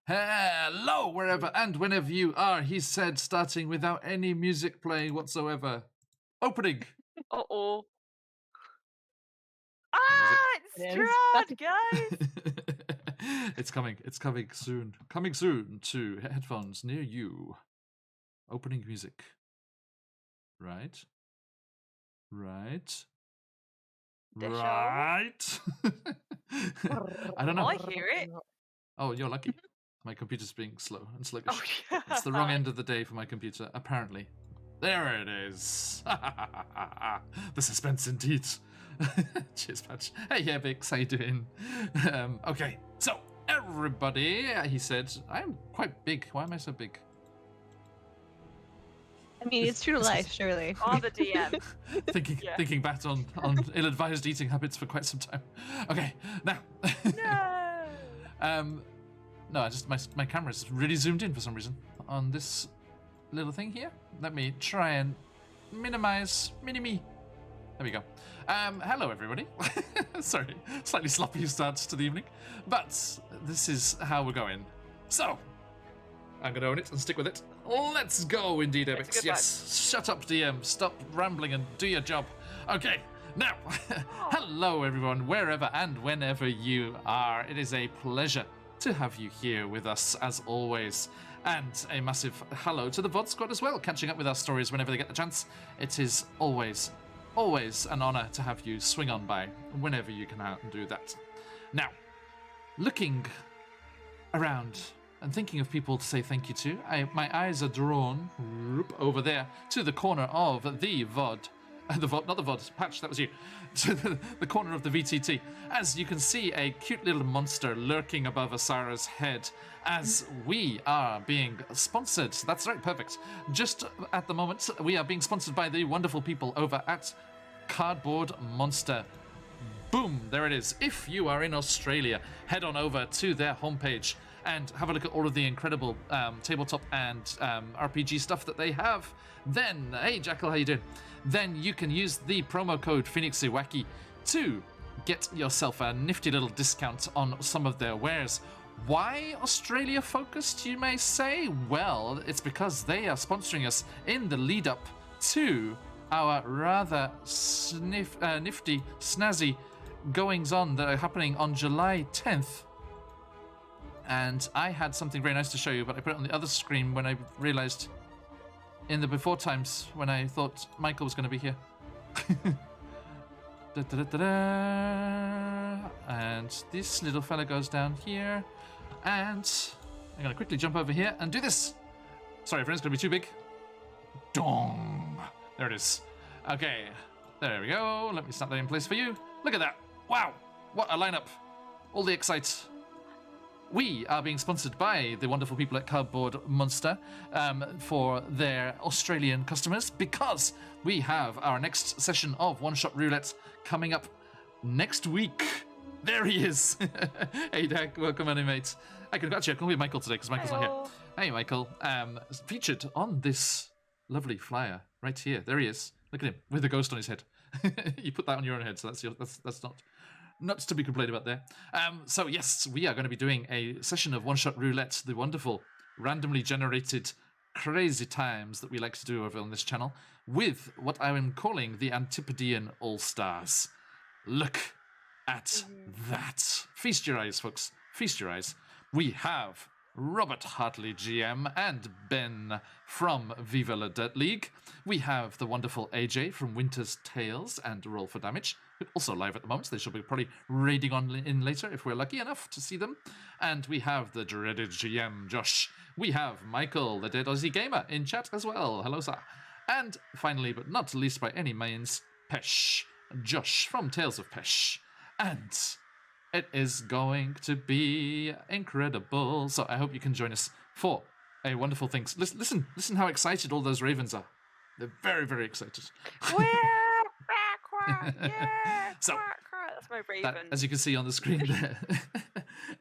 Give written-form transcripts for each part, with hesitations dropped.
Hello, wherever and whenever you are, he said, starting without any music playing whatsoever. Opening. Uh-oh. It's It is. Strahd, guys! It's coming soon. Coming soon to headphones near you. Opening music. Right. Disho? Right. I don't know. I hear it. Oh, you're lucky. My computer's being slow and sluggish. Oh, yeah. It's the wrong end of the day for my computer, apparently. There it is. The suspense indeed. Cheers, Patch. Hey, yeah, Bix, how you doing? Okay, so everybody, he said, I'm quite big. Why am I so big? I mean, it's true to life, surely. On the DM. Thinking back on ill-advised eating habits for quite some time. Okay, now. No! No, I just my camera's really zoomed in for some reason on this little thing here. Let me try and minimize mini-me. There we go. Hello, everybody. Sorry, slightly sloppy start to the evening, but this is how we're going. So, I'm going to own it and stick with it. Let's go, indeed, Ebix. Yes, shut up, DM. Stop rambling and do your job. Okay, now, hello, everyone, wherever and whenever you are. It is a pleasure to have you here with us, as always. And a massive hello to the VOD squad as well, catching up with our stories whenever they get the chance. It is always an honor to have you swing on by whenever you can do that. Now, looking around and thinking of people to say thank you to, my eyes are drawn over there to the corner of the VOD. Not the VOD, Patch, that was you. To the corner of the VTT. As you can see, a cute little monster lurking above Asara's head as we are being sponsored. That's right, perfect. Just at the moment, we are being sponsored by the wonderful people over at Cardboard Monster. Boom, there it is. If you are in Australia, head on over to their homepage and have a look at all of the incredible tabletop and RPG stuff that they have. Then, hey Jackal, how you doing? Then you can use the promo code PhoenixIwaki to get yourself a nifty little discount on some of their wares. Why Australia focused, you may say? Well, it's because they are sponsoring us in the lead up to our rather nifty, snazzy goings on that are happening on July 10th. And I had something very nice to show you, but I put it on the other screen when I realized in the before times when I thought Michael was going to be here. And this little fella goes down here. And I'm going to quickly jump over here and do this. Sorry, friends, it's going to be too big. Dong. There it is. Okay, there we go. Let me snap that in place for you. Look at that. Wow, what a lineup. All the excite. We are being sponsored by the wonderful people at Cardboard Monster for their Australian customers because we have our next session of One Shot Roulette coming up next week. There he is. Hey, Dag, welcome, animate. I can call me Michael today because Michael's not here. Hey, Michael. Featured on this lovely flyer right here. There he is. Look at him with a ghost on his head. You put that on your own head, so that's not to be complained about there. So yes, we are going to be doing a session of One Shot Roulette, the wonderful, randomly generated, crazy times that we like to do over on this channel, with what I am calling the Antipodean All-Stars. Look at that. Feast your eyes, folks. Feast your eyes. We have Robert Hartley, GM, and Ben from Viva La Dirt League. We have the wonderful AJ from Winter's Tales and Roll for Damage, also live at the moment, so they should be probably raiding in later if we're lucky enough to see them. And we have the dreaded GM, Josh. We have Michael, the Dead Aussie Gamer, in chat as well. Hello, sir. And finally, but not least by any means, Pesh, Josh from Tales of Pesh. And it is going to be incredible. So I hope you can join us for a wonderful thing. Listen how excited all those ravens are. They're very, very excited. Yeah, so, that's my raven. That, as you can see on the screen there.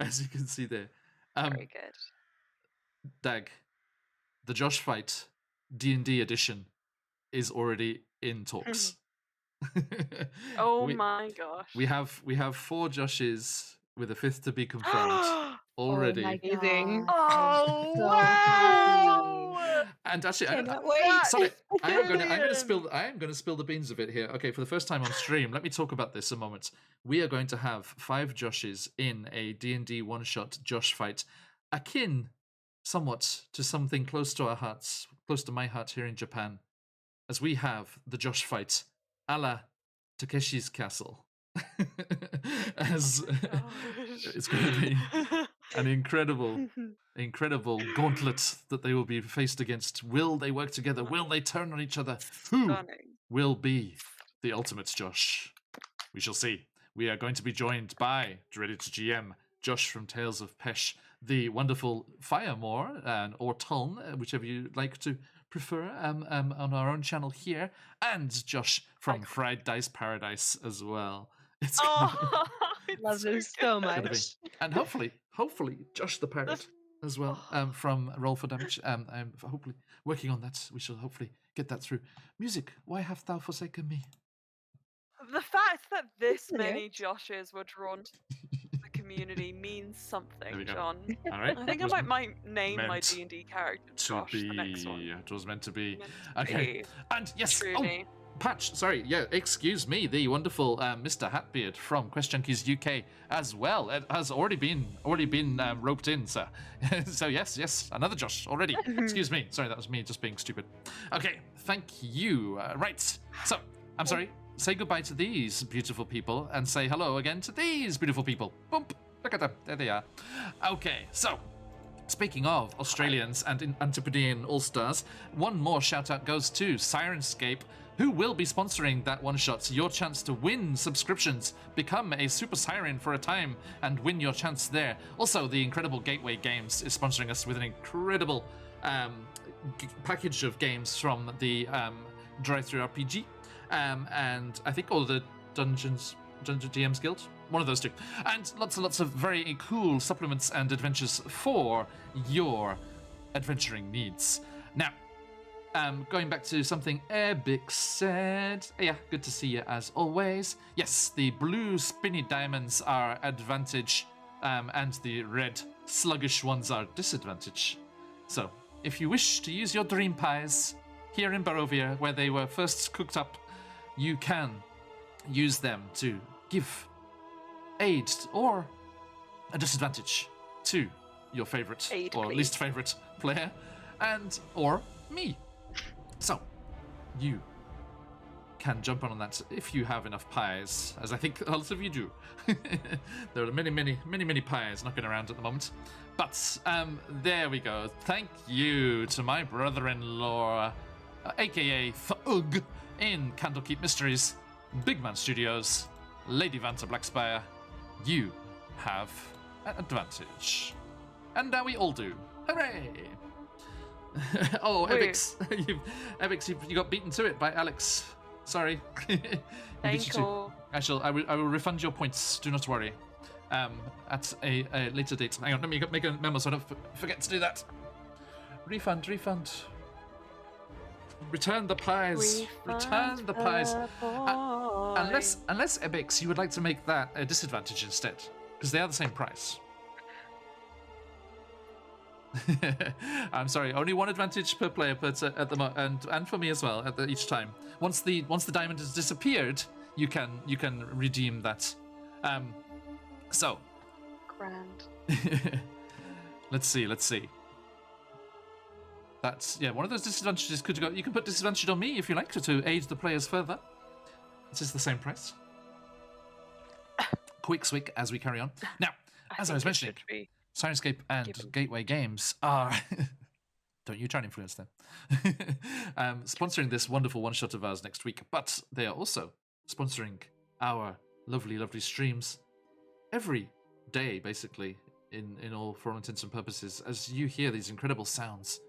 As you can see there. Very good. Dag, the Josh fight D&D edition is already in talks. Oh my gosh. We have 4 Joshes with a fifth to be confirmed already. Oh my Amazing. Oh, so wow! And actually, Cannot wait. That's sorry, I'm going brilliant. to spill the beans of it here. Okay, for the first time on stream, let me talk about this a moment. We are going to have 5 Joshes in a D&D one-shot Josh fight, akin somewhat to something close to our hearts, close to my heart here in Japan, as we have the Josh fight, a la Takeshi's Castle. As it's going to be an incredible gauntlet that they will be faced against. Will they work together? Will they turn on each other? Who Stunning. will be the ultimate Josh? We shall see. We are going to be joined by Dreaded GM, Josh from Tales of Pesh, the wonderful Firemore, or Tuln, whichever you like to prefer, on our own channel here, and Josh from Fried Dice Paradise as well. It's It's Love so this good. so gonna be, much. and hopefully Josh the Parrot as well, from Roll for Damage. I'm hopefully working on that. We shall hopefully get that through. Music, why hast thou forsaken me? The fact that this Brilliant. many Joshes were drawn to the community means There something, we go. John. All right. I think It I was might name my meant D&D character to Josh be. the next one. It was meant to be. Meant to Okay. be, And yes. truly. Oh, Patch. Sorry. Yeah. Excuse me. The wonderful Mr. Hatbeard from Quest Junkies UK as well. It has already been roped in, sir. So yes. Another Josh already. Excuse me. Sorry, that was me just being stupid. Okay. Thank you. Right. So I'm sorry. Say goodbye to these beautiful people and say hello again to these beautiful people. Boom. Look at them. There they are. Okay. So. Speaking of Australians and Antipodean All-Stars, one more shout-out goes to Sirenscape, who will be sponsoring that one-shot. Your chance to win subscriptions, become a Super Siren for a time, and win your chance there. Also, the incredible Gateway Games is sponsoring us with an incredible package of games from the Drive-Thru RPG, and I think all the Dungeon DMs Guild. One of those two. And lots and lots of very cool supplements and adventures for your adventuring needs. Now, going back to something Ebic said. Yeah, good to see you as always. Yes, the blue spinny diamonds are advantage, and the red sluggish ones are disadvantage. So, if you wish to use your dream pies here in Barovia, where they were first cooked up, you can use them to give aid or a disadvantage to your favorite Aid, or please. least favorite player, and or me. So you can jump on that if you have enough pies, as I think a lot of you do. There are many pies knocking around at the moment. But there we go. Thank you to my brother-in-law, aka Thug, in Candlekeep Mysteries, Big Man Studios, Lady Vanta Blackspire. You have an advantage. And now we all do. Hooray! Oh, Woo. Ebix, you got beaten to it by Alex. Sorry. We beat Thank you too. you. I will refund your points. Do not worry. At a later date. Hang on, let me make a memo so I don't forget to do that. Refund. Return the pies. Return the pies. Unless Ebix, you would like to make that a disadvantage instead, because they are the same price. I'm sorry, only one advantage per player, but at the and for me as well each time. Once the diamond has disappeared, you can redeem that. So. Grand. Let's see. That's one of those disadvantages could go. You can put disadvantage on me if you like to aid the players further. This is the same price. Quick swig as we carry on. Now, as I was mentioning, Sirenscape and Gateway Games are. Don't you try and influence them. Sponsoring this wonderful one-shot of ours next week, but they are also sponsoring our lovely streams every day, basically, in all for all intents and purposes, as you hear these incredible sounds,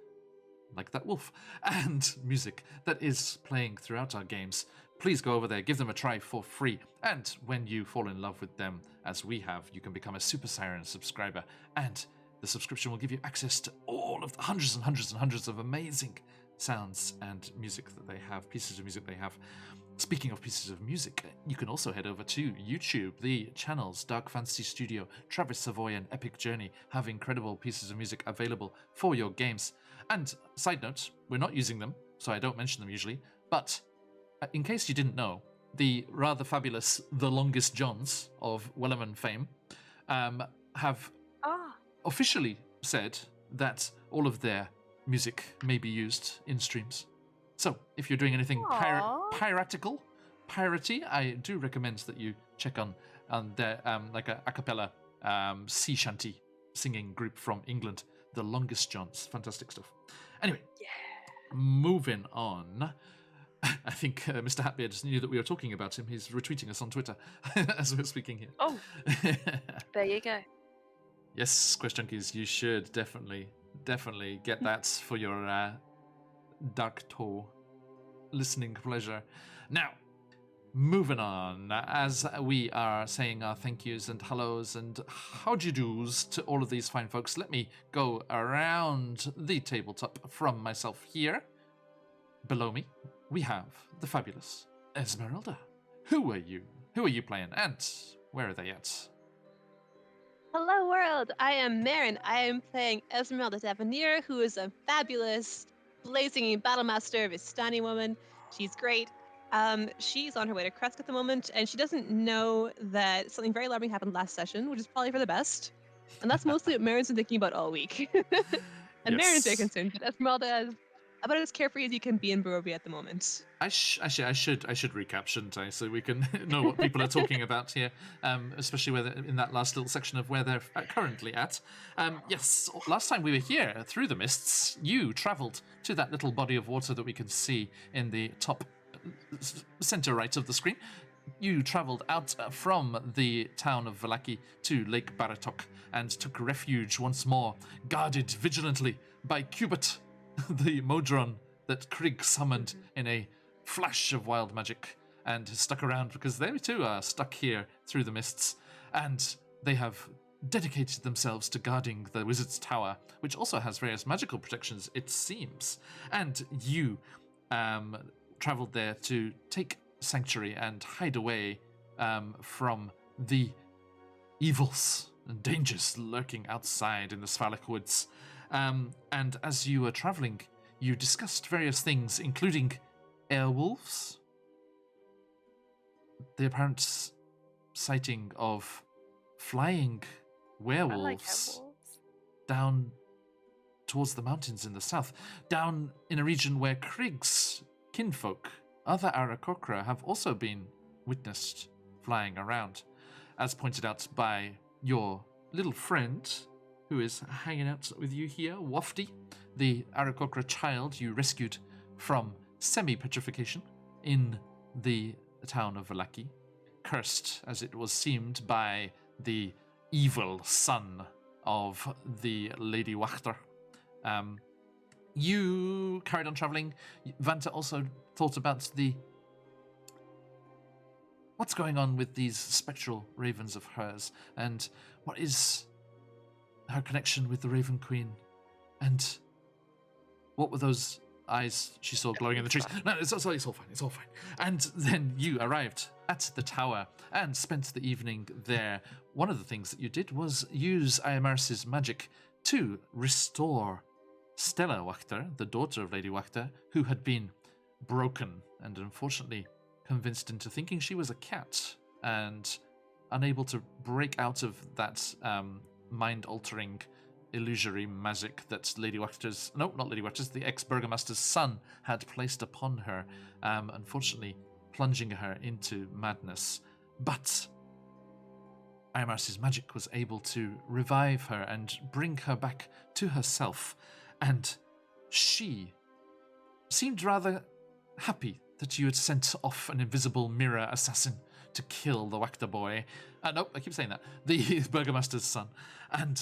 like that wolf, and music that is playing throughout our games. Please go over there, give them a try for free, and when you fall in love with them, as we have, you can become a Super Siren subscriber, and the subscription will give you access to all of the hundreds and hundreds and hundreds of amazing sounds and music that they have, pieces of music they have. Speaking of pieces of music, you can also head over to YouTube. The channels Dark Fantasy Studio, Travis Savoy, and Epic Journey have incredible pieces of music available for your games. And side note, we're not using them, so I don't mention them usually, but in case you didn't know, the rather fabulous The Longest Johns of Wellerman fame have officially said that all of their music may be used in streams. So, if you're doing anything piratical, piratey, I do recommend that you check on their like a cappella sea shanty singing group from England, The Longest Johns. Fantastic stuff. Anyway, moving on. I think Mr. Hatbeard knew that we were talking about him. He's retweeting us on Twitter as we're speaking here. Oh, there you go. Yes, Quest Junkies, you should definitely get that for your Dark Toe listening pleasure. Now, moving on, as we are saying our thank yous and hellos and how'd you do's to all of these fine folks, let me go around the tabletop from myself here. Below me, we have the fabulous Esmeralda. Who are you? Who are you playing? And where are they at? Hello, world. I am Marin. I am playing Esmeralda Tavernier, who is a fabulous, blazing battlemaster of Vistani woman. She's great. She's on her way to Kresk at the moment, and she doesn't know that something very alarming happened last session, which is probably for the best. And that's mostly what Marin's been thinking about all week. And Marin's very concerned that Esmeralda is about as carefree as you can be in Barovia at the moment. I should recap, shouldn't I? So we can know what people are talking about here, especially where in that last little section of where they're currently at. Yes, last time we were here through the mists, you travelled to that little body of water that we can see in the top center right of the screen. You travelled out from the town of Vallaki to Lake Baratok and took refuge once more, guarded vigilantly by Cubit, the Modron that Krieg summoned in a flash of wild magic and has stuck around because they too are stuck here through the mists, and they have dedicated themselves to guarding the wizard's tower, which also has various magical protections, it seems. And you travelled there to take sanctuary and hide away from the evils and dangers lurking outside in the Svalak woods. And as you were travelling, you discussed various things, including airwolves, the apparent sighting of flying werewolves down towards the mountains in the south, down in a region where Krieg's kinfolk, other Aarakocra, have also been witnessed flying around, as pointed out by your little friend who is hanging out with you here, Wafty, the Aarakocra child you rescued from semi-petrification in the town of Vallaki, cursed as it was seemed by the evil son of the Lady Wachter. You carried on traveling. Vanta also thought about what's going on with these spectral ravens of hers, and what is her connection with the Raven Queen, and what were those eyes she saw glowing in the trees? No, it's all fine. And then you arrived at the tower and spent the evening there. One of the things that you did was use Ayamaris's magic to restore Stella Wachter, the daughter of Lady Wachter, who had been broken and unfortunately convinced into thinking she was a cat and unable to break out of that mind-altering illusory magic that the ex-burgomaster's son had placed upon her, unfortunately plunging her into madness. But Ayamaris's magic was able to revive her and bring her back to herself, and she seemed rather happy that you had sent off an invisible mirror assassin to kill the Wachter boy. Nope, I keep saying that. The burgomaster's son. And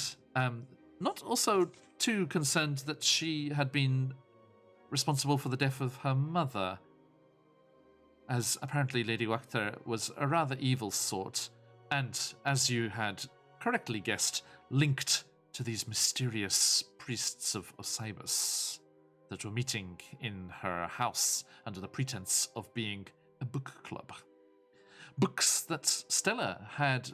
not also too concerned that she had been responsible for the death of her mother, as apparently Lady Wachter was a rather evil sort, and, as you had correctly guessed, linked to these mysterious priests of Osibus that were meeting in her house under the pretense of being book club. Books that Stella had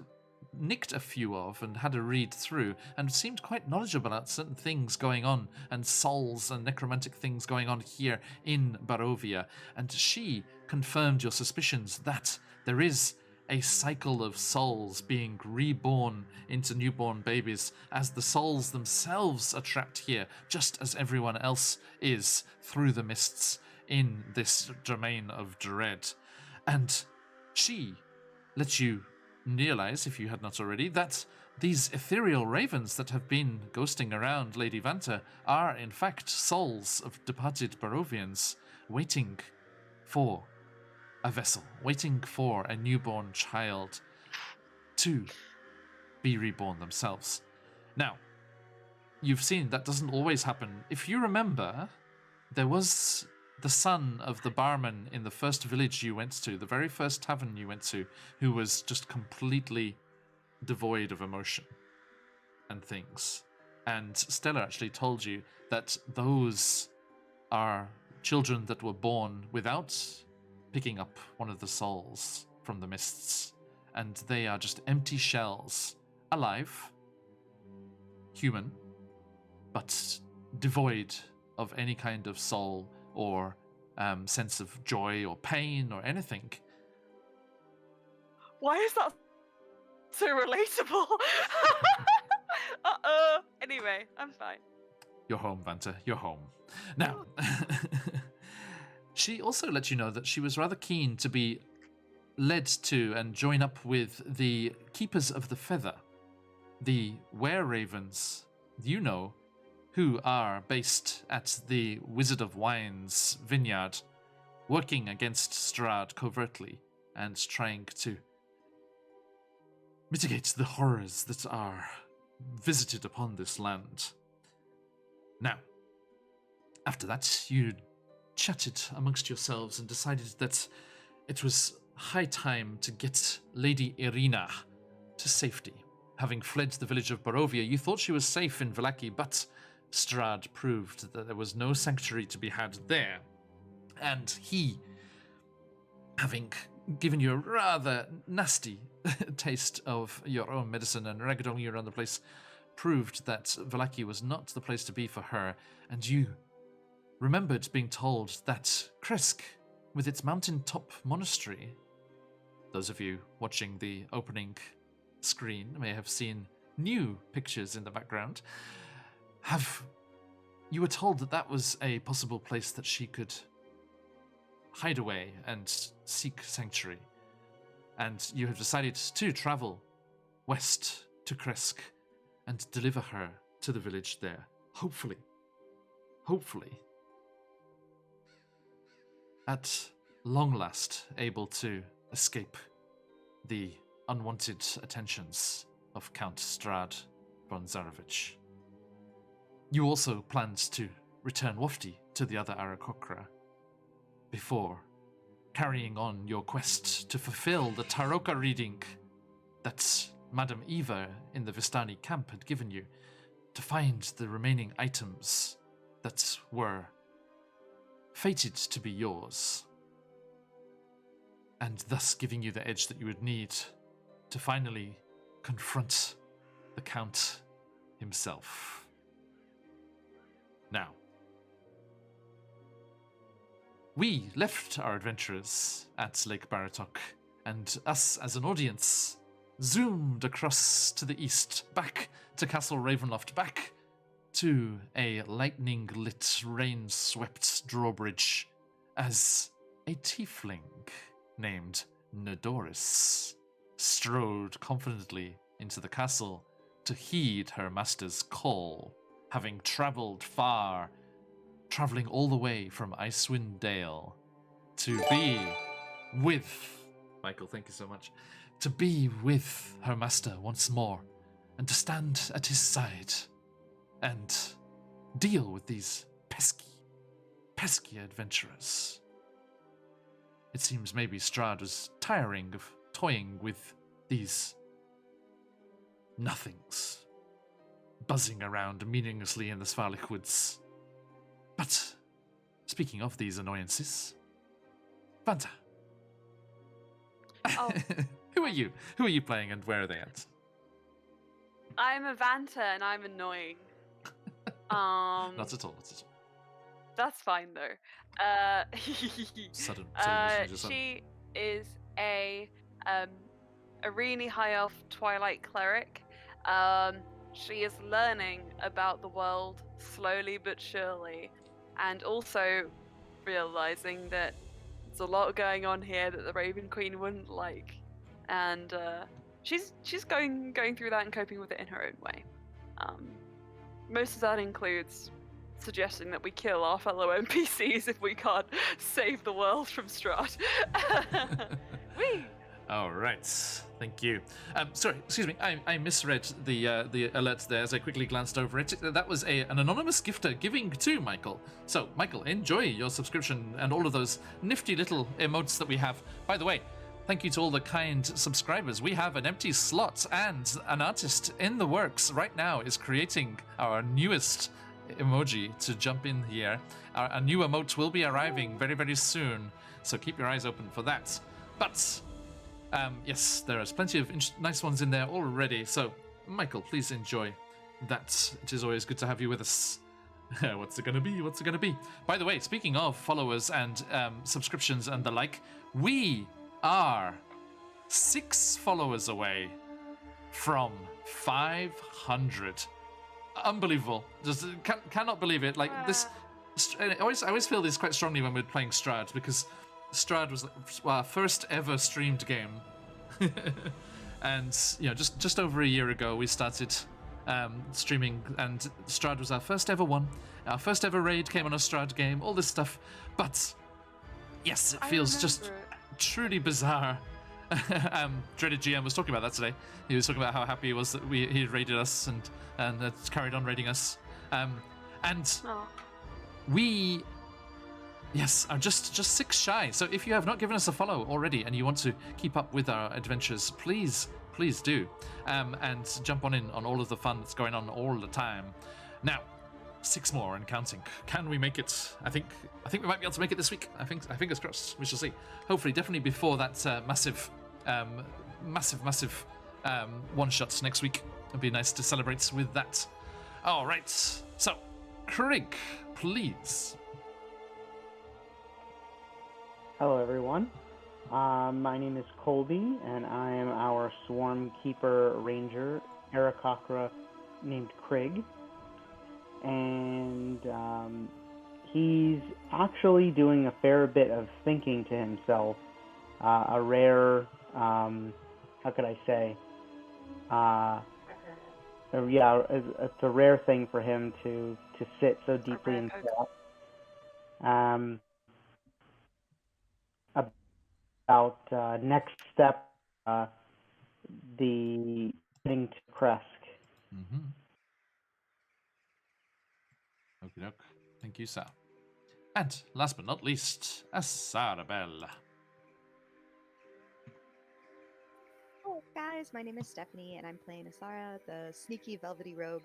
nicked a few of and had a read through and seemed quite knowledgeable about certain things going on and souls and necromantic things going on here in Barovia. And she confirmed your suspicions that there is a cycle of souls being reborn into newborn babies as the souls themselves are trapped here, just as everyone else is through the mists in this domain of dread. And she let you realize, if you had not already, that these ethereal ravens that have been ghosting around Lady Vanta are in fact souls of departed Barovians waiting for a vessel, waiting for a newborn child to be reborn themselves. Now, you've seen that doesn't always happen. If you remember, there was the son of the barman in the first village you went to, the very first tavern you went to, who was just completely devoid of emotion and things. And Stella actually told you that those are children that were born without picking up one of the souls from the mists. And they are just empty shells, alive, human, but devoid of any kind of soul or sense of joy or pain or anything. Why is that so relatable? Anyway, I'm fine. You're home, Vanta. You're home. Now, she also let you know that she was rather keen to be led to and join up with the Keepers of the Feather, the were-ravens, you know, who are based at the Wizard of Wine's vineyard, working against Strahd covertly and trying to mitigate the horrors that are visited upon this land. Now, after that, you chatted amongst yourselves and decided that it was high time to get Lady Irina to safety. Having fled the village of Barovia, you thought she was safe in Vallaki, but Strahd proved that there was no sanctuary to be had there. And he, having given you a rather nasty taste of your own medicine and ragdolling you around the place, proved that Vallaki was not the place to be for her, and you remembered being told that Kresk, with its mountaintop monastery, those of you watching the opening screen may have seen new pictures in the background, you were told that that was a possible place that she could hide away and seek sanctuary. And you have decided to travel west to Kresk and deliver her to the village there. Hopefully, at long last, able to escape the unwanted attentions of Count Strahd von Zarovich. You also planned to return wafty to the other Aarakocra before carrying on your quest to fulfill the Taroka reading that Madame Eva in the Vistani camp had given you, to find the remaining items that were fated to be yours, and thus giving you the edge that you would need to finally confront the Count himself. Now, we left our adventurers at Lake Baratok, and us as an audience zoomed across to the east, back to Castle Ravenloft, back to a lightning-lit, rain-swept drawbridge, as a tiefling named Nodoris strode confidently into the castle to heed her master's call, having travelled far, travelling all the way from Icewind Dale to be with... Michael, thank you so much. To be with her master once more, and to stand at his side and deal with these pesky adventurers. It seems maybe Strahd was tiring of toying with these nothings, buzzing around meaninglessly in the Svalach woods. But, speaking of these annoyances, Vanta, Oh. Who are you? Who are you playing, and where are they at? I'm a Vanta and I'm annoying. Not at all. Not at all. That's fine though. Sudden She is a really high elf twilight cleric. She is learning about the world slowly but surely, and also realizing that there's a lot going on here that the Raven Queen wouldn't like, and she's going through that and coping with it in her own way. Most of that includes suggesting that we kill our fellow NPCs if we can't save the world from Strahd. Whee! All right, thank you. Sorry, excuse me, I misread the alert there as I quickly glanced over it. That was an anonymous gifter giving to Michael. So, Michael, enjoy your subscription and all of those nifty little emotes that we have. By the way, thank you to all the kind subscribers. We have an empty slot, and an artist in the works right now is creating our newest emoji to jump in here. Our new emote will be arriving very, very soon, so keep your eyes open for that. But yes, there is plenty of nice ones in there already. So, Michael, please enjoy that. It is always good to have you with us. What's it gonna be? What's it gonna be? By the way, speaking of followers and subscriptions and the like, we are 6 followers away from 500. Unbelievable. Just cannot believe it. Like this. I always feel this quite strongly when we're playing Strahd, because Strahd was our first ever streamed game, and just over a year ago we started streaming, and Strahd was our first ever one. Our first ever raid came on a Strahd game. All this stuff, but yes, it feels just truly bizarre. Dreaded GM was talking about that today. He was talking about how happy he was that he had raided us and carried on raiding us. We, yes, are just 6 shy. So if you have not given us a follow already and you want to keep up with our adventures, please do. And jump on in on all of the fun that's going on all the time. Now, 6 more and counting. Can we make it? I think we might be able to make it this week. I fingers crossed. We shall see. Hopefully, definitely before that massive one-shot next week. It'd be nice to celebrate with that. All right. So, Craig, please. Hello, everyone. My name is Colby, and I am our Swarm Keeper Ranger, Aarakocra, named Craig. And he's actually doing a fair bit of thinking to himself. A rare, how could I say? It's a rare thing for him to sit so deeply in thought. About next step, the heading to Kresk. Mm-hmm. Okie doke. Thank you, sir. And last but not least, Asarabelle. Hello guys, my name is Stephanie and I'm playing Asara, the sneaky velvety rogue.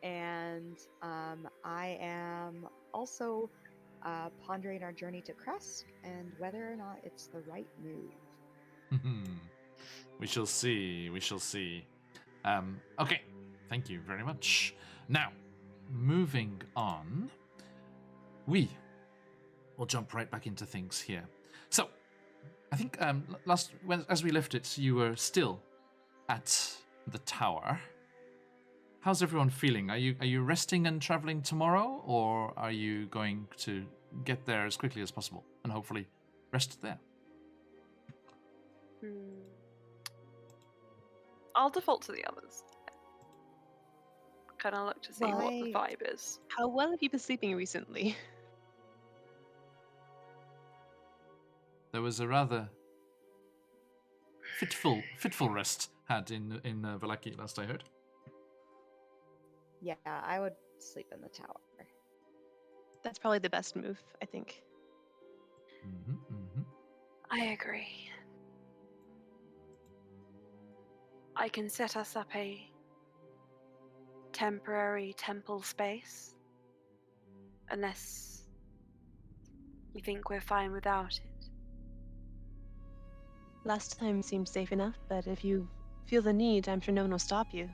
And I am also pondering our journey to Kresk and whether or not it's the right move. We shall see. We shall see. Okay. Thank you very much. Now, moving on, we will jump right back into things here. So, I think as we left it, you were still at the tower. How's everyone feeling? Are you resting and traveling tomorrow, or are you going to get there as quickly as possible and hopefully rest there? I'll default to the others. Kind of look to see what the vibe is. How well have you been sleeping recently? There was a rather fitful rest had in Vallaki last I heard. Yeah, I would sleep in the tower. That's probably the best move, I think. I agree. I can set us up a temporary temple space, unless you think we're fine without it. Last time seemed safe enough, but if you feel the need, I'm sure no one will stop you.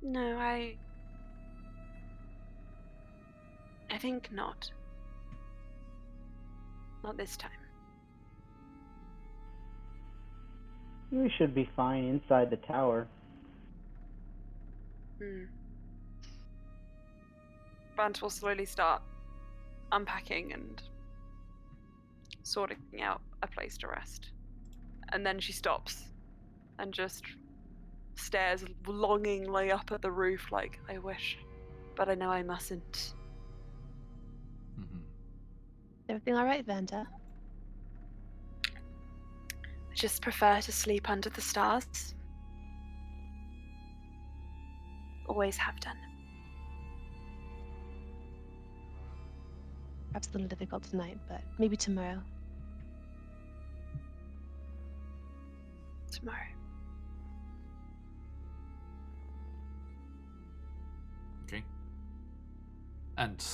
No, I think not. Not this time. We should be fine inside the tower. Bant will slowly start unpacking and sorting out a place to rest. And then she stops and just stares longingly up at the roof like, I wish, but I know I mustn't. Mhm. Everything all right, Vanta? I just prefer to sleep under the stars. Always have done. Perhaps a little difficult tonight, but maybe tomorrow. Tomorrow. Okay. And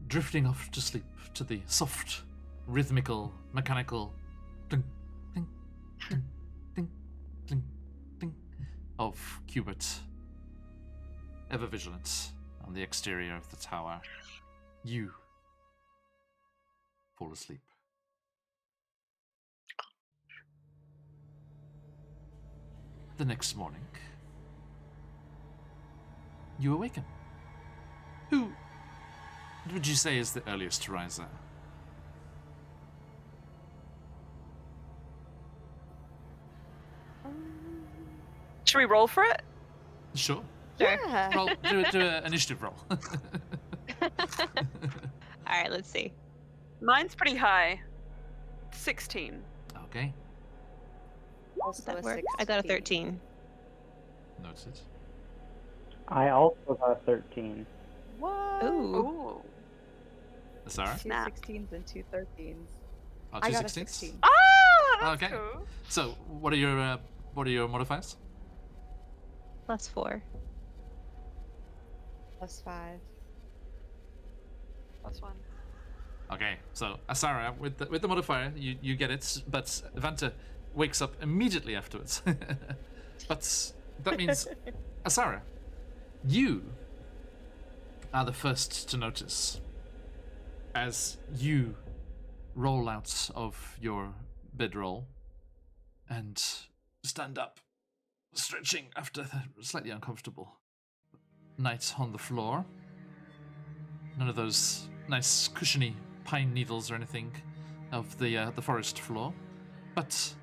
drifting off to sleep to the soft, rhythmical, mechanical ding, ding, ding, ding, ding, ding of Cubert, ever vigilant on the exterior of the tower, you fall asleep. The next morning, you awaken. Who would you say is the earliest to rise there? Should we roll for it? Sure. Sure. Yeah. Roll, do an initiative roll. All right, let's see. Mine's pretty high. 16. Okay, Also Does that a work? I got a 16. 13. noted. I also got a 13. What? Ooh. Ooh. Sarah? Two Snap. 16s and two 13s. Oh, I two got a 16s? 16. Ah, that's Okay. cool. So, what are your modifiers? +4. +5. That's one. Okay, so Asara, with the modifier, you get it, but Vanta wakes up immediately afterwards. But that means, Asara, you are the first to notice as you roll out of your bedroll and stand up, stretching after the slightly uncomfortable night on the floor. None of those nice cushiony pine needles or anything of the forest floor, but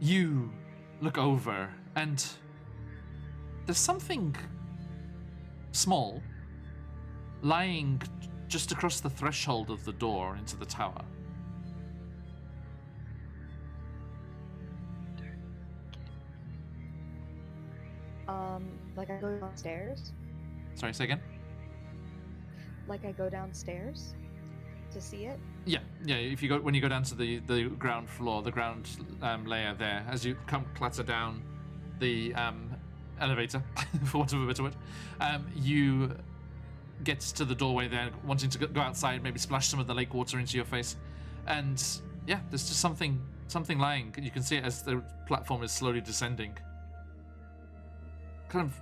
you look over and there's something small lying just across the threshold of the door into the tower. Like I go downstairs? Sorry, say again? Like I go downstairs to see it? Yeah. If you go when you go down to the ground floor, the ground layer there, as you clatter down the elevator, for want of a better word, you get to the doorway there, wanting to go outside, maybe splash some of the lake water into your face, and yeah, there's just something lying. You can see it as the platform is slowly descending. Kind of,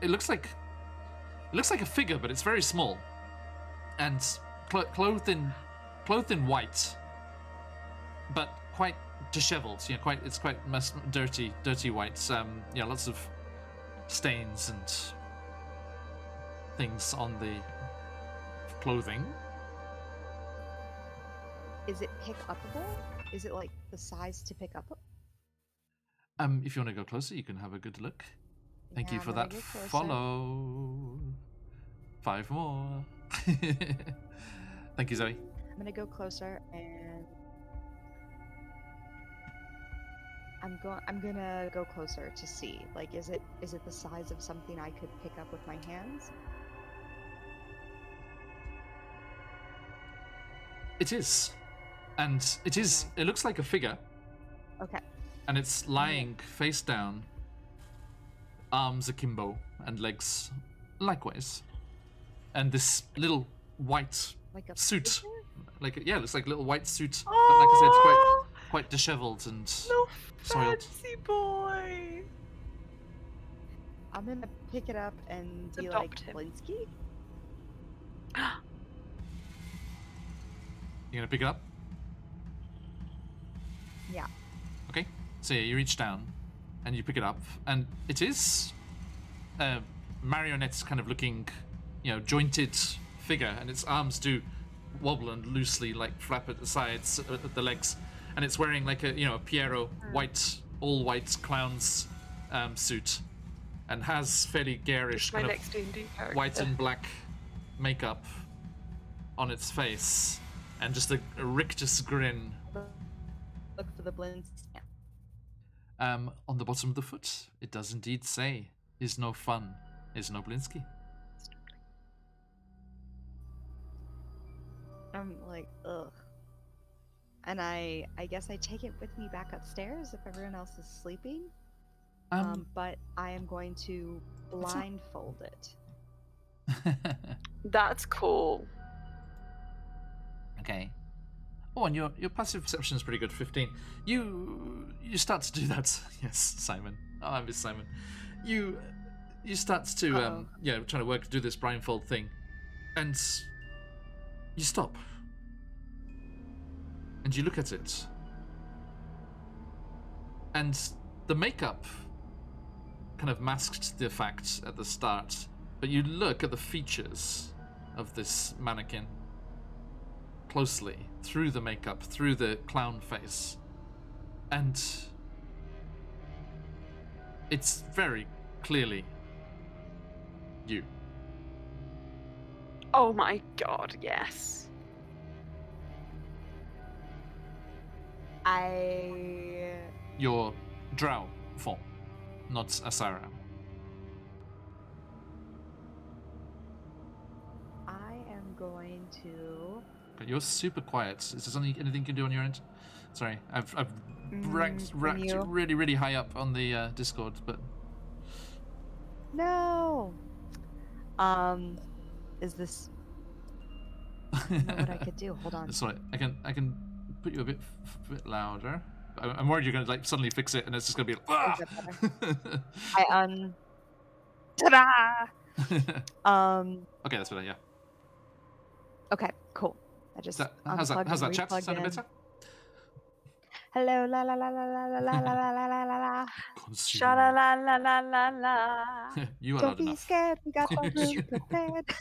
it looks like a figure, but it's very small. And clothed in white, but quite dishevelled. It's quite dirty white. Lots of stains and things on the clothing. Is it pick upable? Is it like the size to pick up? If you want to go closer, you can have a good look. Thank you Yeah, for I'm gonna that get closer. follow. 5 more. Thank you, Zoe. I'm gonna go closer and I'm gonna go closer to see. Like, is it the size of something I could pick up with my hands? It is. And it is. Okay. It looks like a figure. Okay. And it's lying face down, arms akimbo and legs likewise. And this little white Like a suit, figure? it looks like a little white suit. But like I said, it's Oh, quite disheveled and no soiled. fancy boy. I'm gonna pick it up and be Adopt him. like, Blinsky? You're gonna pick it up? Yeah. Okay. So yeah, you reach down and you pick it up, and it is a marionette kind of looking, jointed figure, and its arms do wobble and loosely like flap at the sides, at the legs, and it's wearing like a Piero all white clown's suit, and has fairly garish My kind next D&D of character. white and black makeup on its face, and just a rictus grin Look for the Blinsky. on the bottom of the foot. It does indeed say, "Is no fun, is no Blinsky." I'm like, ugh. And I guess I take it with me back upstairs if everyone else is sleeping. But I am going to blindfold it. That's cool. Okay. Oh, and your passive perception is pretty good, 15. You start to do that. Yes, Simon. Oh, I miss Simon. You start to trying to do this blindfold thing, and you stop, and you look at it, and the makeup kind of masked the fact at the start, but you look at the features of this mannequin closely through the makeup, through the clown face, and it's very clearly you. Oh my god, yes. Your drow form, not Asara. I am going to. But you're super quiet. Is there something, anything you can do on your end? Sorry, I've racked you really, really high up on the Discord, but No. Is this? I don't know what I could do. Hold on. sorry, I can put you a bit louder. I'm worried you're gonna like suddenly fix it, and it's just gonna be like, ah! Is that Ta-da! Okay, that's better. Yeah. Okay, cool. I just How's that unplugged and chat? replugged Sounding in. better? Hello, la la la la la la la la la la la la. Consume. Sha la la la la la la. You are Don't loud be enough. scared, we got the room prepared.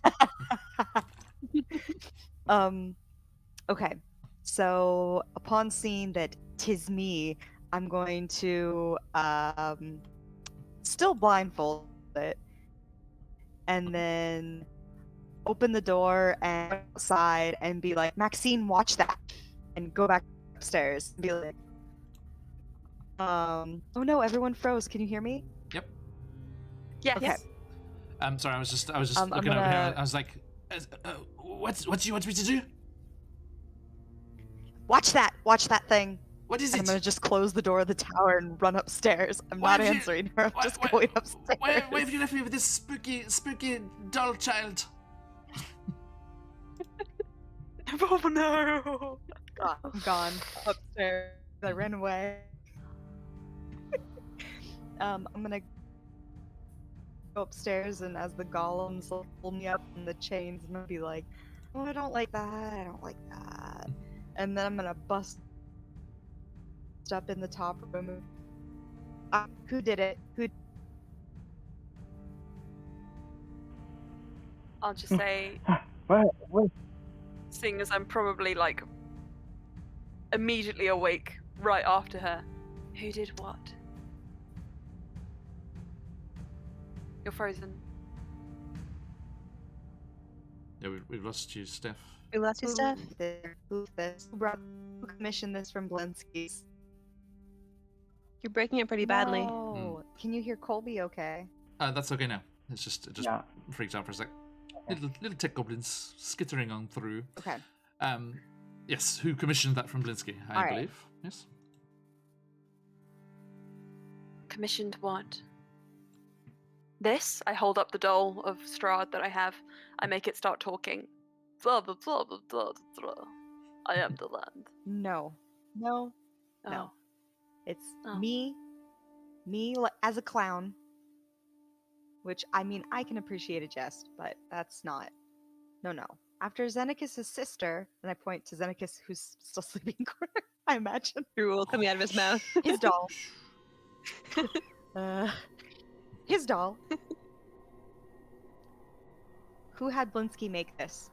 Okay. So upon seeing that 'tis me, I'm going to still blindfold it, and then open the door and go outside and be like, Maxine, watch that, and go back upstairs and be like, oh no, everyone froze. Can you hear me? Yep. Yes. Okay. Sorry, I was just I'm looking over here. gonna- I was like, what do you want me to do? Watch that thing. What is And I'm it? gonna just close the door of the tower and run upstairs. I'm Why not have you- answering her. I'm why- just why- going upstairs. Why have you left me with this spooky doll child? Oh no. I'm gone upstairs. I ran away. I'm gonna go upstairs, and as the golems pull me up in the chains, I'm gonna be like, "Oh, I don't like that. I don't like that." And then I'm gonna bust up in the top room. Who did it? Who? I'll just say, What? seeing as I'm probably like immediately awake right after her. Who did what? You're frozen. Yeah, we've lost you, Steph. We lost your stuff. Who's this? Who commissioned this from Blinsky's? You're breaking it pretty badly. No. Can you hear Colby? Okay. That's okay now. It just Yeah. freaked out for a sec. Little tech goblins skittering on through. Okay. Yes, who commissioned that from Blinsky, I All right. believe. Yes. Commissioned what? This, I hold up the doll of Strahd that I have. I make it start talking. Blah, blah, blah, blah, blah, blah. I am the land. No. No. Oh. No. It's Oh. me as a clown. Which, I mean, I can appreciate a jest, but that's not. No. After Xenakis' sister, and I point to Xenakis, who's still sleeping, I imagine. Drool coming out of his mouth. His doll. His doll. Who had Blinsky make this?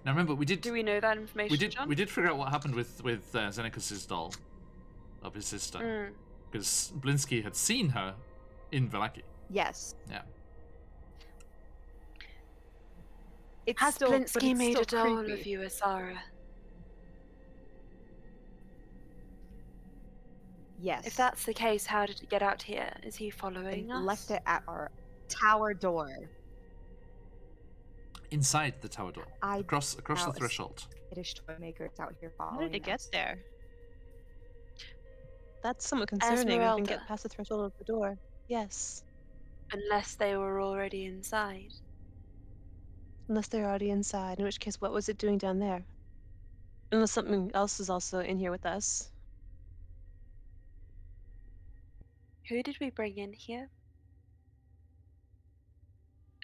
Now remember, we did Do we know that information, John? we did figure out what happened with Xenakis' doll of his sister, because Blinsky had seen her in Vallaki. Yes. Yeah. It's Has still, but Blinsky it's made still a doll creepy. of you, Asara? Yes. If that's the case, how did it get out here? Is he following I us? left it at our tower door. Inside the tower door, I across the doubt threshold. British toy makers out here How following did it get us. there? That's somewhat concerning. You can Esmeralda. get past the threshold of the door. Yes. Unless they were already inside. Unless they're already inside, in which case, what was it doing down there? Unless something else is also in here with us. Who did we bring in here?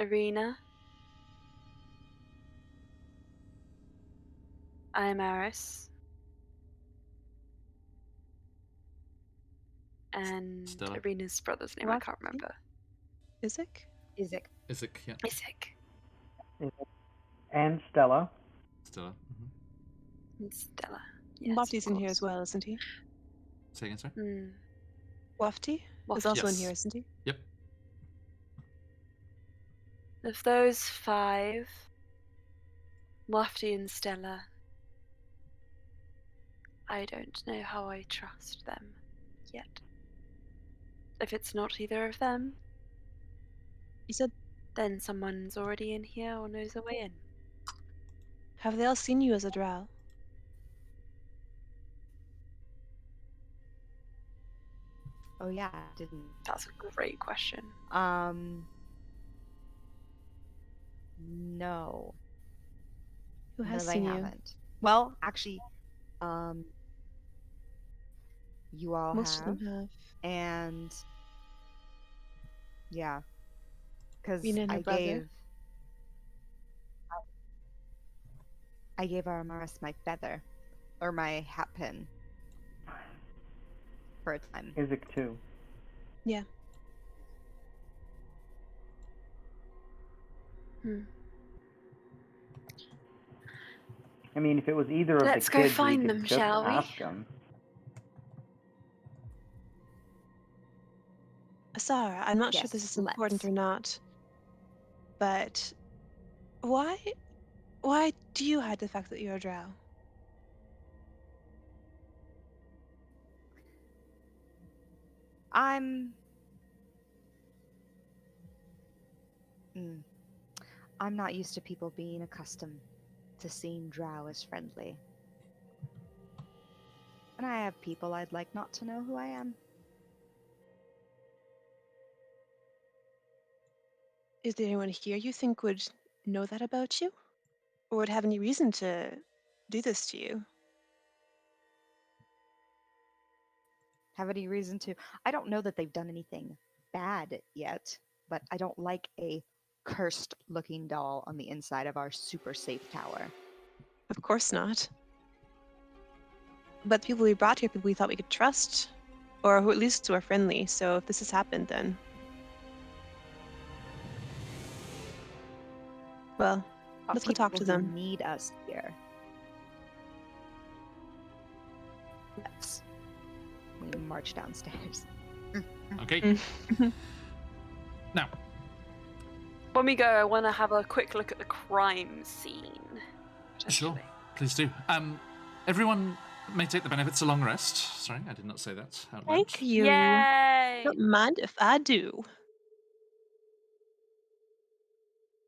Arena. I'm Aris. And Stella. Arena's brother's name, I can't remember. Isaac? Isaac. Isaac, yeah. Isaac. And Stella. Stella. And Stella. Yes, Wafty's of in here as course. well, isn't he? Say again, sorry? Hmm. Wafty is Wafty. also in Yes. here, isn't he? Yep. Of those 5, Wafty and Stella, I don't know how I trust them yet. If it's not either of them, You said, then someone's already in here or knows a way in. have they all seen you as a drow? Oh yeah, I didn't. That's a great question. No. Who has no, they seen you? haven't. Well, actually, you all Most have, of them have. and yeah, because Rena and her brother. I gave Aramaris my feather, or my hat pin, for a time. Isaac too. Yeah. I mean, if it was either of Let's the go kids, find we could them, just shall we? ask them. Asara, I'm not sure Yes, this is important let's. or not, but why do you hide the fact that you're a drow? I'm not used to people being accustomed to seeing drow as friendly. And I have people I'd like not to know who I am. Is there anyone here you think would know that about you? Or would have any reason to do this to you? Have any reason to? I don't know that they've done anything bad yet, but I don't like a cursed looking doll on the inside of our super safe tower. Of course not. But the people we brought here, people we thought we could trust, or who at least were friendly, so if this has happened, then... Well, let's go talk to People who them. need us here. Let's. We march downstairs. Okay. Now, When we go, I want to have a quick look at the crime scene. sure, potentially. please do. Everyone may take the benefits of a long rest. Sorry, I did not say that out loud. Thank you. Yay! Don't mind if I do.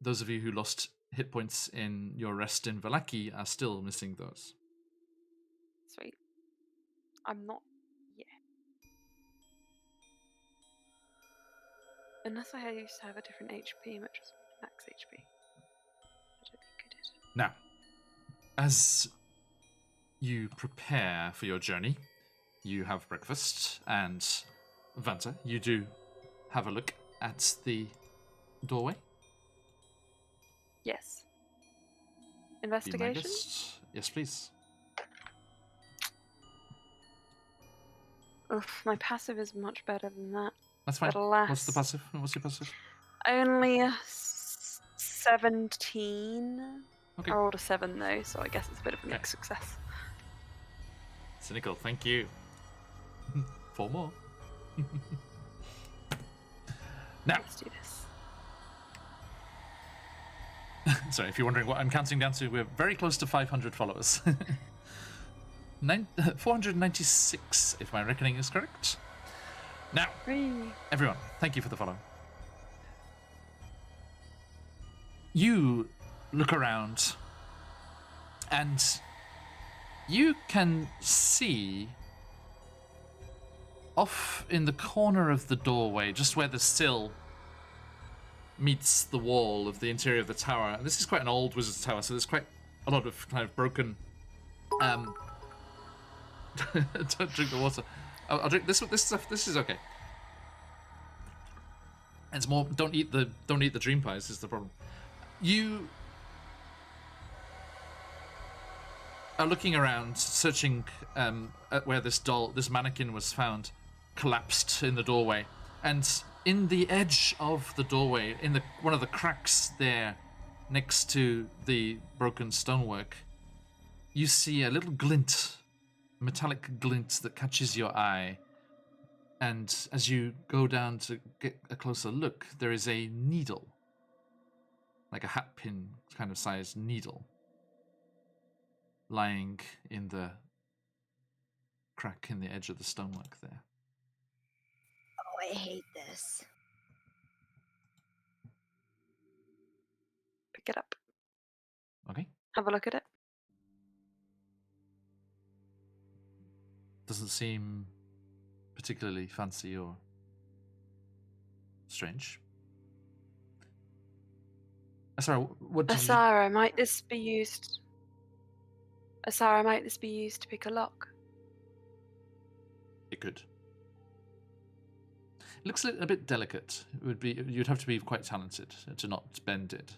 Those of you who lost hit points in your rest in Vallaki are still missing those. Sweet. I'm not. Yeah. Unless I used to have a different HP, which was max HP. I don't think I did. Now, as you prepare for your journey, you have breakfast, and Vanta, you do have a look at the doorway. Yes. Be my Investigation? guest. Yes, please. Oof, my passive is much better than that. That's fine. But alas, What's the passive? What's your passive? only a 17. Okay. I rolled a 7 though, so I guess it's a bit of a mixed success. Cynical, thank you. 4 more. Now, Let's do this. sorry, if you're wondering what I'm counting down to, we're very close to 500 followers. 496, if my reckoning is correct. Now, everyone, thank you for the follow. You look around, and you can see off in the corner of the doorway, just where the sill meets the wall of the interior of the tower. And this is quite an old wizard's tower, so there's quite a lot of kind of broken. Don't drink the water. I'll drink this. This is okay. It's more. Don't eat the dream pies. Is the problem. You are looking around, searching at where this mannequin was found, collapsed in the doorway, and in the edge of the doorway, in one of the cracks there, next to the broken stonework, you see a little glint, a metallic glint that catches your eye. And as you go down to get a closer look, there is a needle, like a hat pin kind of sized needle, lying in the crack in the edge of the stonework there. Oh, I hate this. Pick it up. Okay. Have a look at it. Doesn't seem particularly fancy or strange. Sorry, what did Asara, might this be used? Asara, might this be used to pick a lock? It could. It looks a bit delicate. You'd have to be quite talented to not bend it.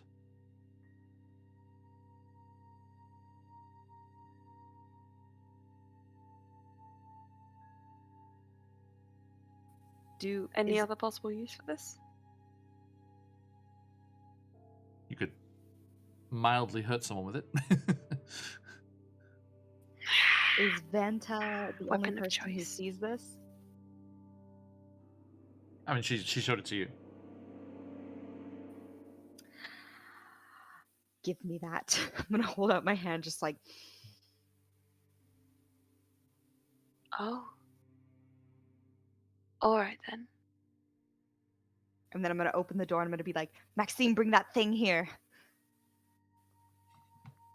Any other possible use for this? You could mildly hurt someone with it. Is Vanta the only Weapon of person who choice. sees this? I mean, she showed it to you. Give me that. I'm gonna hold out my hand just like, Oh. Alright then. and then I'm gonna open the door and I'm gonna be like, Maxine, bring that thing here.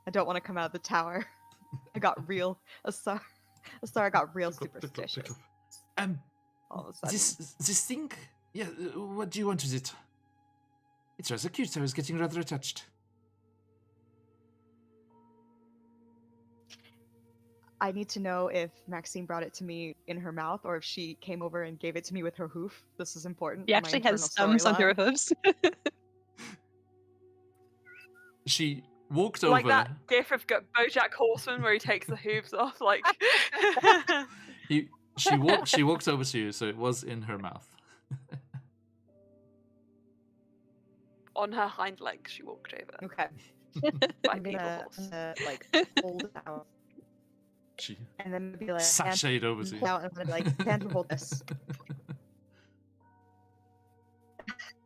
I don't want to come out of the tower. I got real. Asara got real superstitious. All of a sudden. This thing. Yeah. What do you want with it? It's rather cute. I was getting rather attached. I need to know if Maxine brought it to me in her mouth or if she came over and gave it to me with her hoof. This is important. She for my actually has internal thumbs on her storyline. hooves. She walked Like over. that gif of BoJack Horseman where he takes the hooves off, like She walked over to you, so it was in her mouth. on her hind legs she walked over. Okay. By I'm people gonna horse. like hold it out She and then be like, sashayed over to you. out, and I'm gonna be like, Andrew, hold this.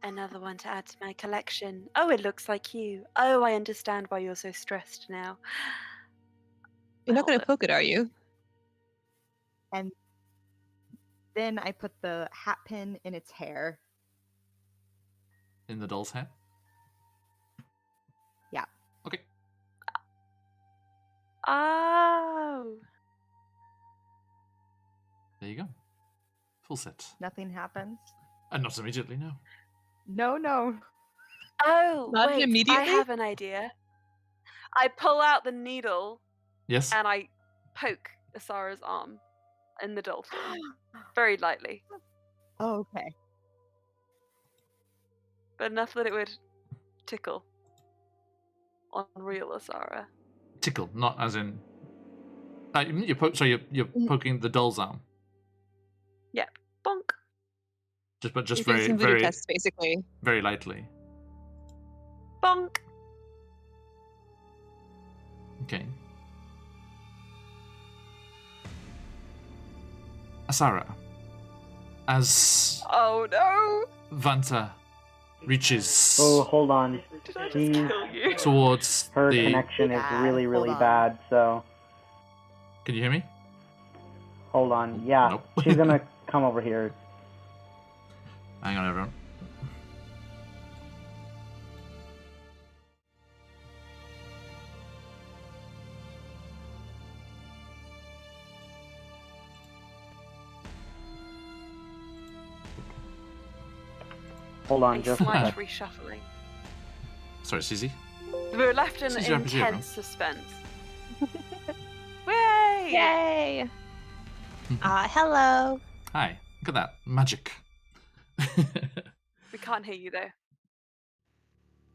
Another one to add to my collection. Oh, it looks like you. Oh, I understand why you're so stressed now. You're not going Hold to poke it, are you? And then I put the hat pin in its hair. In the doll's hair? Yeah. Okay. Oh. There you go. Full set. Nothing happens. And not immediately, no. No. Oh, Not wait, I immediately? have an idea. I pull out the needle Yes. and I poke Asara's arm in the doll form. Very lightly. Okay. But enough that it would tickle on real Asara. Tickle, not as in. You're poking the doll's arm. Yep. Bonk. But just You're doing very, some voodoo very, tests, basically. very lightly. Bonk. Okay. Asara, as Oh no! Vanta reaches Oh, hold on. Did I just She's- kill you? towards Her the. connection is Yeah, really, hold really on. bad, so Can you hear me? hold on. Yeah, Nope. she's gonna come over here. Hang on, everyone. Hold on, A just a slight sec. reshuffling. Sorry, Susie. We were left in This is your RPG, intense suspense. Way! Yay! Hello. Hi. Look at that magic. We can't hear you though.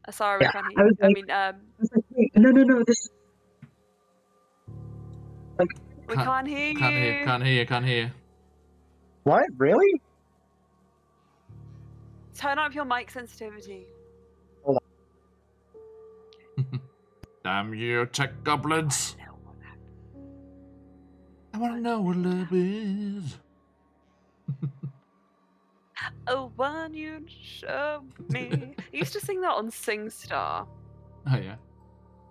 Asara, we Yeah, can't I hear you. was I like- mean, I was like, wait, no, this. we can't hear you. Can't hear you. What? Really? Turn up your mic sensitivity. Damn you, tech goblins. No, what happened? I want to know what love is. Oh, one you show me. I used to sing that on SingStar. Oh, yeah.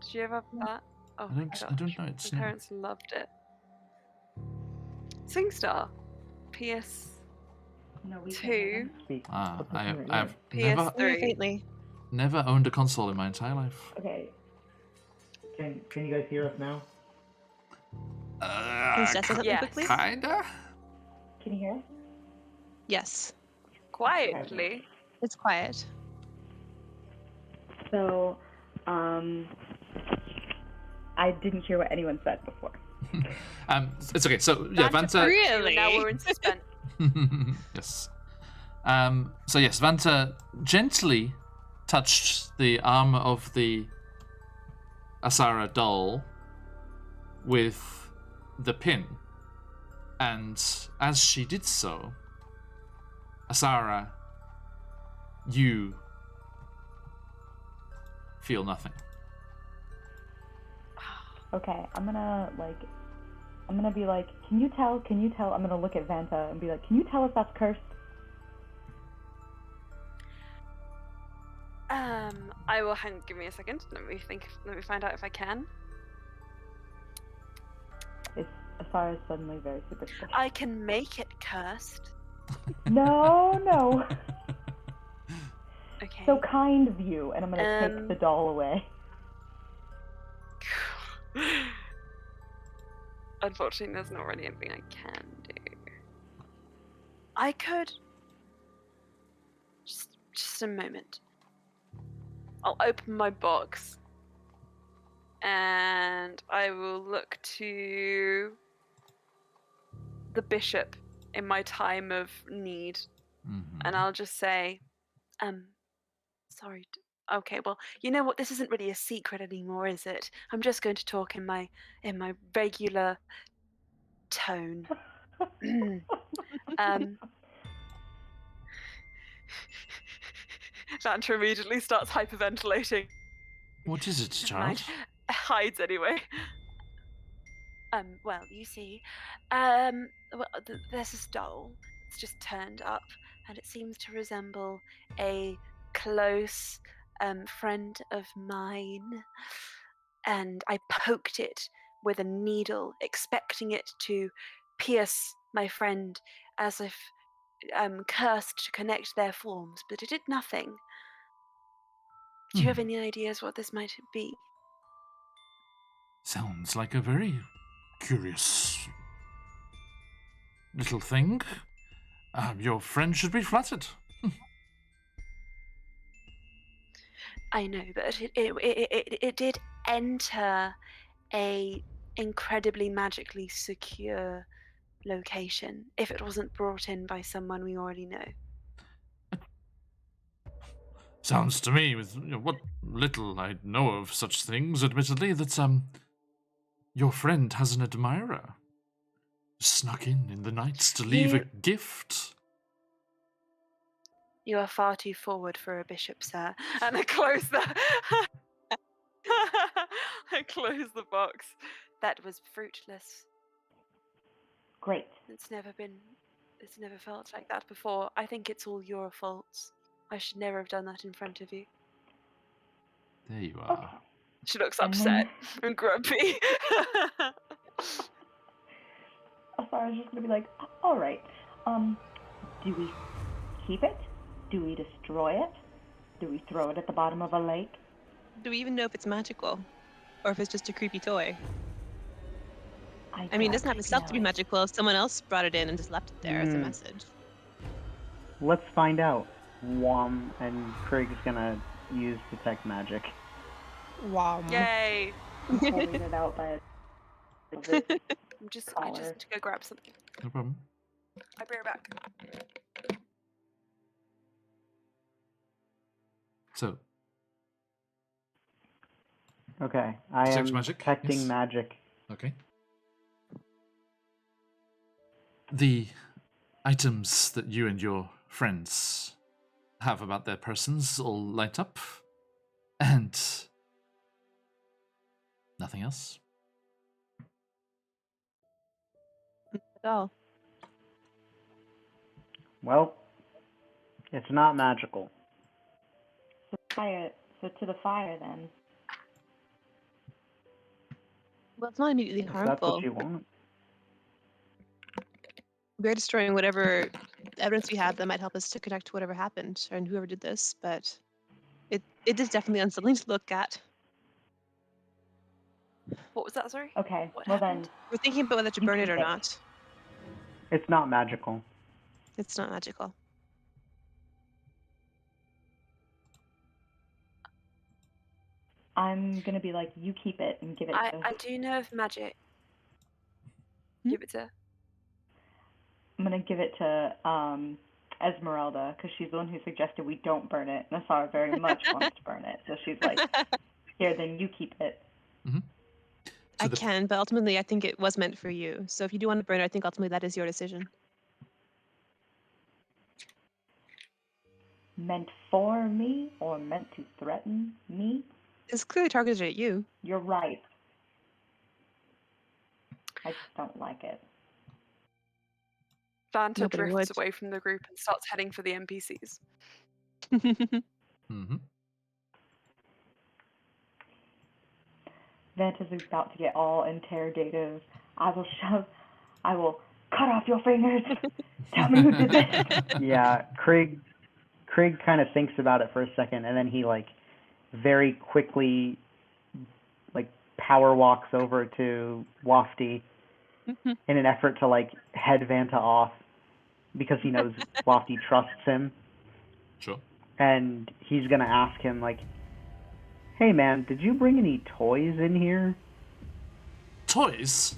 Did you ever have that? Oh, I don't know. It's my not. parents loved it. SingStar. PS. No, we Two. Speak. Ah, What's in your I've ear? never, PS3. Very faintly. never owned a console in my entire life. Okay. Can you guys hear us now? Can you say something Yes. quickly? Kinda. Can you hear us? Yes. Quietly. It's quiet. So, I didn't hear what anyone said before. It's okay. So yeah, Vanta Vanta. poked you, and Really? now we're in suspense. Yes. So yes, Vanta gently touched the arm of the Asara doll with the pin, and as she did so, Asara, you feel nothing. Okay, I'm gonna be like, can you tell? I'm gonna look at Vanta and be like, can you tell if that's cursed? I will give me a second. Let me find out if I can. Asara's suddenly very superstitious. I can make it cursed. No. Okay. So kind of you, and I'm gonna take Um, the doll away. Unfortunately, there's not really anything I can do. I could. Just a moment. I'll open my box. And I will look to the bishop in my time of need. And I'll just say, sorry. Okay, well, you know what? This isn't really a secret anymore, is it? I'm just going to talk in my regular tone. Vanta immediately starts hyperventilating. What is it, Never mind. child? Hides anyway. Well, you see, there's this doll. It's just turned up, and it seems to resemble a close friend of mine. And I poked it with a needle, expecting it to pierce my friend as if cursed to connect their forms, but it did nothing. Do you have any ideas what this might be? Sounds like a very curious little thing. Your friend should be flattered. I know, but it did enter a incredibly magically secure location if it wasn't brought in by someone we already know. Sounds to me, with what little I know of such things, admittedly, that your friend has an admirer. Snuck in the nights to leave a gift. You are far too forward for a bishop, sir. And I close the I close the box. That was fruitless. Great. It's never felt like that before. I think it's all your faults. I should never have done that in front of you. There you Okay. are. She looks And upset then and grumpy. Asara's just gonna be like, all right. Do we keep it? Do we destroy it? Do we throw it at the bottom of a lake? Do we even know if it's magical? Or if it's just a creepy toy? I mean, it don't doesn't have itself to be know. magical if someone else brought it in and just left it there as a message. Let's find out. And Krieg's gonna use detect magic. Wow. Yay! I'm holding it out by I just Collar. need to go grab something. No problem. I'll be right back. So, Okay, I Detect am magic, detecting yes. magic. okay. The items that you and your friends have about their persons all light up, and nothing else. At all. Well, it's not magical. So to the fire then. Well, it's not immediately If that's harmful. what you want. We're destroying whatever evidence we have that might help us to connect to whatever happened and whoever did this, but it is definitely on something to look at. What was that, sorry? Okay. What well happened? We're thinking about whether to You burn it keep or it. not. It's not magical. It's not magical. I'm gonna be like, you keep it and give it to. I do know of magic. Hmm? Give it to. I'm gonna give it to Esmeralda because she's the one who suggested we don't burn it. And Asara very much wants to burn it, so she's like, here, then you keep it. I the- can, but ultimately I think it was meant for you. So if you do want to burn it, I think ultimately that is your decision. Meant for me or meant to threaten me? It's clearly targeted at you. You're right. I just don't like it. Vanta Nobody drifts would. away from the group and starts heading for the NPCs. Mm-hmm. Vanta's about to get all interrogative. I will cut off your fingers. Tell me who did this. Yeah, Krieg kind of thinks about it for a second, and then he very quickly power walks over to Wafty in an effort to head Vanta off because he knows Wafty trusts him, Sure. and he's gonna ask him hey man, did you bring any toys in here? Toys?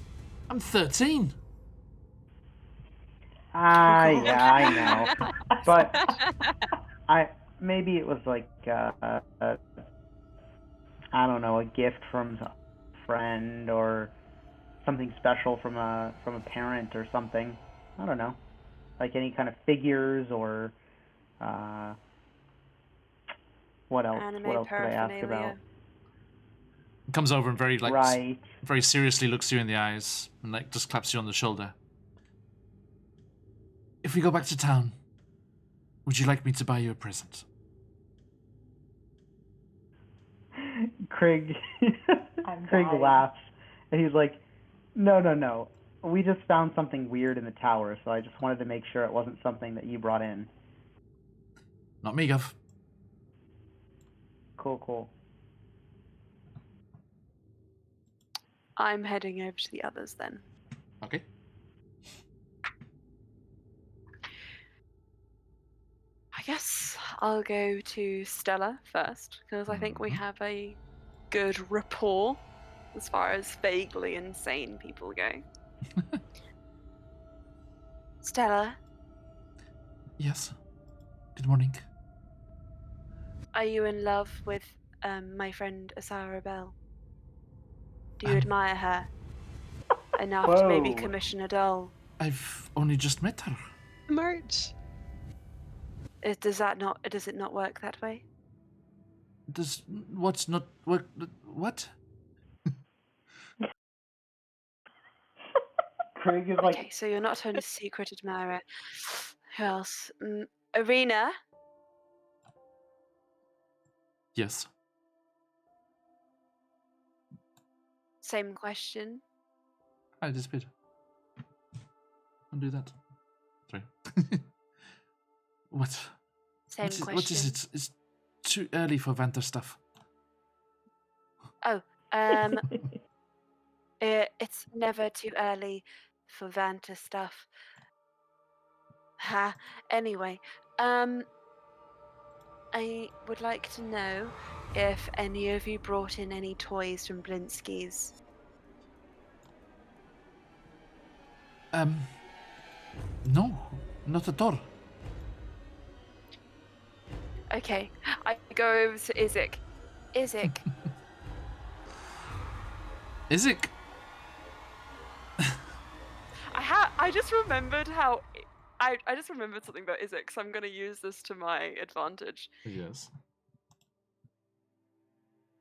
I'm 13. Yeah, I know. But maybe it was I don't know, a gift from a friend or something special from a parent or something. I don't know. Like any kind of figures or what else? Anime What else could I ask about? paraphernalia. Comes over and very Right. very seriously looks you in the eyes and just claps you on the shoulder. If we go back to town, would you like me to buy you a present? Krieg I'm Krieg dying. laughs and he's like, No. We just found something weird in the tower, so I just wanted to make sure it wasn't something that you brought in. Not me, Gov. Cool. I'm heading over to the others then. Okay. I guess I'll go to Stella first, because I think we Mhm. have a good rapport as far as vaguely insane people go. Stella, Yes. Good morning. are you in love with my friend Asara Bell? Do you Um, admire her enough to maybe Whoa. commission a doll? I've only just met her. Merch. Does it not work that way? Does what's not what? What? Craig is like, Okay, so you're not only a secret admirer. Who else? Arena. Yes. Same question. I disappeared. Don't do that. Sorry. What? Same question. What is it? It's too early for Vanta stuff. Um, it's never too early for Vanta stuff. Ha. Anyway, I would like to know if any of you brought in any toys from Blinsky's. No, not at all. Okay, I go over to Izik. Izik, Izik. I just remembered how I just remembered something about Izik, so I'm gonna use this to my advantage. Yes.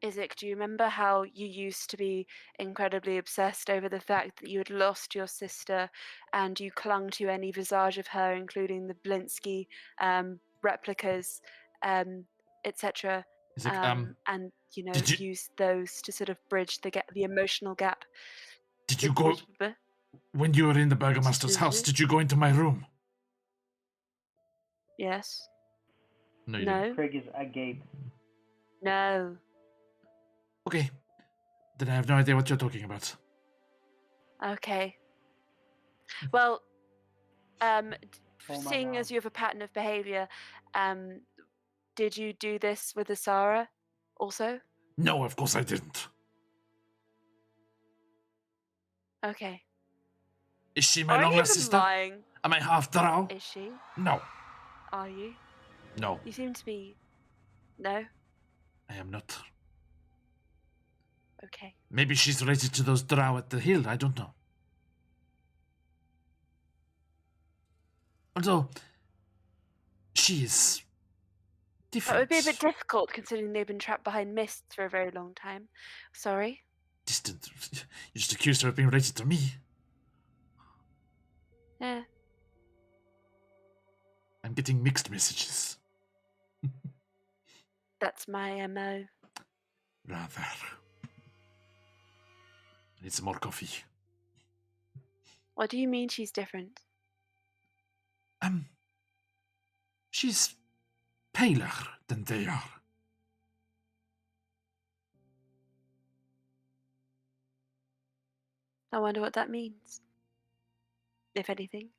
Izik, do you remember how you used to be incredibly obsessed over the fact that you had lost your sister and you clung to any visage of her, including the Blinsky replicas, etc., Izik. and Did you used those to sort of bridge the emotional gap? did you go when you were in the Burgomaster's house? Did you go into my room? Yes. No, you didn't. No. Craig is agape. No. Okay. Then I have no idea what you're talking about. Okay. Well, Oh my seeing God. as you have a pattern of behavior, did you do this with Asara also? No, of course I didn't. Okay. Is she my Are you long even lost sister? lying? Am I half drow? Is she? No. Are you? No, You seem to be. No? I am not. Okay. Maybe she's related to those drow at the hill, I don't know. Although, she is That different. would be a bit difficult considering they've been trapped behind mists for a very long time. Sorry? Distant. You just accused her of being related to me. Yeah. I'm getting mixed messages. That's my MO. Rather. I need some more coffee. What do you mean she's different? She's paler than they are. I wonder what that means. If anything.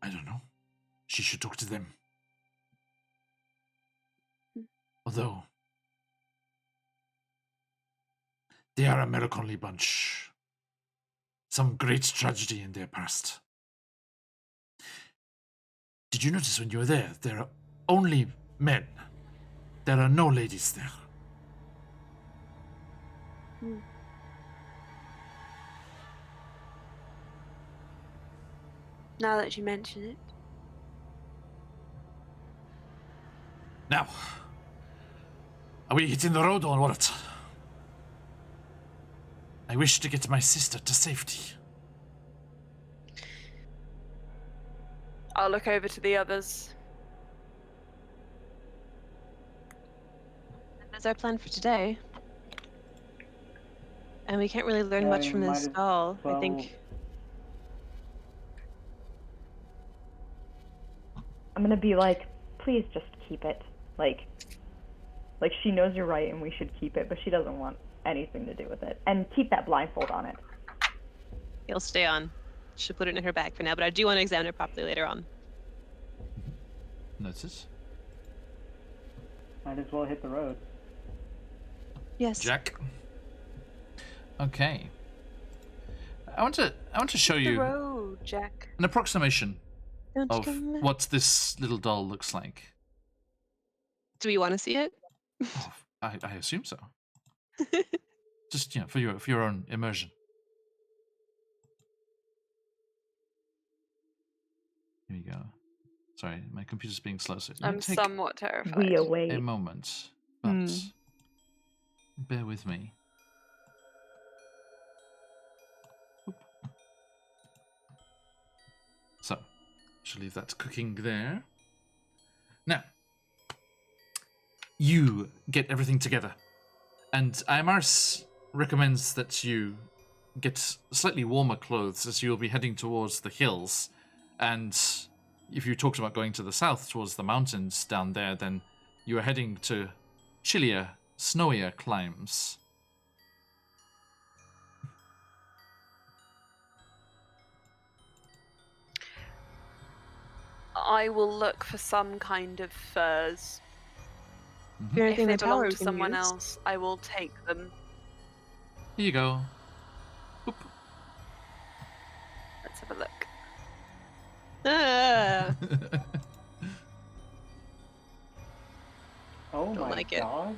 I don't know. She should talk to them. Although, they are a melancholy bunch. Some great tragedy in their past. Did you notice when you were there, there are only men. There are no ladies there. Now that you mention it. Now, are we hitting the road or what? I wish to get my sister to safety. I'll look over to the others. That's our plan for today. And we can't really learn Yeah, much we from might this as doll. I well- think. I'm gonna be like, please just keep it. Like she knows you're right and we should keep it, but she doesn't want anything to do with it. And keep that blindfold on it. It'll stay on. Should put it in her bag for now, but I do want to examine it properly later on. Notice. Might as well hit the road. Yes. Jack. Okay. I want to show The you road, Jack. an approximation Don't you of come- what this little doll looks like. Do we want to see it? Oh, I assume so. Just for your own immersion. Here we go. Sorry, my computer's being slow, so it might I'm take somewhat terrified. We a await. moment, but Hmm. bear with me. Oop. So, shall leave that cooking there. Now, you get everything together, and Imars recommends that you get slightly warmer clothes as you'll be heading towards the hills. And if you talked about going to the south towards the mountains down there, then you are heading to chillier, snowier climes. I will look for some kind of furs. Is there If anything in they the tower belong we to can someone use? else, I will take them. Here you go. Oop. Let's have a look. Ah, Oh Don't my like it. god.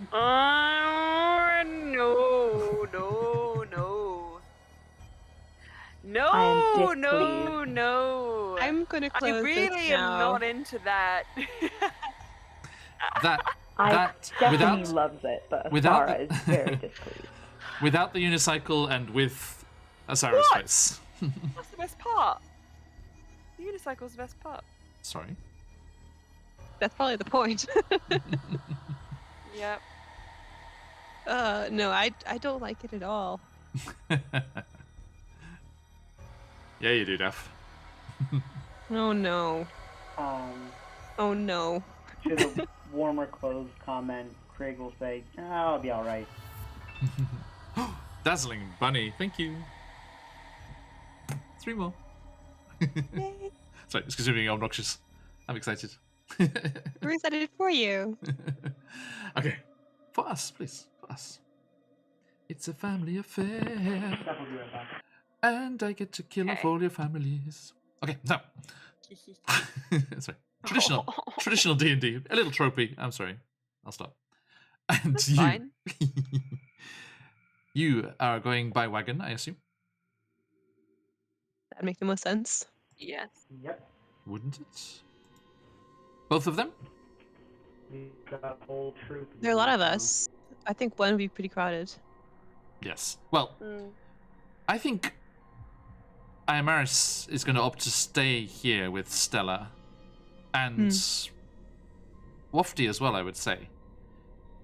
No. I am No, displeased. no. I'm gonna I close really this am now. not into that. That Stephanie without loves it, but without Asara the- is very displeased. without the unicycle and with Asara's What? face. That's the best part. The unicycle's the best part. Sorry. That's probably the point. Yep. No, I don't like it at all. Yeah, you do, Daph. Oh no. Oh no. To the warmer clothes comment, Craig will say, "Oh, I'll be alright." Dazzling bunny, thank you. 3 more. Yay. Sorry, it's because you're being obnoxious. I'm excited. We're excited for you. Okay, for us, please, for us. It's a family affair, Steph will be right back. and I get to kill off Okay. all your families. Okay, now, sorry, traditional D&D, a little tropey. I'm sorry, I'll stop. And That's you, fine. you are going by wagon, I assume. That'd make the most sense. Yes. Yep. Wouldn't it? Both of them? We've got a whole troop. There are a lot of now. us. I think one would be pretty crowded. Yes. Well, Mm. I think Iamaris is going to opt to stay here with Stella and Wafty as well, I would say.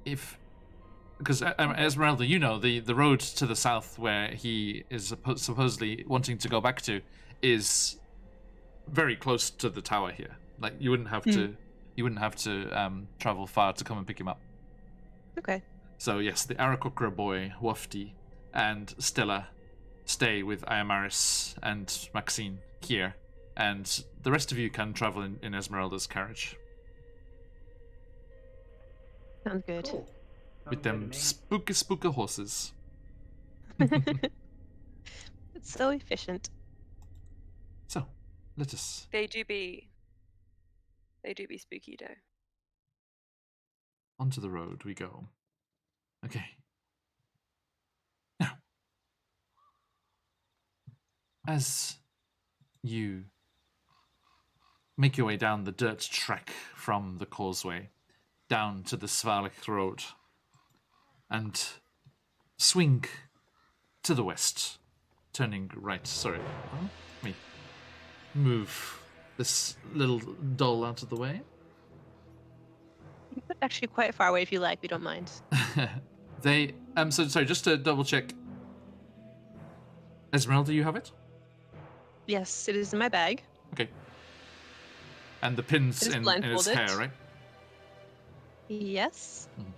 Because Esmeralda, you know, the road to the south where he is supposedly wanting to go back to is very close to the tower here. Like you wouldn't have to travel far to come and pick him up. Okay. So yes, the Arakokra boy, Wafty, and Stella stay with Iamaris and Maxine here, and the rest of you can travel in Esmeralda's carriage Sounds good. Cool. with Sounds them good to spooky horses. It's so efficient. So, let us. They do be spooky though. Onto the road we go. Okay. Now, as you make your way down the dirt track from the causeway down to the Svalek Road and swing to the west, turning right. Sorry, let me move this little doll out of the way. You could actually quite far away if you like. We don't mind. They so sorry, just to double check. Esmeralda, you have it? Yes, it is in my bag. Okay. And the pins It is in its blindfolded. hair, right? Yes. Mhm.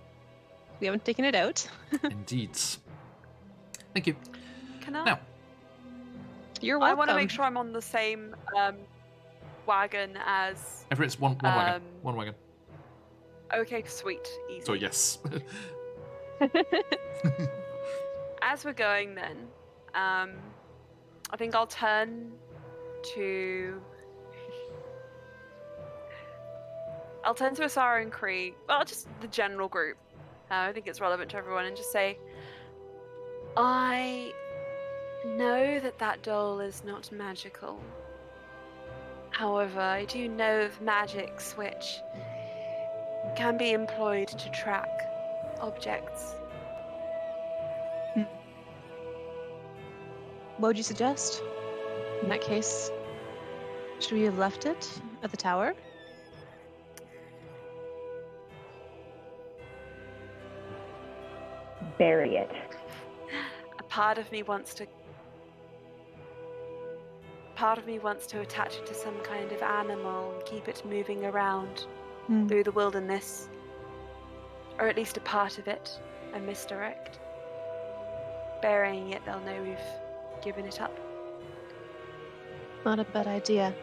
We haven't taken it out. Indeed. Thank you. Can I? Now, You're I welcome. want to make sure I'm on the same wagon as... Everett's one wagon. One wagon. Okay, sweet. Easy. So yes. As we're going then, I think I'll turn to... I'll turn to Asara and Krieg, well, just the general group. I think it's relevant to everyone, and just say, I know that doll is not magical. However, I do know of magics which can be employed to track objects. What would you suggest? In that case, should we have left it at the tower? Bury it. A part of me wants to attach it to some kind of animal and keep it moving around through the wilderness. Or at least a part of it, and misdirect. Burying it, they'll know we've given it up. Not a bad idea.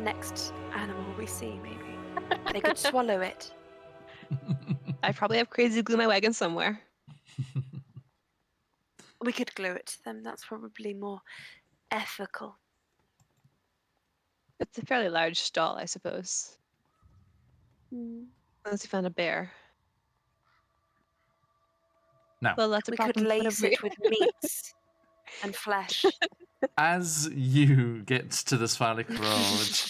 Next animal we see, maybe. They could swallow it. I probably have crazy glue in my wagon somewhere. We could glue it to them. That's probably more ethical. It's a fairly large stall, I suppose. Unless you found a bear. Now, Well, that's a We could problem. lace it with meats and flesh. as you get to the Svalek Road,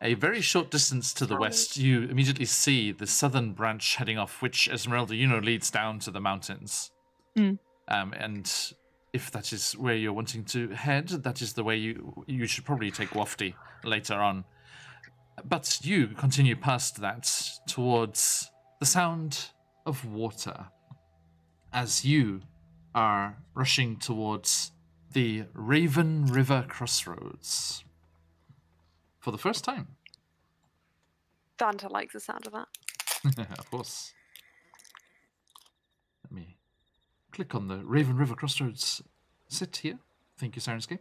a very short distance to the west, you immediately see the southern branch heading off, which, Esmeralda, you know, leads down to the mountains. And if that is where you're wanting to head, that is the way you should probably take Wafty later on. But you continue past that towards the sound of water as you are rushing towards the Raven River Crossroads for the first time. Vanta likes the sound of that. Of course. Let me click on the Raven River Crossroads sit here. Thank you, Sirenscape.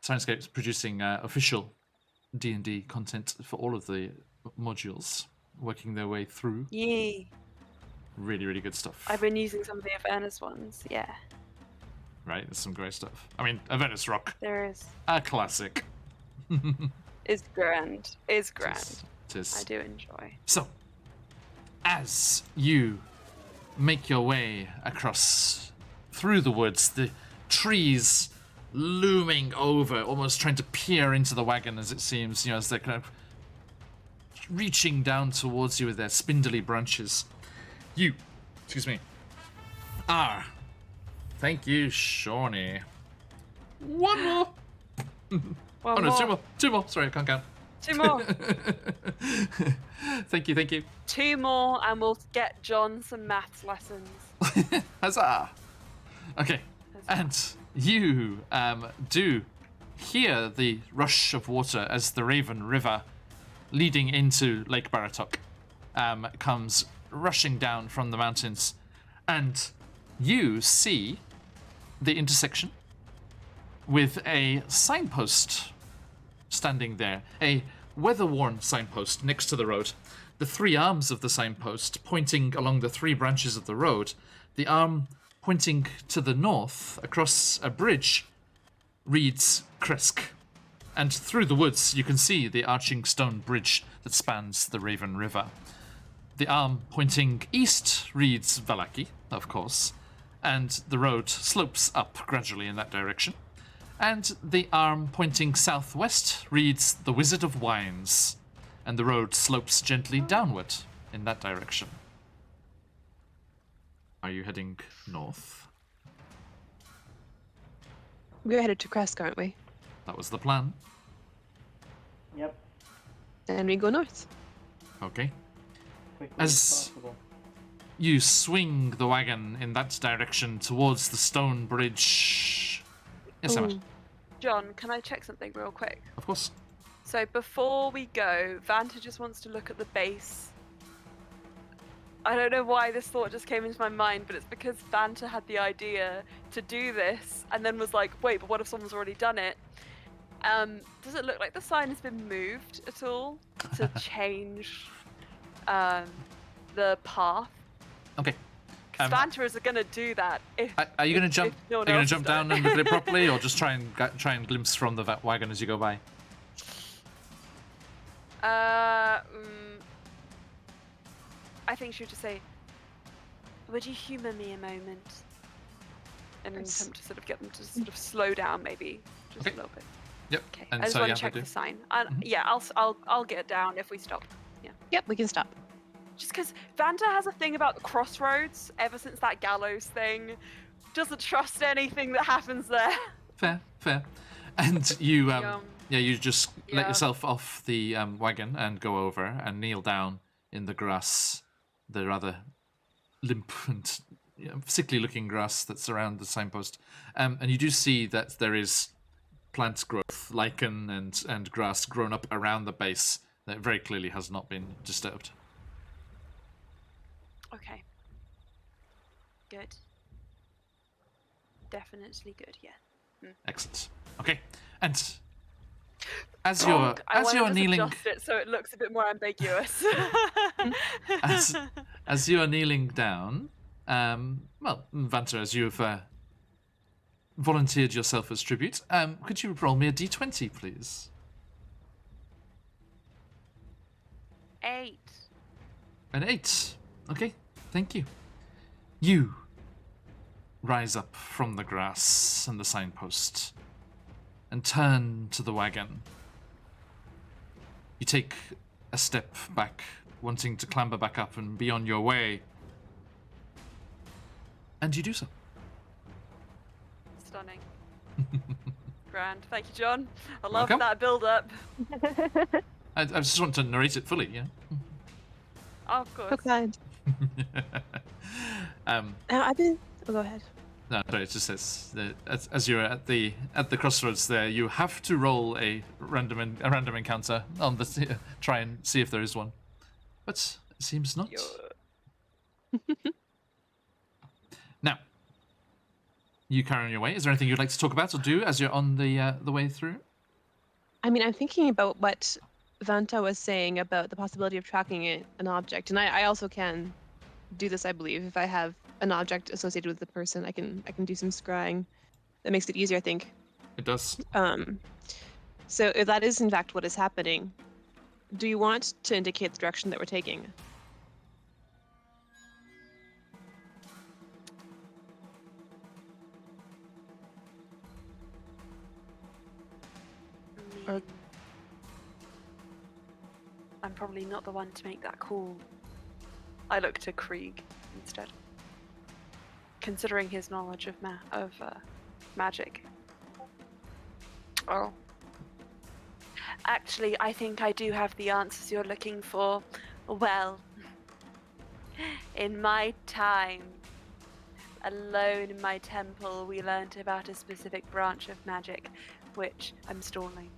Sirenscape's producing official D&D content for all of the modules, working their way through. Yay. Really, really good stuff. I've been using some of the Avernus ones, yeah. Right, there's some great stuff. I mean, Avernus Rock, There is. a classic. Is grand. Is grand. It is. I do enjoy. So, as you make your way across through the woods, the trees looming over, almost trying to peer into the wagon as it seems, as they're kind of reaching down towards you with their spindly branches. You, are. Thank you, Shawnee. One more. One no, more. two more. Sorry, I can't count. 2 more. Thank you. 2 more, and we'll get John some maths lessons. Huzzah! Okay, and you do hear the rush of water as the Raven River, leading into Lake Baratok, comes rushing down from the mountains, and you see the intersection with a signpost standing there, a weather-worn signpost next to the road. The 3 arms of the signpost pointing along the 3 branches of the road. The arm pointing to the north across a bridge reads Kresk. And through the woods you can see the arching stone bridge that spans the Raven River. The arm pointing east reads Valaki, of course, and the road slopes up gradually in that direction. And the arm pointing southwest reads the Wizard of Wines, and the road slopes gently downward in that direction. Are you heading north? We're headed to Kresk, aren't we? That was the plan. Yep. And we go north. Okay. Quickly As- as possible. You swing the wagon in that direction towards the stone bridge. Yes, Emma. Ooh. John, can I check something real quick? Of course. So before we go, Vanta just wants to look at the base I don't know why this thought just came into my mind, but it's because Vanta had the idea to do this and then was like, wait, but what if someone's already done it? Does it look like the sign has been moved at all to change the path? Okay. Because Vanta is going to do that. Are you going to jump? No Are you going to jump down and look at it properly, or just try and glimpse from the wagon as you go by? I think she would just say, "Would you humour me a moment?" And then attempt to sort of get them to sort of slow down, maybe just a little bit. Yep. Okay. And I just so want you to have check to the do. sign. Yeah, I'll get down if we stop. Yeah. Yep, we can stop. Just because Vanta has a thing about the crossroads ever since that gallows thing. Doesn't trust anything that happens there. Fair. And you you just let Yeah. yourself off the wagon and go over and kneel down in the grass, the rather limp and sickly-looking grass that's around the signpost. And you do see that there is plant growth, lichen and grass grown up around the base that very clearly has not been disturbed. Okay. Good. Definitely good, yeah. Excellent. Okay, and as you're kneeling, adjust it so it looks a bit more ambiguous. as you are kneeling down, well, Vanta, as you've volunteered yourself as tribute, could you roll me a d20, please? 8. An 8. Okay, thank you. You rise up from the grass and the signpost and turn to the wagon. You take a step back, wanting to clamber back up and be on your way. And you do so. Stunning. Grand. Thank you, John. I love Welcome. that build-up. I just want to narrate it fully, yeah. Oh, of course. So kind. I've been. Oh, go ahead. No, sorry, it just says that as you're at the crossroads there, you have to roll a random encounter on the try and see if there is one, but it seems not. Now, you carry on your way. Is there anything you'd like to talk about or do as you're on the way through? I mean, I'm thinking about what Vanta was saying about the possibility of tracking an object, and I also can do this, I believe. If I have an object associated with the person, I can do some scrying. That makes it easier, I think. It does. So if that is in fact what is happening, do you want to indicate the direction that we're taking? Or- I'm probably not the one to make that call. I look to Krieg instead, considering his knowledge of magic. Oh. Actually, I think I do have the answers you're looking for. Well, in my time, alone in my temple, we learnt about a specific branch of magic, which I'm stalling.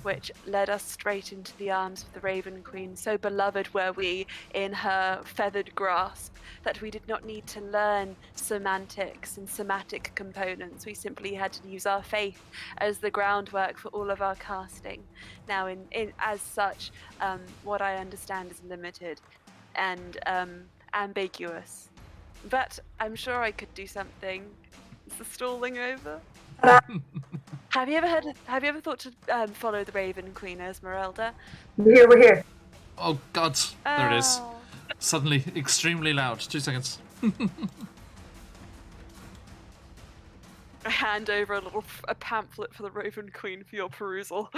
Which led us straight into the arms of the Raven Queen. So beloved were we in her feathered grasp that we did not need to learn semantics and somatic components. We simply had to use our faith as the groundwork for all of our casting. Now, as such, what I understand is limited and ambiguous. But I'm sure I could do something. Is the stalling over? Have you ever thought to follow the Raven Queen, Esmeralda? We're here. Oh God, there it is. Oh. Suddenly extremely loud. 2 seconds. I hand over a pamphlet for the Raven Queen for your perusal.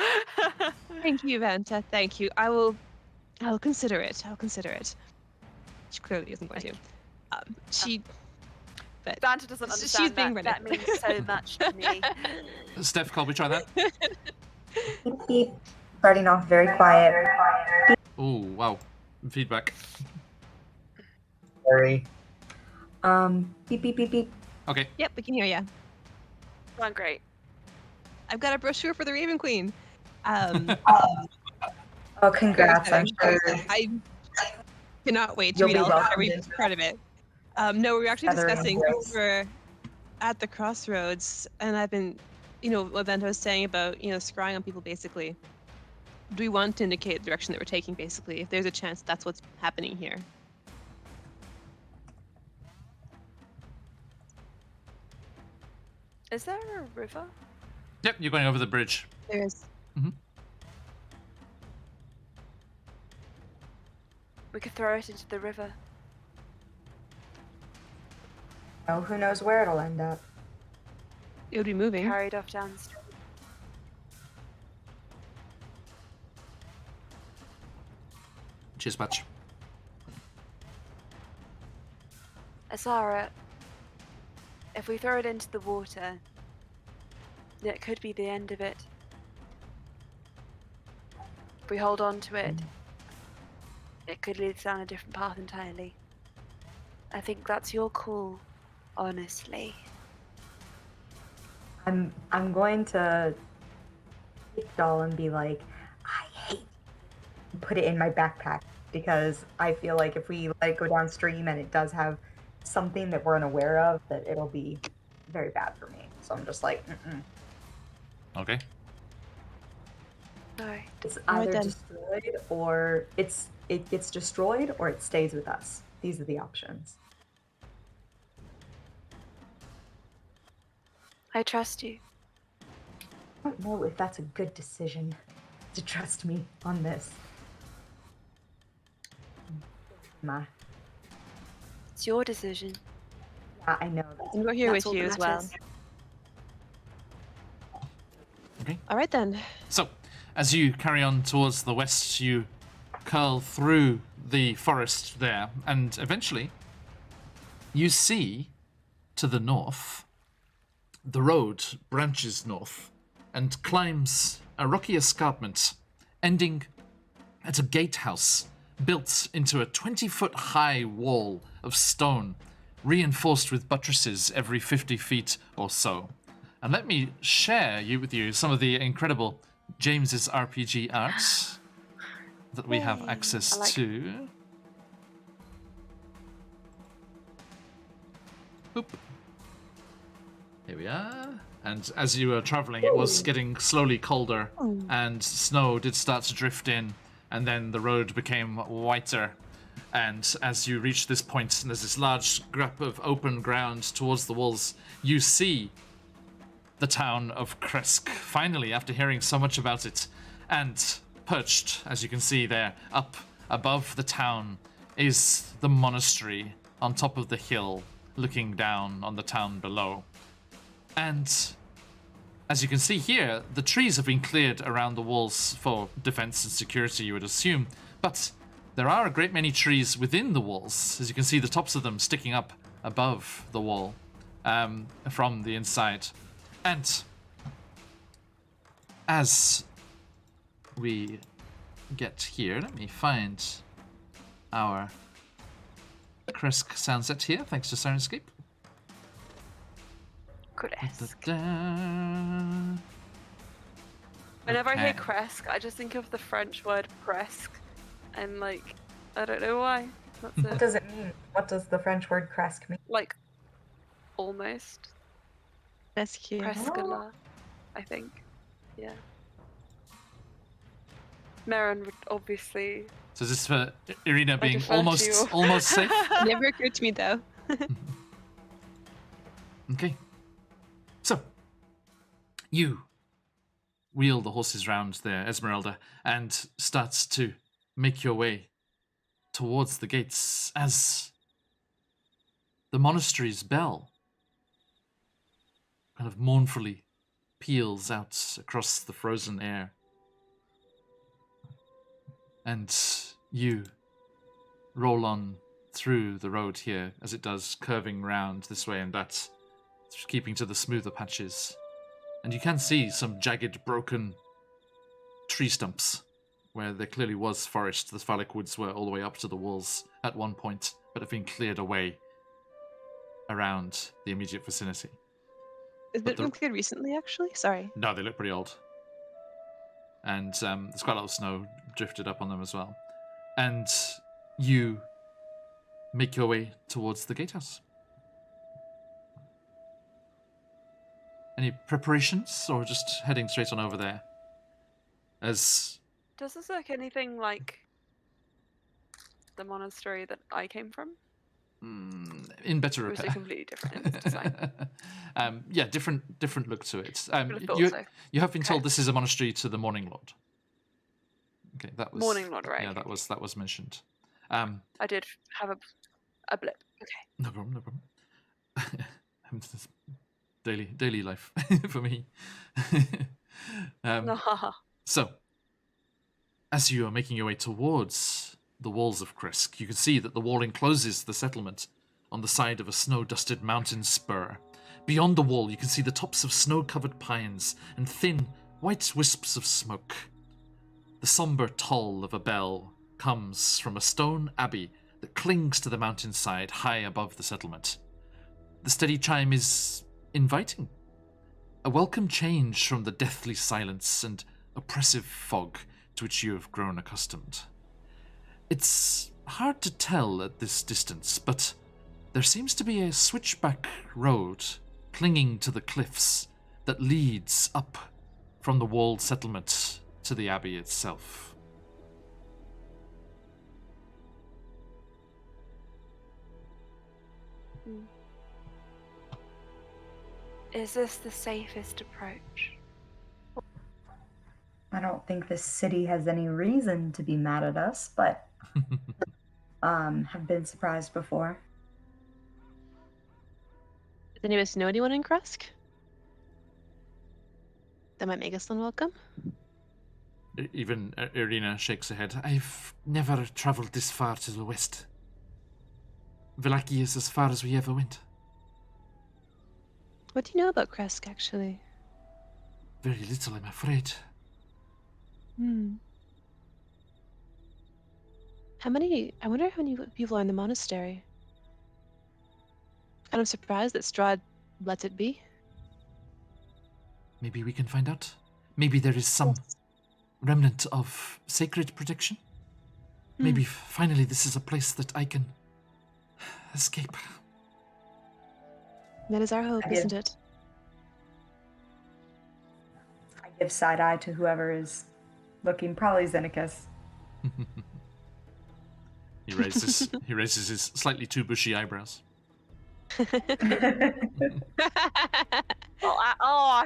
Thank you, Vanta. Thank you. I'll consider it. She clearly isn't going to. But Vanta doesn't understand she's being that. That means so much to me. Steph, Colby, try that. Beep, beep. Starting off very quiet. Oh wow, feedback. Sorry. Beep, beep, beep, beep. Okay. Yep, we can hear you. Going great. I've got a brochure for the Raven Queen. Oh, congrats, I'm sure. Cannot wait to You'll read be all welcomed every into part of it. No, we were actually feathery discussing embrace. we're at the crossroads, and I've been, what Vento was saying about, scrying on people basically. Do we want to indicate the direction that we're taking, basically, if there's a chance that's what's happening here? Is there a river? Yep, you're going over the bridge. There's. We could throw it into the river. Oh, who knows where it'll end up? It would be moving. Carried off downstream. Cheers, Patch. Asara, if we throw it into the water, that could be the end of it. If we hold on to it, it could lead us down a different path entirely. I think that's your call, honestly. I'm going to take Doll and be like, I hate you. Put it in my backpack, because I feel like if we let it go downstream and it does have something that we're unaware of, that it'll be very bad for me. So I'm just like, Okay. Sorry. It's Alright either then. destroyed or it gets destroyed or it stays with us. These are the options. I trust you. I don't know if that's a good decision to trust me on this. It's your decision. Yeah, I know that. And we're here That's with all you that as well. matters. Okay. All right then. So, as you carry on towards the west, you curl through the forest there, and eventually you see to the north the road branches north and climbs a rocky escarpment, ending at a gatehouse built into a 20-foot high wall of stone, reinforced with buttresses every 50 feet or so. And let me share with you some of the incredible James's RPG art that we have Yay. access I like to. Boop. Here we are. And as you were traveling, it was getting slowly colder, and snow did start to drift in, and then the road became whiter. And as you reach this point, and there's this large grap of open ground towards the walls, you see the town of Kresk, finally, after hearing so much about it. And perched, as you can see there, up above the town, is the monastery on top of the hill, looking down on the town below. And as you can see here, the trees have been cleared around the walls for defense and security, you would assume, but there are a great many trees within the walls, as you can see the tops of them sticking up above the wall from the inside. And as we get here, let me find our Kresk sound set here, thanks to Sirenscape. Kresk. Da-da-da. Whenever I hear Okay. Kresk, I just think of the French word presque. And like, I don't know why. That's What it. does it mean? What does the French word "cresk" mean? Like, almost. That's cute. Presque là, I think. Yeah. Marin would obviously. So is this for Irina being defer to you. almost safe? Never occurred to me though. Okay. So, you wheel the horses round there, Esmeralda, and start to make your way towards the gates as the monastery's bell kind of mournfully peals out across the frozen air. And you roll on through the road here as it does, curving round this way and that, keeping to the smoother patches. And you can see some jagged, broken tree stumps where there clearly was forest. The Phallic woods were all the way up to the walls at one point, but have been cleared away around the immediate vicinity. Has But it been cleared recently, actually? Sorry. No, they look pretty old. And there's quite a lot of snow drifted up on them as well. And you make your way towards the gatehouse. Any preparations, or just heading straight on over there? As Does this look anything like the monastery that I came from? in better Or is it repair. completely different in its design? Yeah, different look to it. Would have thought you, so. you have been Okay. told this is a monastery to the Morning Lord. Okay, that was Morning Lord, right? Yeah, Okay, that was mentioned. I did have a blip. Okay. No problem, no problem. It's daily life for me. So, as you are making your way towards the walls of Krisk, you can see that the wall encloses the settlement on the side of a snow-dusted mountain spur. Beyond the wall, you can see the tops of snow-covered pines and thin, white wisps of smoke. The somber toll of a bell comes from a stone abbey that clings to the mountainside high above the settlement. The steady chime is inviting, a welcome change from the deathly silence and oppressive fog to which you have grown accustomed. It's hard to tell at this distance, but there seems to be a switchback road clinging to the cliffs that leads up from the walled settlement to the abbey itself. Is this the safest approach? I don't think this city has any reason to be mad at us, but have been surprised before. Does any of us know anyone in Krusk? That might make us unwelcome? Even Irina shakes her head. I've never travelled this far to the west. Villaki is as far as we ever went. What do you know about Kresk, actually? Very little, I'm afraid. I wonder how many people are in the monastery. Kind of surprised that Strahd lets it be. Maybe we can find out. Maybe there is some remnant of sacred protection. Maybe finally this is a place that I can escape. That is our hope, isn't it? I give side eye to whoever is looking, probably Xenicus. He raises his slightly too bushy eyebrows. I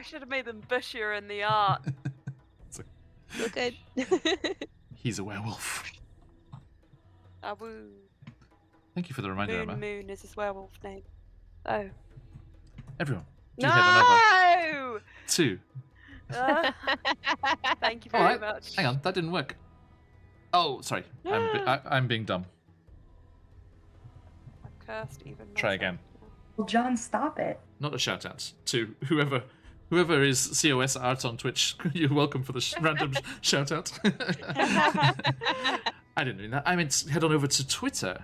should have made them bushier in the art. Look good. He's a werewolf. Woo. Thank you for the reminder, Emma. Moon is his werewolf name. Oh. Everyone, do head on over No! to... Thank you very much. Hang on, that didn't work. Oh, sorry. I'm being dumb. I've cursed even more. Try again. Well, John, stop it. Not a shout out to whoever is COS art on Twitch. You're welcome for the random shout out. I didn't mean that. I meant head on over to Twitter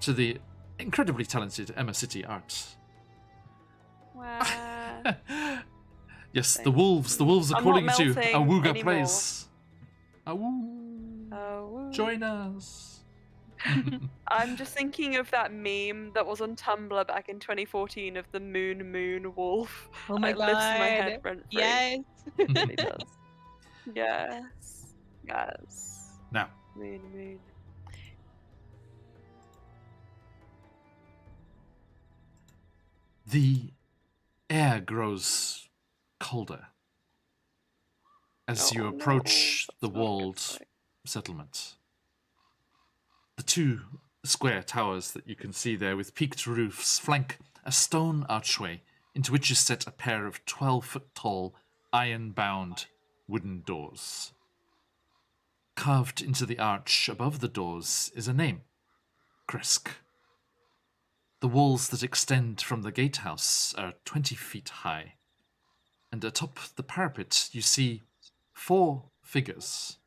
to the incredibly talented Emma City Art. Wow. Yes, the wolves are calling to you. Awooga anymore. plays. Awoo. Join us. I'm just thinking of that meme that was on Tumblr back in 2014 of the moon wolf. Oh my It god. lives in my head rent free. Yes. It really does. Yes. Now, Moon. the air grows colder as you approach the walled settlement. The two square towers that you can see there with peaked roofs flank a stone archway into which is set a pair of 12-foot-tall, iron-bound wooden doors. Carved into the arch above the doors is a name, Krisk. The walls that extend from the gatehouse are 20 feet high, and atop the parapet you see 4 figures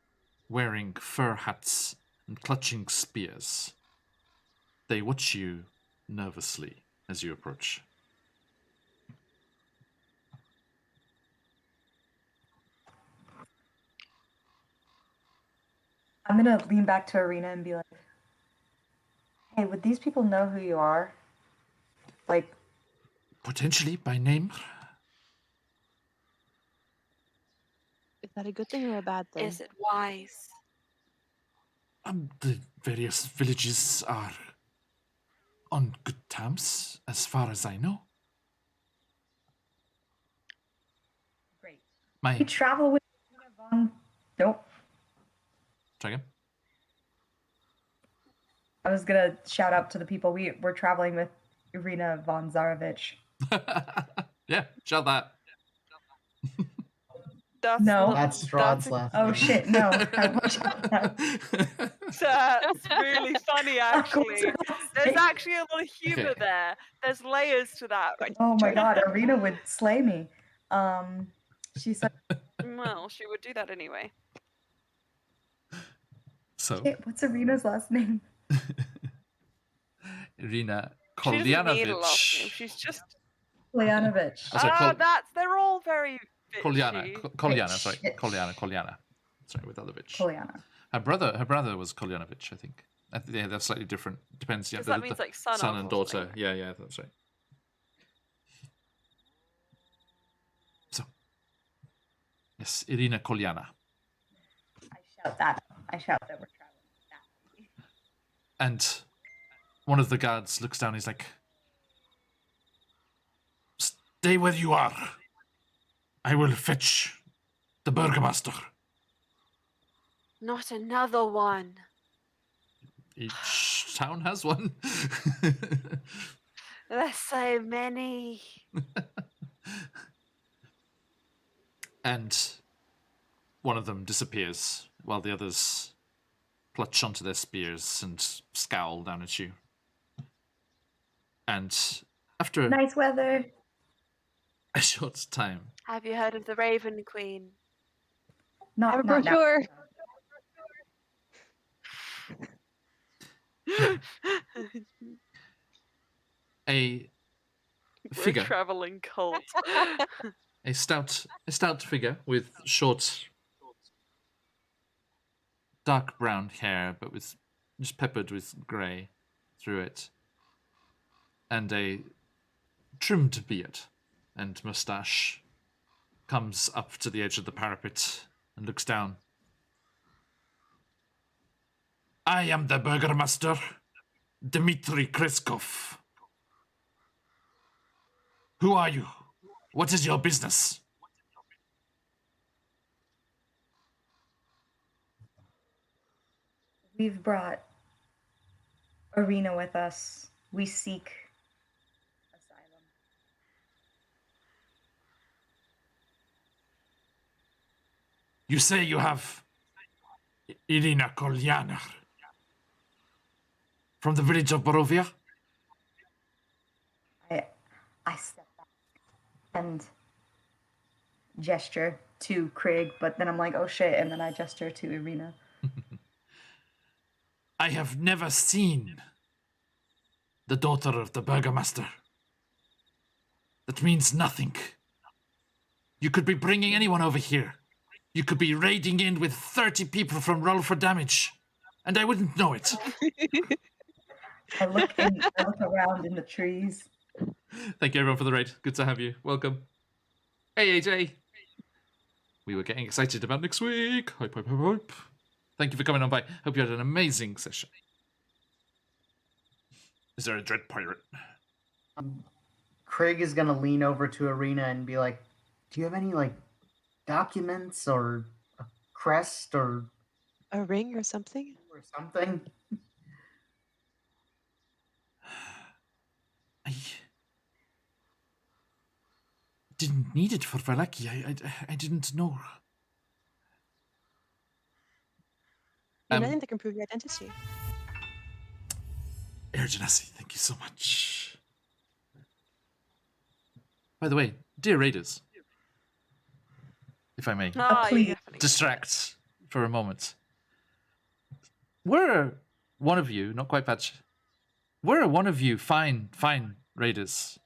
wearing fur hats and clutching spears. They watch you nervously as you approach. I'm gonna lean back to Arena and be like, Hey, would these people know who you are? Like, Potentially by name. Is that a good thing or a bad thing? Is it wise? The various villages are on good terms, as far as I know. great. My We travel with Nope. try again. I was gonna shout out to the people we're traveling with Irina von Zarovich. Yeah, shout that. That's No. not, That's Strahd's that's, last Oh name. shit, no. I won't shout that. that's really funny, actually. There's actually a lot of humor Okay. there. There's layers to that. Oh my god, Irina would slay me. She said, Well, she would do that anyway. So, shit, what's Irina's last name? Irina She doesn't need a last name. Kolyanovich. She's just. Leanovich. Oh, sorry, They're all very Kolyana. bitchy. Kolyana, sorry. Bitch. Kolyana. Sorry, with other bitch. Kolyana. Her brother was Kolyanovich, I think. Yeah, they're slightly different. Depends. Yeah, Because that means like son of and or daughter. something. Yeah, that's right. So, yes, Irina Kolyana. I shout that we're traveling with that. And one of the guards looks down. He's like, "Stay where you are. I will fetch the burgomaster." Not another one. Each town has one. There's so many. And one of them disappears while the others clutch onto their spears and scowl down at you. And after Nice weather. a short time, Have you heard of the Raven Queen? I have a Not now. brochure. a We're figure, a traveling cult. a stout figure with short, dark brown hair, but with just peppered with grey through it, and a trimmed beard and moustache, comes up to the edge of the parapet and looks down. "I am the burgomaster, Dmitry Kreskov. Who are you? What is your business?" We've brought Irina with us. We seek asylum. You say you have Irina Kolyana from the village of Borovia? I step back and gesture to Craig, but then I'm like, oh shit, and then I gesture to Irina. I have never seen the daughter of the burgomaster. That means nothing. You could be bringing anyone over here. You could be raiding in with 30 people from Roll for Damage, and I wouldn't know it. I look around in the trees. Thank you everyone for the raid. Good to have you. Welcome. Hey AJ. We were getting excited about next week. Hype, hype, hype, hype. Thank you for coming on by. Hope you had an amazing session. Is there a dread pirate? Craig is gonna lean over to Irina and be like, "Do you have any like documents or a crest or A ring or something? something?" I didn't need it for Valaki. I didn't know. Nothing that can prove your identity. Air Genasi, thank you so much. By the way, dear raiders, if I may please. distract for a moment, were one of you, not quite Patch, were one of you fine raiders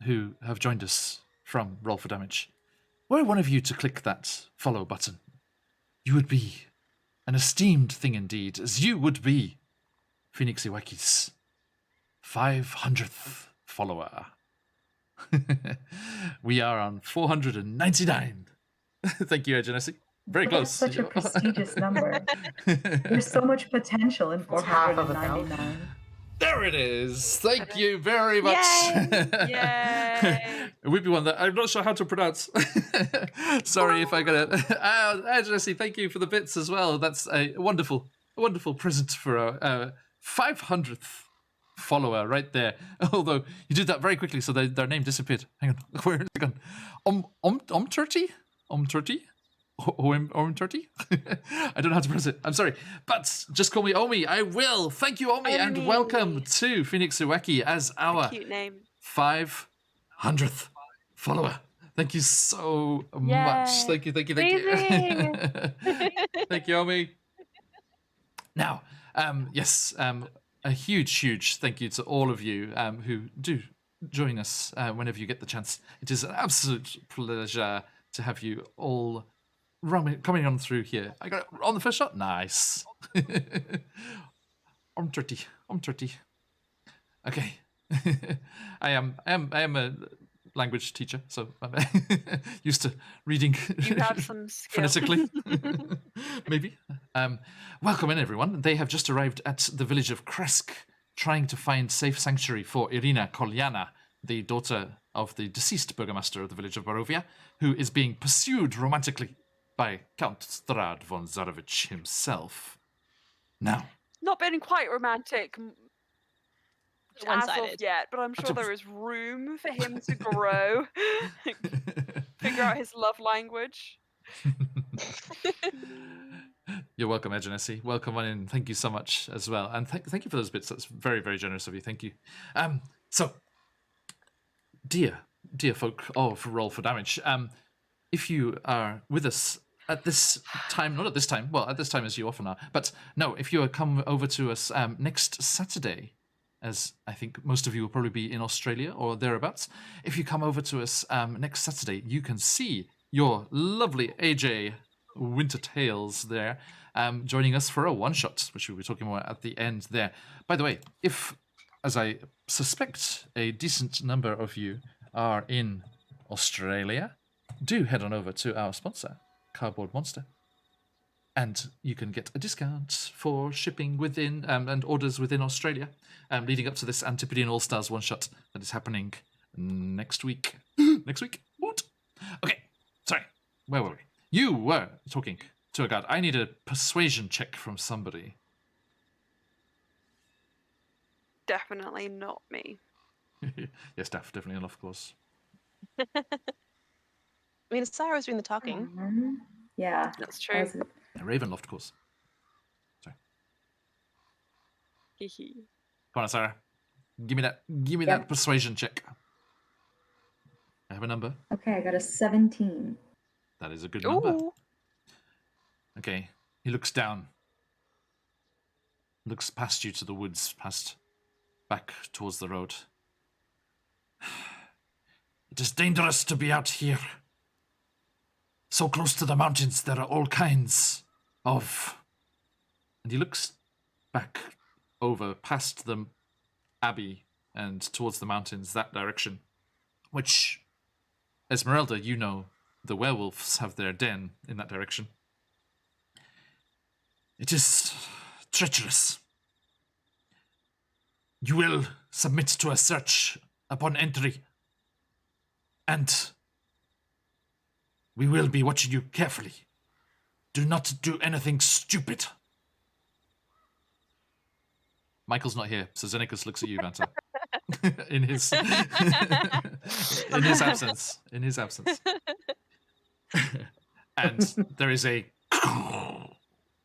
who have joined us from Roll for Damage, were one of you to click that follow button, you would be an esteemed thing indeed, as you would be Phoenix Iwaki's 500th follower. We are on 499. Thank you, Agency. Very That's close. such a prestigious number. There's so much potential in It's half of a thousand. 499. There it is. Thank you very much. Yay! It would be one that I'm not sure how to pronounce. Sorry if I got it. Jesse, thank you for the bits as well. That's a wonderful present for our 500th follower right there. Although you did that very quickly, so their name disappeared. Hang on, where is it gone? Turty? Turty? Turty? I don't know how to pronounce it. I'm sorry. But just call me Omi. I will. Thank you, Omi, and Omi. welcome to Phoenix Ueki as our Cute name. 500th follower. Thank you so much. Yay. Thank you. Amazing. Thank you, Omi. Now, yes, a huge thank you to all of you who do join us whenever you get the chance. It is an absolute pleasure to have you all coming on through here. I got it on the first shot. Nice. I'm 30. Okay. I am a language teacher, so I'm used to reading You have some skill. phonetically. Maybe. Welcome in, everyone. They have just arrived at the village of Kresk, trying to find safe sanctuary for Irina Kolyana, the daughter of the deceased burgomaster of the village of Barovia, who is being pursued romantically by Count Strahd von Zarovich himself. Now, Not been quite romantic as of One-sided. yet, but I'm sure there is room for him to grow, figure out his love language. You're welcome, Agency. Welcome on in. Thank you so much as well. And thank you for those bits. That's very generous of you. Thank you. So, dear folk of Roll for Damage, if you are with us at this time, not at this time, well, at this time as you often are, but no, if you come over to us next Saturday, as I think most of you will probably be in Australia or thereabouts, if you come over to us next Saturday, you can see your lovely AJ Winter Tales there joining us for a one-shot, which we'll be talking more at the end there. By the way, if, as I suspect, a decent number of you are in Australia, do head on over to our sponsor, Cardboard Monster. And you can get a discount for shipping within and orders within Australia, leading up to this Antipodean All-Stars one-shot that is happening next week. Next week? What? Okay, sorry. Where were we? You were talking to a guard. I need a persuasion check from somebody. Definitely not me. Yes, definitely enough, of course. I mean, Sarah was doing the talking. Yeah. That's true. Yeah, Ravenloft, of course. Hehe. Come on, Sarah. Give me that persuasion check. I have a number. Okay, I got a 17. That is a good number. Ooh. Okay. He looks down. Looks past you to the woods, back towards the road. It is dangerous to be out here. So close to the mountains, there are all kinds of... And he looks back over past the abbey and towards the mountains, that direction. Which, Esmeralda, you know, the werewolves have their den in that direction. It is treacherous. You will submit to a search upon entry, and we will be watching you carefully. Do not do anything stupid. Michael's not here, so Xenicus looks at you, Vanta. in his absence. In his absence. And there is a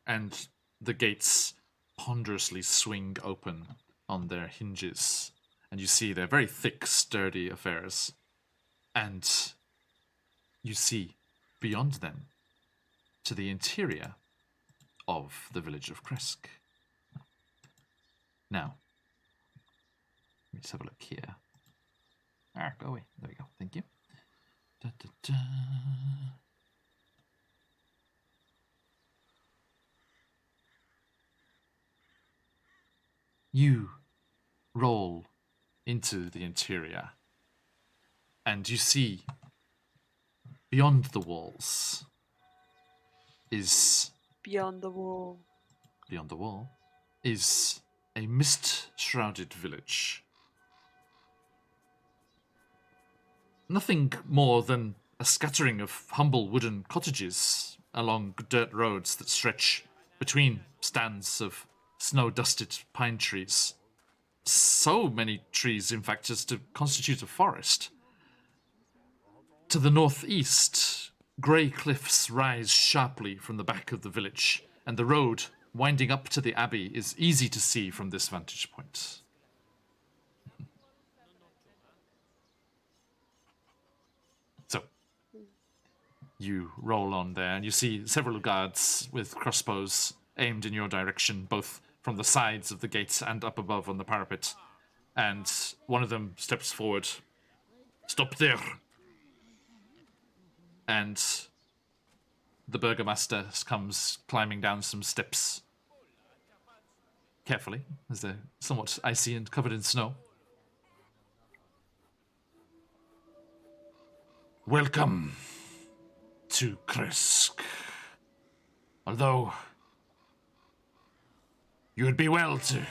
and the gates ponderously swing open on their hinges, and you see they're very thick, sturdy affairs. And you see beyond them to the interior of the village of Kresk. Now, let's have a look here. Go away. There we go. Thank you. Da, da, da. you roll into the interior, and you see beyond the walls is Beyond the wall. beyond the wall is a mist-shrouded village. Nothing more than a scattering of humble wooden cottages along dirt roads that stretch between stands of snow-dusted pine trees. So many trees, in fact, as to constitute a forest. To the northeast, grey cliffs rise sharply from the back of the village, and the road winding up to the abbey is easy to see from this vantage point. So, you roll on there, and you see several guards with crossbows aimed in your direction, both from the sides of the gates and up above on the parapet. And one of them steps forward. "Stop there!" And the burgomaster comes climbing down some steps carefully, as they're somewhat icy and covered in snow. "Welcome to Kresk. Although you would be well to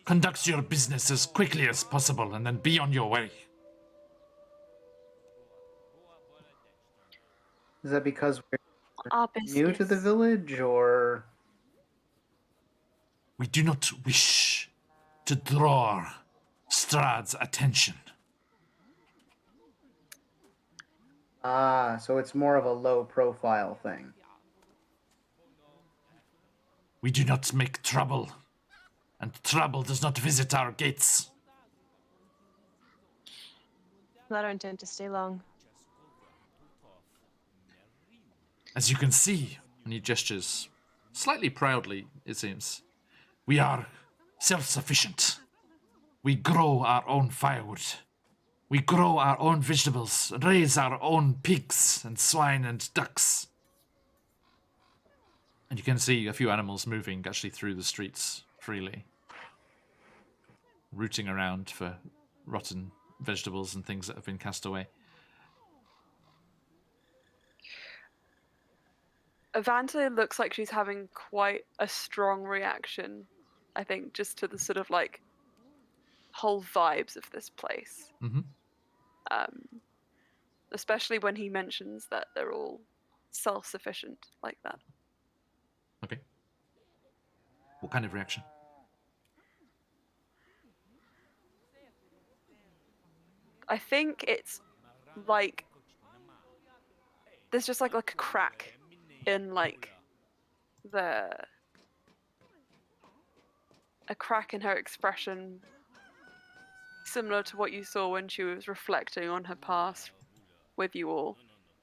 conduct your business as quickly as possible and then be on your way." Is that because we're Our new to the business. village, or "We do not wish to draw Strahd's attention. so it's more of a low-profile thing? We do not make trouble, and trouble does not visit our gates." Not our intent to stay long. As you can see, and he gestures slightly proudly, it seems, we are self-sufficient. We grow our own firewood. We grow our own vegetables, and raise our own pigs and swine and ducks. And you can see a few animals moving actually through the streets freely, rooting around for rotten vegetables and things that have been cast away. Avante looks like she's having quite a strong reaction, I think, just to the sort of like whole vibes of this place. Mm-hmm. Especially when he mentions that they're all self-sufficient like that. Okay. What kind of reaction? I think it's like there's just like a crack in like a crack in her expression, similar to what you saw when she was reflecting on her past with you all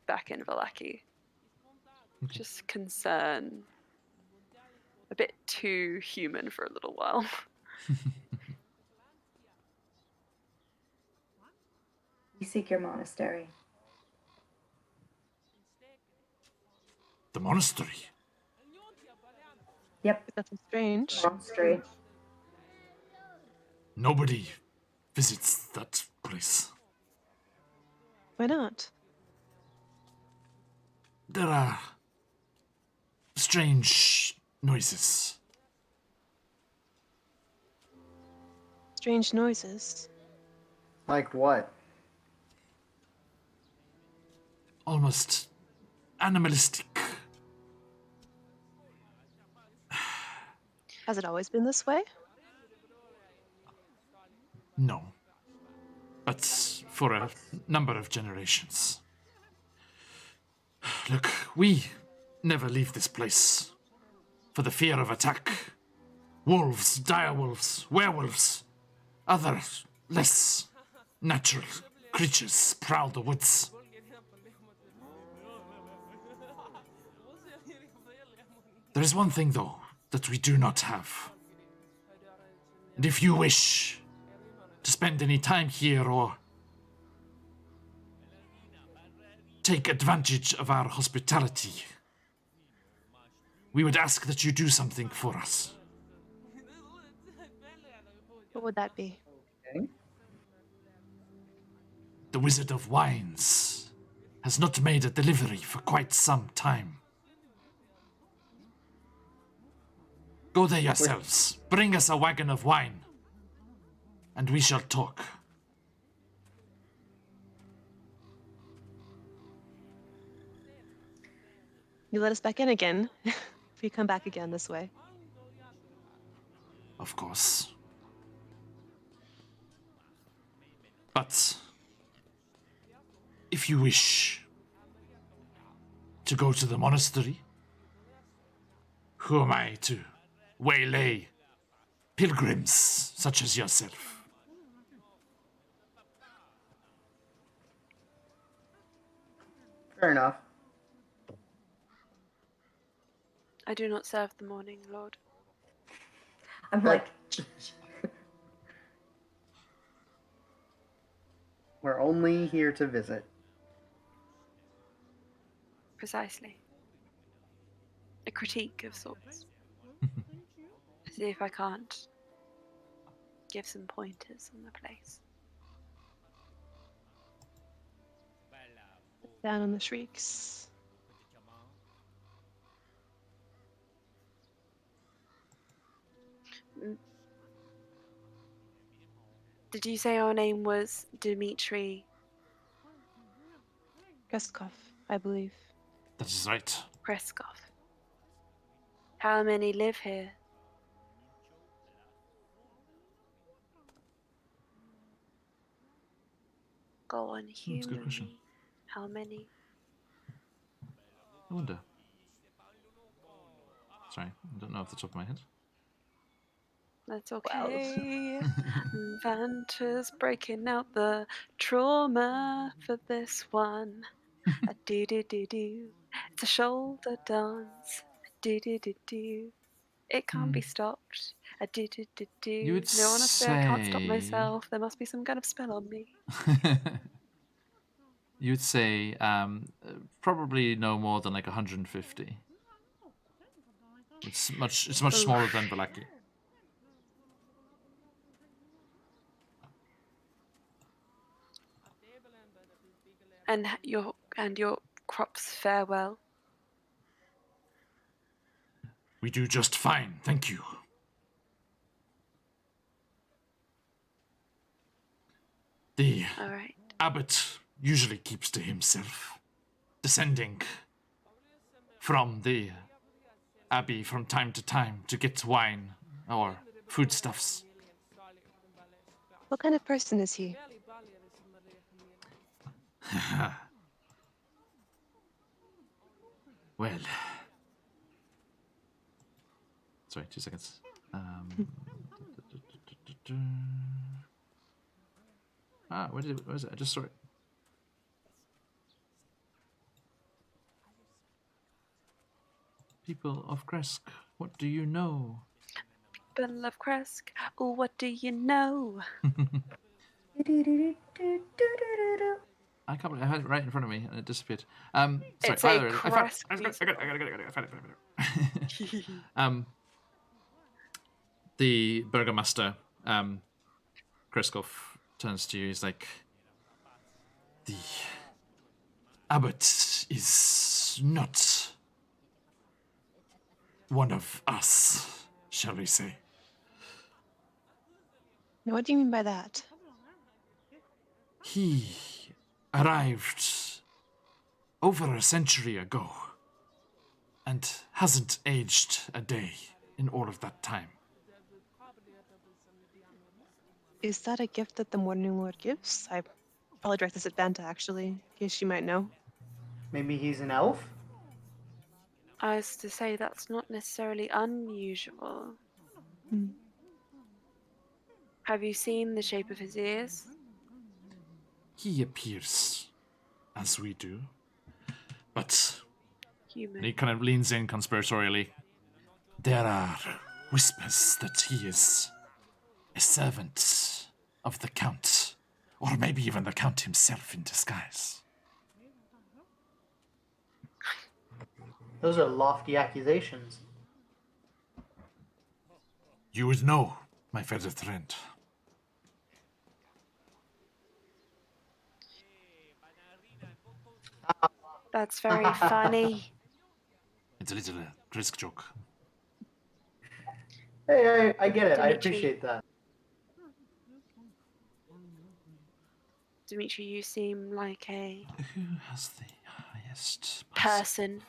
back in Vallaki. Okay. Just concern, a bit too human for a little while. We seek your monastery. The monastery? Yep, That's strange. monastery. Nobody visits that place. Why not? There are strange noises. Strange noises. Like what? Almost animalistic. Has it always been this way? No. But for a number of generations. Look, we never leave this place for the fear of attack. Wolves, direwolves, werewolves, other less natural creatures prowl the woods. There is one thing, though, that we do not have. And if you wish to spend any time here or take advantage of our hospitality, we would ask that you do something for us. What would that be? Okay. The Wizard of Wines has not made a delivery for quite some time. Go there yourselves. Bring us a wagon of wine, and we shall talk. You let us back in again if we come back again this way. Of course. But if you wish to go to the monastery, who am I to waylay pilgrims such as yourself? Fair enough. I do not serve the morning, Lord. I'm like, We're only here to visit. Precisely. A critique of sorts. See if I can't give some pointers on the place. Down on the shrieks. Did you say our name was Dmitri Kreskov, I believe. That is right. Preskov? How many live here? Go on, That's a good human. question. How many? I wonder. Sorry, I don't know off the top of my head. That's okay. Vanta's breaking out the trauma for this one. A do do do do. It's a shoulder dance. A do do do do. It can't be stopped. A do do do do. You would No, honestly, I can't stop say- myself. There must be some kind of spell on me. You'd say probably no more than like 150. It's much smaller than Valaki. And your crops fare well. We do just fine, thank you. The All right. abbot usually keeps to himself, descending from the abbey from time to time to get wine or foodstuffs. What kind of person is he? Well, sorry, 2 seconds. Where is it? I just saw it. People of Kresk, what do you know? People of Kresk, oh, what do you know? I can't believe I had it right in front of me and it disappeared. Sorry, It's a either way, I found Kresk I got it. I found it. The burgomaster, Kreskov, turns to you. He's like, the abbot is not one of us, shall we say. Now, what do you mean by that? He arrived over a century ago and hasn't aged a day in all of that time. Is that a gift that the Morning Lord gives? I probably direct this at Banta, actually, in case she might know. Maybe he's an elf? I was to say that's not necessarily unusual. Hmm. Have you seen the shape of his ears? He appears as we do, but and Human. he kind of leans in conspiratorially. There are whispers that he is a servant of the Count, or maybe even the Count himself in disguise. Those are lofty accusations. You would know, my feathered friend. That's very funny. It's a little brisk joke. Hey, I get it. I Dimitri. appreciate that. Dimitri, you seem like a Who has the highest person.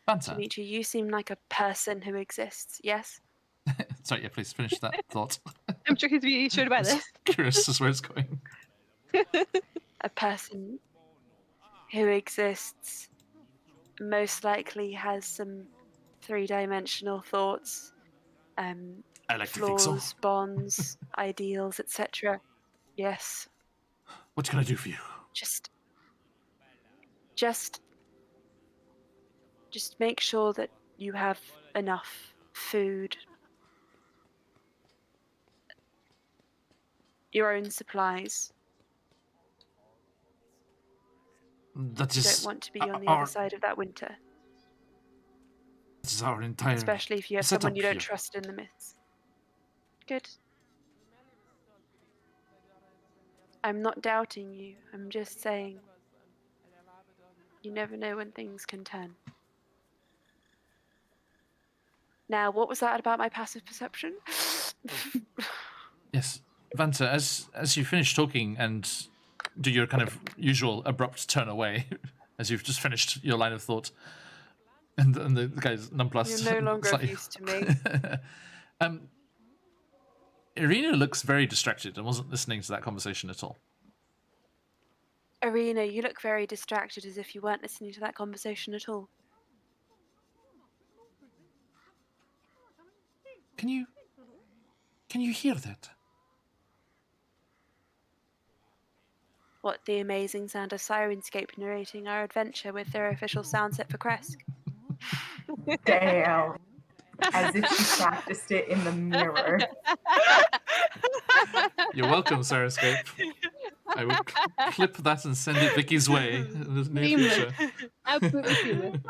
Banter. Dimitri, you seem like a person who exists, yes? Sorry, yeah, please finish that thought. I'm sure he's reassured by this. Curious as where it's going. A person who exists most likely has some three-dimensional thoughts, I like to think so. flaws, bonds, ideals, etc. Yes. What can I do for you? Just make sure that you have enough food, your own supplies. That You is don't want to be on the other side of that winter, This is our entire especially if you have setup someone you don't here. trust in the myths. Good. I'm not doubting you. I'm just saying you never know when things can turn. Now, what was that about my passive perception? Yes, Vanta, as you finish talking and do your kind of usual abrupt turn away, as you've just finished your line of thought, and the guy's nonplussed. You're no longer of slightly- use to me. Irina looks very distracted and wasn't listening to that conversation at all. Irina, you look very distracted, as if you weren't listening to that conversation at all. Can you hear that? What, the amazing sound of Sirenscape narrating our adventure with their official sound set for Kresk? Damn. As if she practiced it in the mirror. You're welcome, Sirenscape. I would clip that and send it Vicky's way in the near Seamless. future. Absolutely seamless.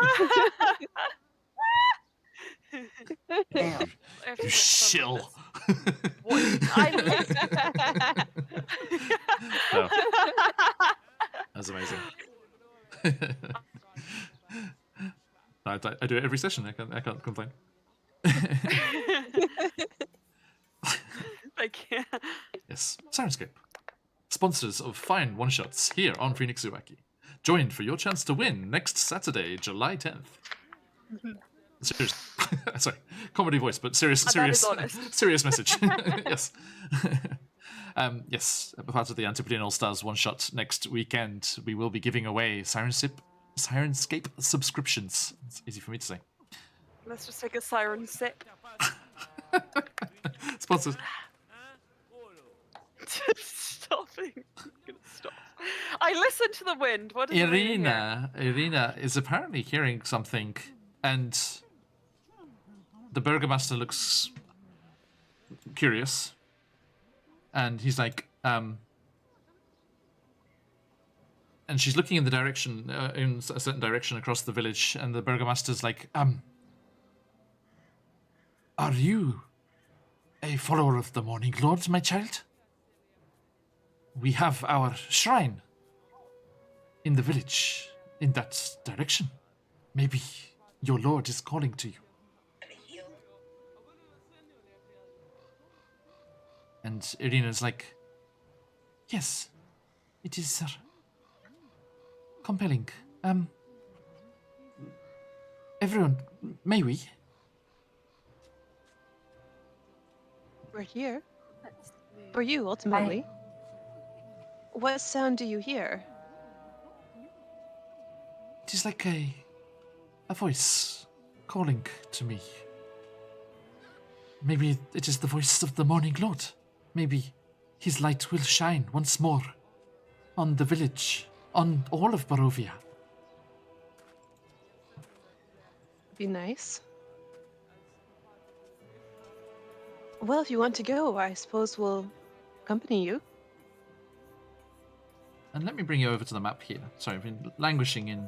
Damn. You shill. What? No, that's amazing. I do it every session. I can't complain. Thank you. Yes, Sirenscape, sponsors of fine one-shots here on Phoenix Uwaki. Join for your chance to win next Saturday, July 10th. Serious, sorry, comedy voice, but serious message. Yes. Yes, part of the Antipodean All-Stars one-shot next weekend, we will be giving away Sirenscape subscriptions. It's easy for me to say. Let's just take a siren sip. Sponsors. Stopping. I'm gonna stop. I listen to the wind. What is Irina is apparently hearing something, and the Burgomaster looks curious, and he's like, and she's looking in the direction, in a certain direction across the village, and the Burgomaster's like, are you a follower of the Morning Lord, my child? We have our shrine in the village, in that direction. Maybe your lord is calling to you. And Irina's like, yes, it is, sir. Compelling. Everyone, may we? We're here. For you, ultimately. What sound do you hear? It is like a voice calling to me. Maybe it is the voice of the Morning Lord. Maybe his light will shine once more on the village, on all of Barovia. Be nice. Well, if you want to go, I suppose we'll accompany you. And let me bring you over to the map here. Sorry, I've been languishing in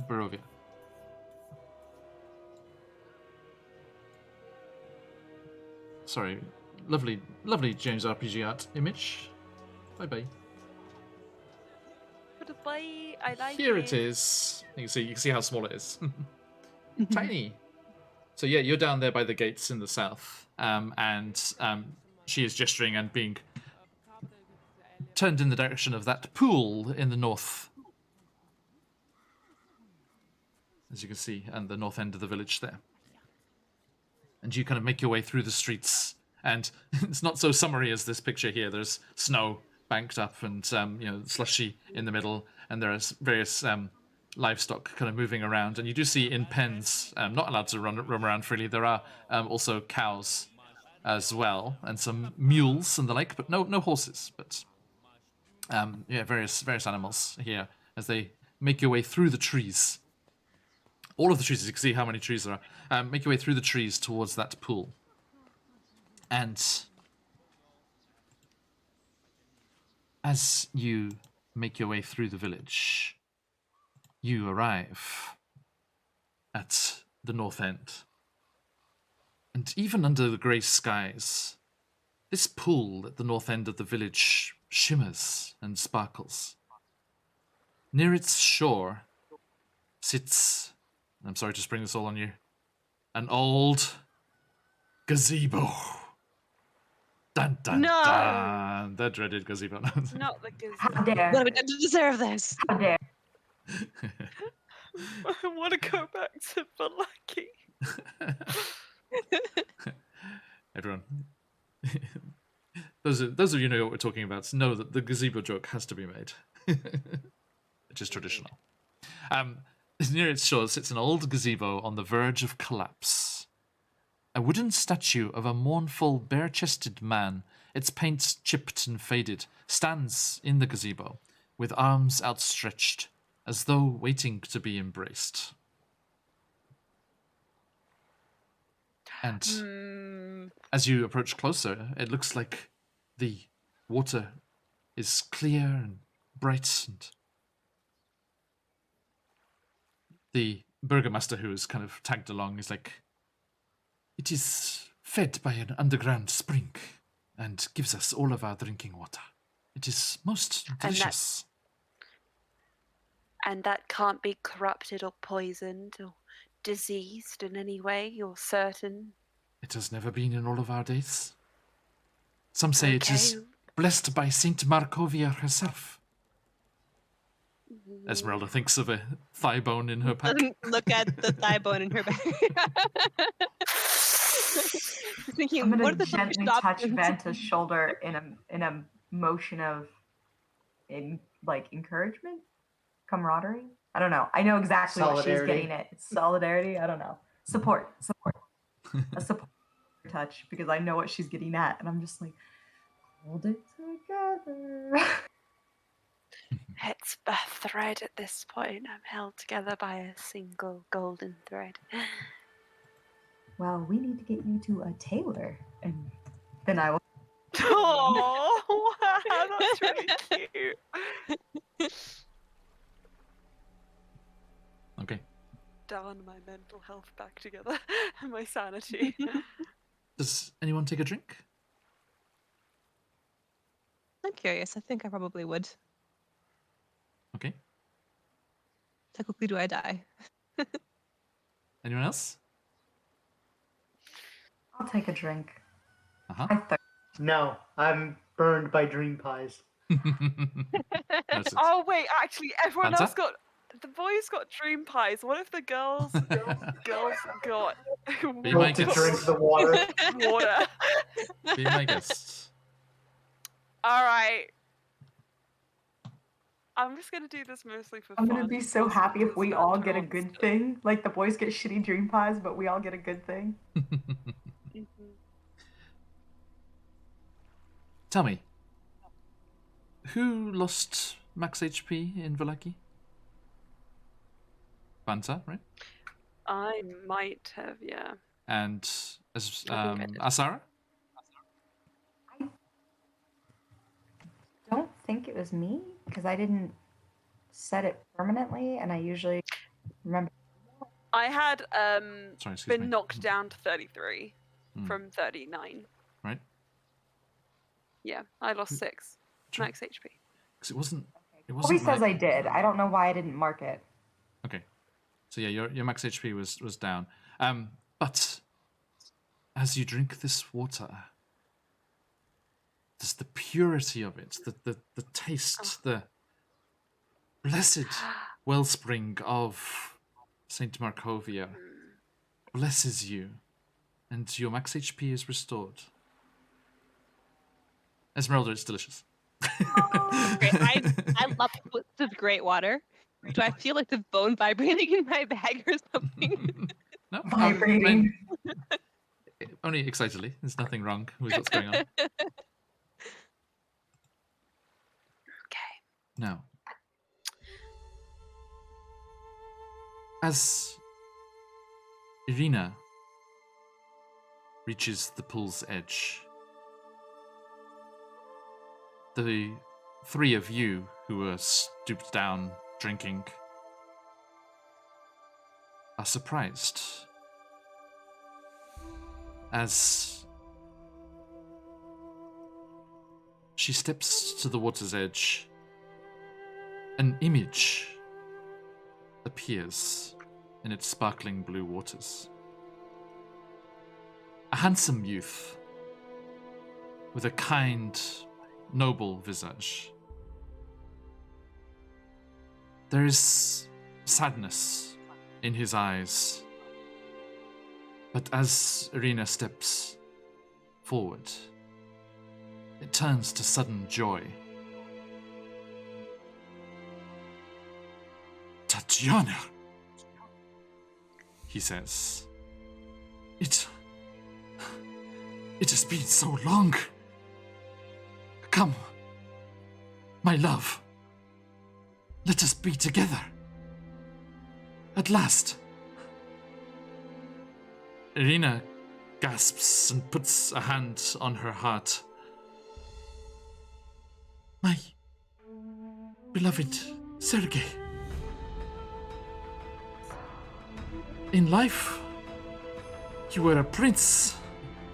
Barovia. Sorry, lovely James RPG art image. Bye bye. bye. I like Here it is. You can see how small it is. Tiny. So yeah, you're down there by the gates in the south, and she is gesturing and being turned in the direction of that pool in the north. As you can see, and the north end of the village there. And you kind of make your way through the streets, and it's not so summery as this picture here. There's snow banked up, and slushy in the middle, and there are various livestock kind of moving around. And you do see in pens, not allowed to roam around freely. There are also cows as well, and some mules and the like, but no horses. But various animals here as they make your way through the trees. All of the trees, as you can see how many trees there are, make your way through the trees towards that pool. And as you make your way through the village, you arrive at the north end. And even under the grey skies, this pool at the north end of the village shimmers and sparkles. Near its shore sits, I'm sorry to spring this all on you, an old gazebo. Dun dun No! dun. The dreaded gazebo. Not the How gazebo. dare? What have we done to deserve this? How dare? I want to go back to Balaki. Everyone, those of you who know what we're talking about know that the gazebo joke has to be made, which is traditional. Near its shore sits an old gazebo on the verge of collapse. A wooden statue of a mournful, bare-chested man, its paint chipped and faded, stands in the gazebo, with arms outstretched, as though waiting to be embraced. And as you approach closer, it looks like the water is clear and bright, and the burgomaster, who is kind of tagged along, is like, "It is fed by an underground spring and gives us all of our drinking water. It is most delicious." And that can't be corrupted or poisoned or diseased in any way, you're certain? It has never been in all of our days. Some say it is blessed by Saint Markovia herself. Esmeralda thinks of a thigh bone in her pack. Doesn't look at the thigh bone in her back. Thinking, I'm what gonna are the gently first touch options? Vanta's shoulder in a motion of encouragement, camaraderie. I don't know. I know exactly what she's Solidarity. getting at. It's solidarity. I don't know. Support. A support touch, because I know what she's getting at, and I'm just like, hold it together. It's a thread at this point. I'm held together by a single golden thread. Well, we need to get you to a tailor, and then I will. Oh, wow, that's really cute. Okay. Darn my mental health back together and my sanity. Does anyone take a drink? I'm curious. I think I probably would. Okay. How quickly do I die? Anyone else? I'll take a drink. Uh-huh. I thirst. No, I'm burned by dream pies. Noted. Oh wait, actually, everyone Fanta? else got. The boys got dream pies. What if the girls got Be my To guest. drink the water. water? Be my guest. All right. I'm just gonna do this mostly for I'm fun. gonna be so Mostly happy if because we it's all get a natural good stuff. thing. Like the boys get shitty dream pies, but we all get a good thing. Mhm. Tell me, who lost max HP in Vallaki? Vanta, right? I might have, yeah. And as I think I did. Asara? Don't think it was me because I didn't set it permanently, and I usually remember. I had Sorry, excuse been me. knocked down to 33 Hmm. from 39. Right. Yeah, I lost 6 Sure. max HP. Because it It Kobe wasn't says my... I did. I don't know why I didn't mark it. Okay. So yeah, your max HP was down. But as you drink this water, just the purity of it, the taste, the blessed wellspring of Saint Markovia blesses you, and your max HP is restored. Esmeralda, it's delicious. Great. I love this great water. Do I feel like the bone vibrating in my bag or something? No, Vibrating. only excitedly. There's nothing wrong with what's going on. Okay. Now, as Irina reaches the pool's edge, the three of you who are stooped down drinking are surprised as she steps to the water's edge. An image appears in its sparkling blue waters. A handsome youth with a kind, noble visage. There is sadness in his eyes, but as Irina steps forward, it turns to sudden joy. Tatiana, he says, it has been so long. Come, my love, let us be together. At last. Irina gasps and puts a hand on her heart. My beloved Sergei. In life, you were a prince,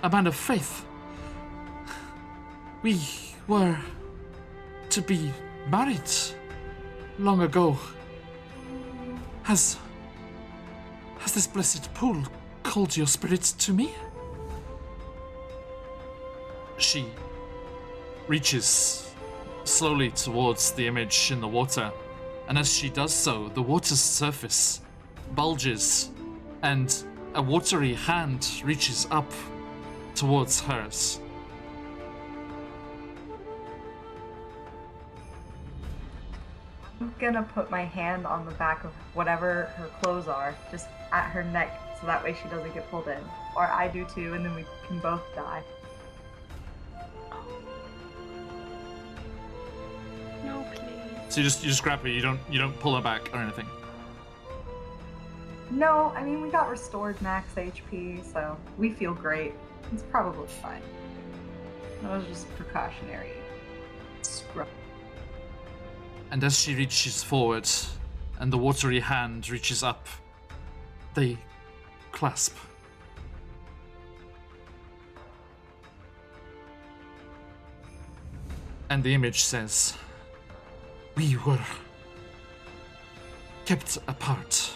a man of faith. We were to be married long ago. Has this blessed pool called your spirit to me? She reaches slowly towards the image in the water, and as she does so, the water's surface bulges, and a watery hand reaches up towards hers. I'm gonna put my hand on the back of whatever her clothes are, just at her neck, so that way she doesn't get pulled in. Or I do too, and then we can both die. No, please. So you just grab her. You don't pull her back or anything. No, I mean, we got restored max HP, so we feel great. It's probably fine. That was just precautionary. Scrub. And as she reaches forward, and the watery hand reaches up, they clasp. And the image says, "We were kept apart,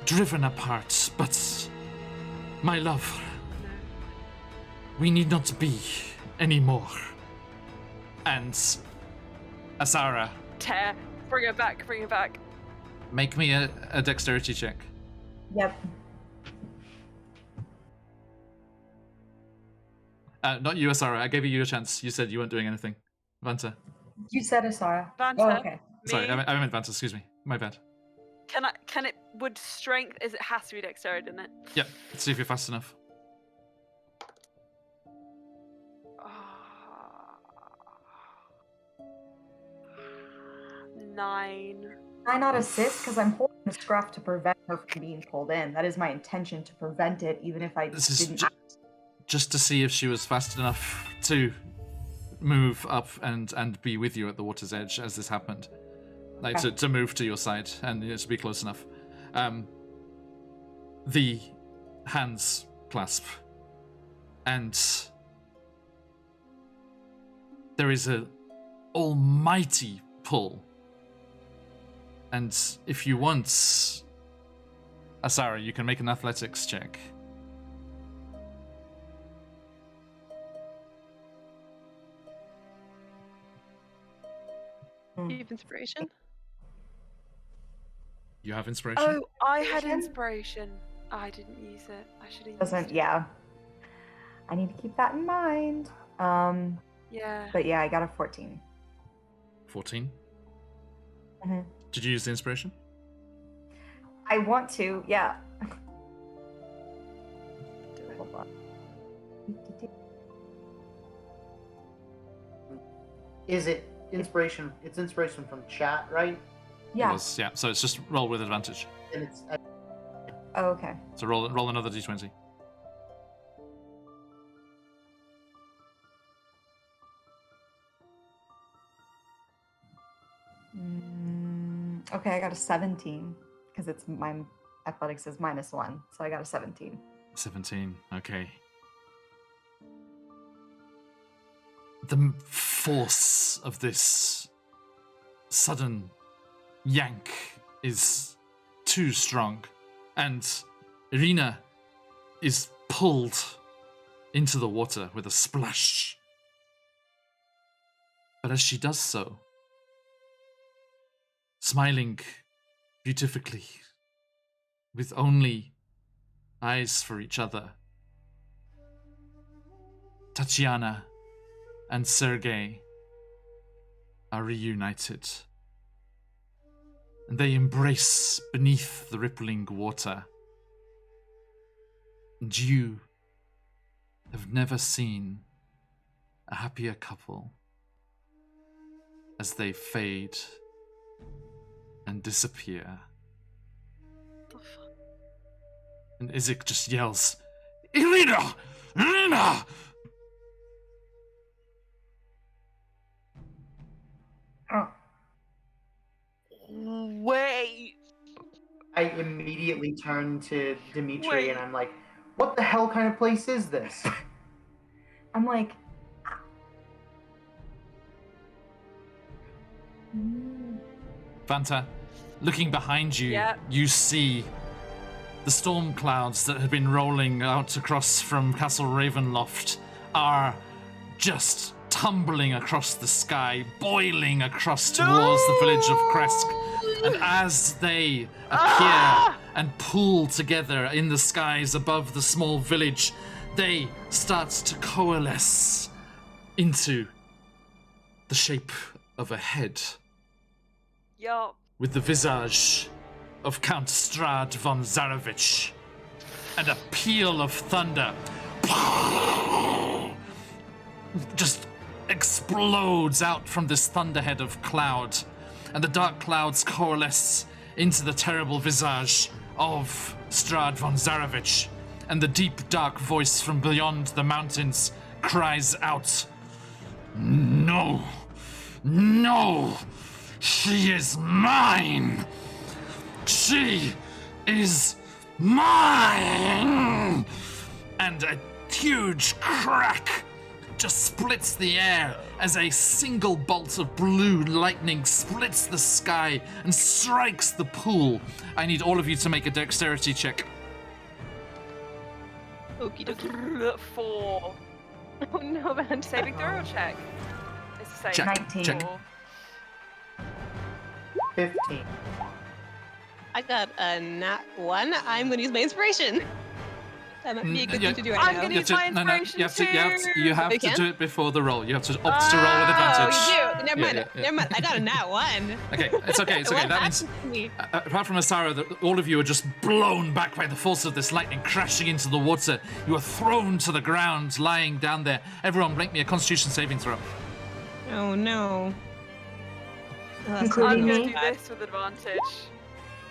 driven apart, but my love, we need not be anymore." And Asara, Tear. Bring it back, bring it back. make me a dexterity check. Yep. Not you, Asara. I gave you a chance. You said you weren't doing anything. Vanta. You said Asara. Vanta. Oh, okay. Sorry, Me? I meant Vanta. Excuse me. My bad. Can it, would strength, it has to be dexterity, doesn't it? Yep. Let's see if you're fast enough. Nine. Why not assist? Because I'm holding the scruff to prevent her from being pulled in. That is my intention, to prevent it, even if I This is didn't. just to see if she was fast enough to move up and be with you at the water's edge as this happened. Like Okay. to move to your side and to be close enough. The hands clasp, and there is a almighty pull And if you want, Asara, you can make an athletics check. You have inspiration? You have inspiration? Oh, I had inspiration. I didn't use it. I should have used Doesn't, it. yeah. I need to keep that in mind. Yeah. But yeah, I got a 14. 14? Mm-hmm. Did you use the inspiration? I want to, yeah. Hold on. Is it inspiration? It's inspiration from chat, right? Yeah. It was, yeah. So it's just roll with advantage. And it's Oh, okay. So roll another d20. Okay, I got a 17 because it's my athletics is -1, so I got a 17. 17. Okay. The force of this sudden yank is too strong, and Irina is pulled into the water with a splash. But as she does so, smiling beautifully, with only eyes for each other, Tatiana and Sergei are reunited. And they embrace beneath the rippling water. And you have never seen a happier couple as they fade and disappear. And Isaac just yells, Irina! Irina! Oh. Wait. I immediately turn to Dimitri Wait. and I'm like, what the hell kind of place is this? I'm like, Vanta, looking behind you, Yeah. you see the storm clouds that had been rolling out across from Castle Ravenloft are just tumbling across the sky, boiling across towards the village of Kresk. And as they appear and pool together in the skies above the small village, they start to coalesce into the shape of a head, Yo. with the visage of Count Strahd von Zarovich, and a peal of thunder just explodes out from this thunderhead of cloud, and the dark clouds coalesce into the terrible visage of Strahd von Zarovich, and the deep dark voice from beyond the mountains cries out, "No! No! She is mine! She is mine!" And a huge crack just splits the air as a single bolt of blue lightning splits the sky and strikes the pool. I need all of you to make a dexterity check. Okie dokie. 4. Oh no, man. Saving throw or check? It's the same. Check. 19. Check. 15. I got a nat 1. I'm gonna use my inspiration. That might be a good Yeah. thing to do right I'm now. gonna You use have my to, no, inspiration you have You to can? do it before the roll. You have to opt to roll with advantage. Oh, you do? Never mind. Yeah. Never mind. I got a nat 1. Okay, it's okay, it's okay. What That means, happened to me? apart from Asara, all of you are just blown back by the force of this lightning crashing into the water. You are thrown to the ground, lying down there. Everyone, make me a Constitution saving throw. Oh no. Oh, that's Including I'm not gonna me? do bad. this with advantage.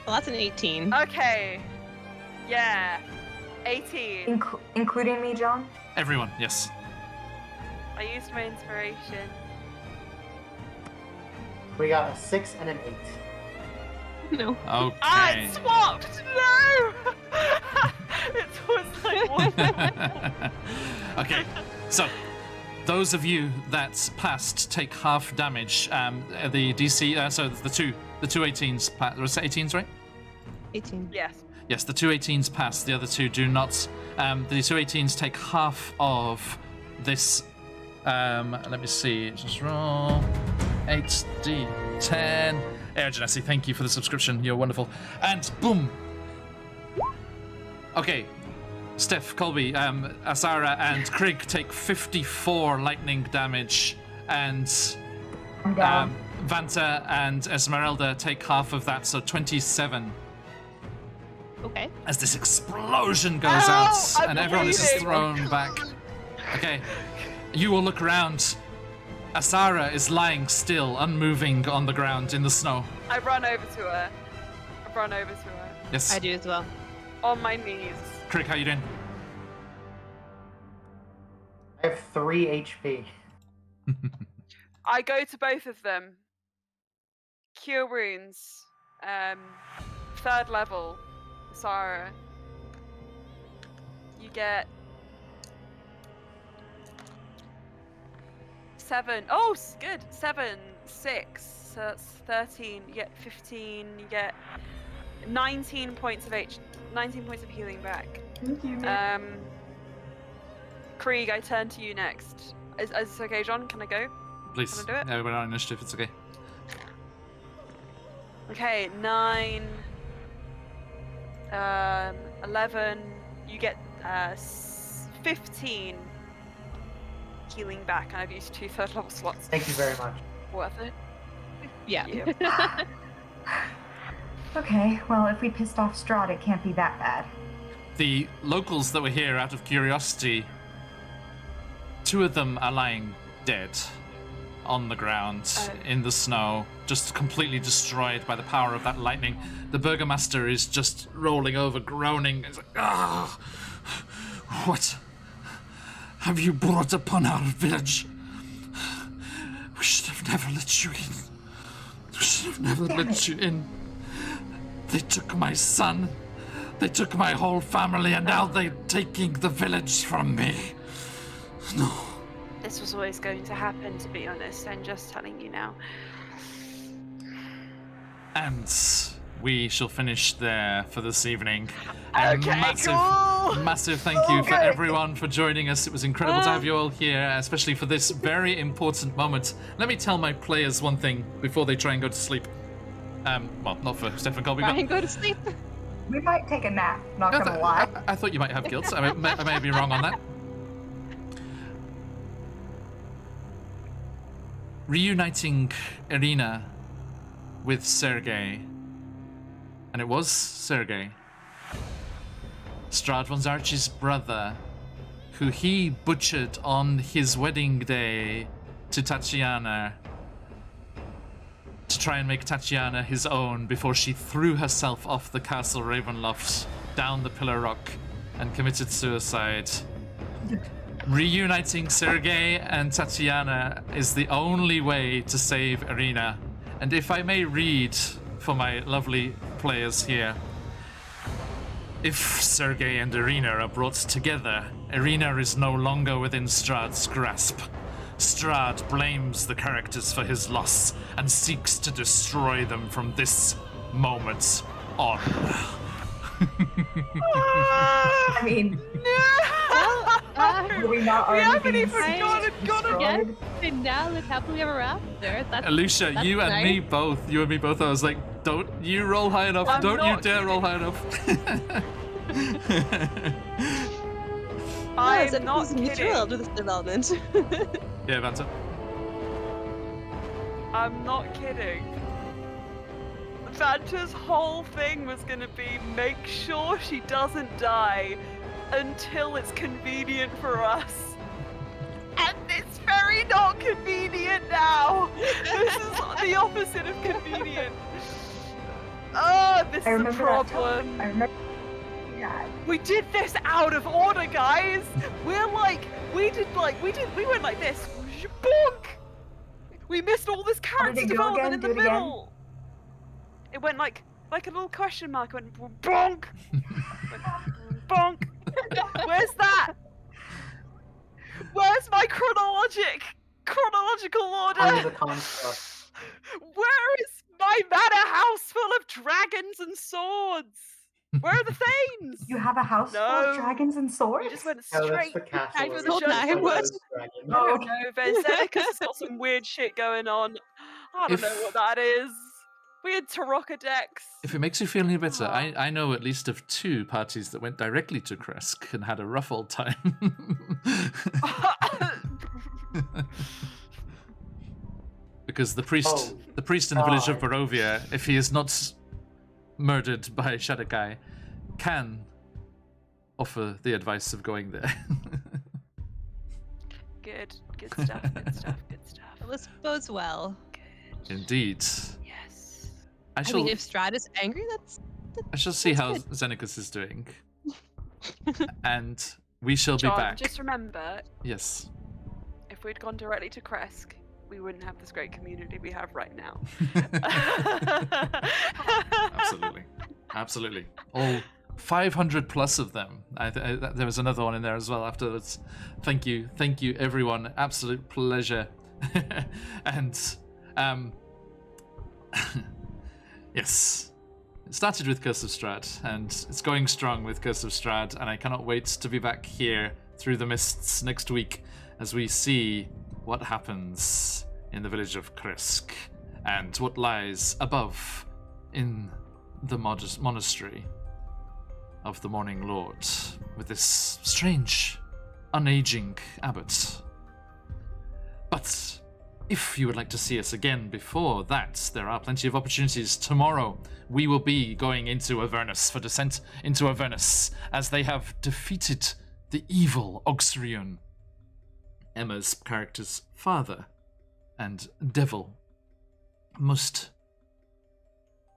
Well, that's an 18. Okay. Yeah. 18. Including me, John? Everyone, yes. I used my inspiration. We got a 6 and an 8. No. Ah, Okay. it swapped! No! It was like one. Okay, so those of you that passed take half damage. The DC, so the two 18s, was it 18s, right? 18. Yes. Yes, the two 18s pass, the other two do not. The two 18s take half of this. Let me see, just roll 8d10. Air Genesi, thank you for the subscription, you're wonderful. And boom! Okay, Steph, Colby, Asara, and Krieg take 54 lightning damage, and I'm down. Vanta and Esmeralda take half of that, so 27. Okay. As this explosion goes Ow, out, I'm and everyone is bleeding. thrown back. Okay, you will look around. Asara is lying still, unmoving on the ground in the snow. I run over to her. Yes. I do as well. On my knees. Krieg, how you doing? I have 3 HP. I go to both of them. Cure wounds. 3rd level. Sarah. You get 7. Oh, good. 7, 6. So that's 13. You get 15. You get 19 points of 19 points of healing back. Thank you. Krieg, I turn to you next. Is this okay, John? Can I go? Please. Can I do it? Yeah, we're on initiative, it's okay. Okay, 9, 11. You get 15 healing back, and I've used 2 3rd level slots. Thank you very much. Worth it. Yeah. Yeah. Okay, well, if we pissed off Strahd, it can't be that bad. The locals that were here, out of curiosity, 2 of them are lying dead on the ground in the snow, just completely destroyed by the power of that lightning. The burgomaster is just rolling over, groaning. He's like, "Ah, what have you brought upon our village? We should have never let you in. We should have never let you in. They took my son. They took my whole family, and now they're taking the village from me. No." This was always going to happen, to be honest. I'm just telling you now. And we shall finish there for this evening. Okay, Massive thank you for everyone for joining us. It was incredible to have you all here, especially for this very important moment. Let me tell my players one thing before they try and go to sleep. Well, not for Stephen Colby, Try but and go to sleep. We might take a nap, not gonna I lie. thought you might have guilt. I may be wrong on that. Reuniting Irina with Sergei, and it was Sergei, Strahd von Zarchi's brother, who he butchered on his wedding day to Tatiana to try and make Tatiana his own before she threw herself off the castle Ravenloft down the Pillar Rock and committed suicide. Reuniting Sergei and Tatiana is the only way to save Irina. And if I may read for my lovely players here, if Sergei and Irina are brought together, Irina is no longer within Strahd's grasp. Strahd blames the characters for his loss and seeks to destroy them from this moment on. I mean, were we not We already haven't being even gone destroyed? Again, and now live happily ever after. That's Alicia, that's you and nice. me both. You and me both. I was like, don't you roll high enough. I'm Don't you not dare roll high enough. I'm not He's kidding. thrilled with this development. Yeah, Vanta. I'm not kidding. Vanta's whole thing was gonna be make sure she doesn't die until it's convenient for us. And it's very not convenient now. This is the opposite of convenient. Oh, this I is a remember that problem. time. I remember. God. We did this out of order, guys. We're like, we went like this. Bonk. We missed all this How did character it go development again? in the Do it again. middle. It went like a little question mark. It went bonk. Went, bonk. Where's that? Where's my chronological order? Time is a construct. Where is my manor house full of dragons and swords? Where are the Thanes? You have a house full of No. dragons and swords? You just went No, that's straight the castle. I for where the we told joke. I fight was- those dragons. Oh no, Venzenicus has got some weird shit going on. I don't know If- what that is. Weird Tarocca decks. If it makes you feel any better, Aw. I know at least of 2 parties that went directly to Kresk and had a rough old time. Because the priest Oh, in the village of God. Barovia, if he is not murdered by Shadokai, can offer the advice of going there. Good stuff, good stuff, good stuff. Well, this bodes well. Indeed. Yes. I I shall mean, if Strahd is angry, I shall see that's how good. Xenicus is doing. And we shall John, be back. just remember, Yes. if we'd gone directly to Kresk, we wouldn't have this great community we have right now. Absolutely. Absolutely. All 500 plus of them. There was another one in there as well afterwards. Thank you, everyone. Absolute pleasure. And yes, it started with Curse of Strahd, and it's going strong with Curse of Strahd, and I cannot wait to be back here through the mists next week as we see what happens in the village of Kresk and what lies above in the monastery of the Morning Lord with this strange, unaging abbot. But if you would like to see us again before that, there are plenty of opportunities. Tomorrow, we will be going into Avernus for descent into Avernus, as they have defeated the evil Oxrion, Emma's character's father and devil. Most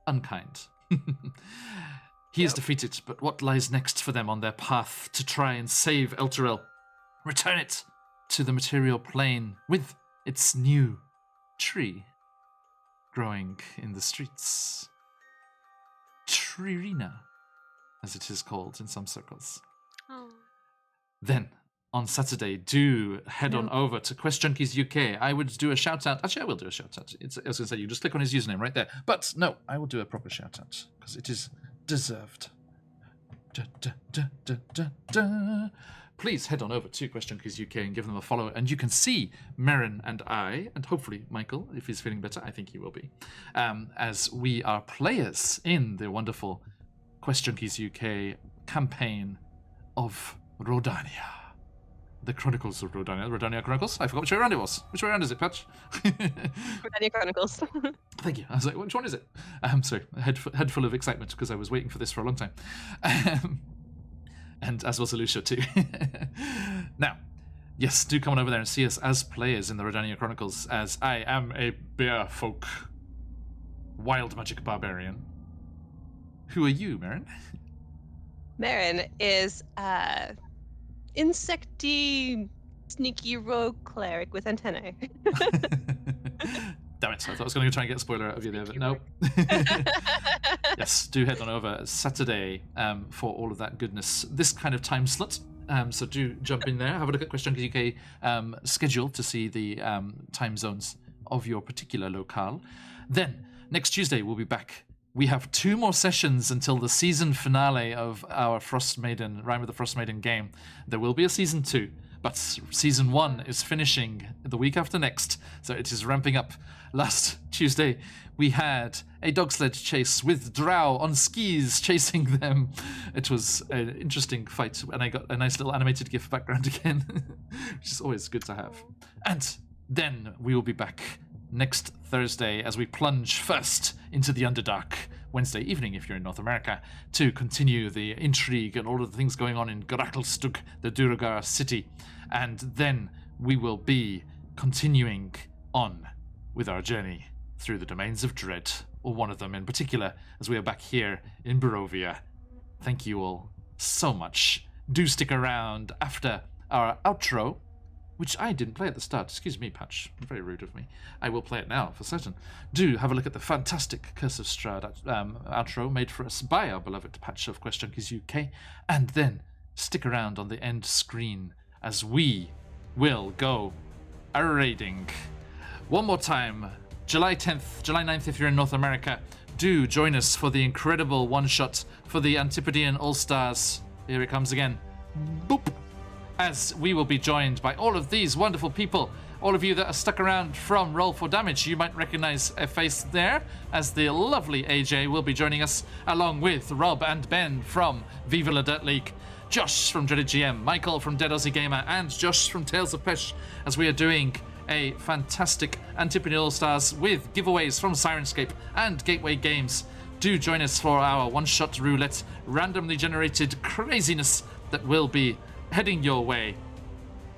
unkind. He is defeated, but what lies next for them on their path to try and save Elturel? Return it to the material plane with its new tree growing in the streets. Tririna, as it is called in some circles. Oh. Then, on Saturday, do head on over to Quest Junkies UK. I would do a shout out. Actually, I will do a shout out. I was going to say, you just click on his username right there. But no, I will do a proper shout out because it is deserved. Da, da, da, da, da, da. Please head on over to Quest Junkies UK and give them a follow, and you can see Merrin and I, and hopefully Michael, if he's feeling better. I think he will be, as we are players in the wonderful Quest Junkies UK campaign of Rodania. The Chronicles of Rodania. Rodania Chronicles? I forgot which way around it was. Which way around is it, Patch? Rodania Chronicles. Thank you. I was like, which one is it? Sorry, a head full of excitement because I was waiting for this for a long time. And as was Alicia too. Now, yes, do come on over there and see us as players in the Rodania Chronicles, as I am a bear folk wild magic barbarian. Who are you, Merrin? Marin is insecty, sneaky rogue cleric with antennae. Damn it, I thought I was going to try and get a spoiler out of you there, but no. Yes, do head on over Saturday for all of that goodness. This kind of time slot. So do jump in there. Have a look at Quest Junkies UK schedule to see the time zones of your particular locale. Then, next Tuesday, we'll be back. We have 2 more sessions until the season finale of our Frost Maiden, Rime of the Frost Maiden game. There will be a season 2, but season 1 is finishing the week after next, so it is ramping up. Last Tuesday, we had a dog sled chase with Drow on skis chasing them. It was an interesting fight, and I got a nice little animated GIF background again, which is always good to have. And then we will be back next Thursday as we plunge first into the Underdark, Wednesday evening if you're in North America, to continue the intrigue and all of the things going on in Grakkelstug, the Duergar city. And then we will be continuing on with our journey through the domains of dread, or one of them in particular, as we are back here in Barovia. Thank you all so much. Do stick around after our outro, which I didn't play at the start. Excuse me, Patch. Very rude of me. I will play it now, for certain. Do have a look at the fantastic Curse of Strahd outro made for us by our beloved Patch of Quest Junkies UK, and then stick around on the end screen as we will go a-raiding. One more time, July 10th, July 9th if you're in North America, do join us for the incredible one-shot for the Antipodean All-Stars. Here it comes again. Boop! As we will be joined by all of these wonderful people. All of you that are stuck around from Roll for Damage, you might recognize a face there, as the lovely AJ will be joining us, along with Rob and Ben from Viva La Dirt League, Josh from Dreaded GM, Michael from Dead Aussie Gamer, and Josh from Tales of Pesh, as we are doing a fantastic Antipodean All-Stars with giveaways from Sirenscape and Gateway Games. Do join us for our one-shot roulette, randomly generated craziness that will be heading your way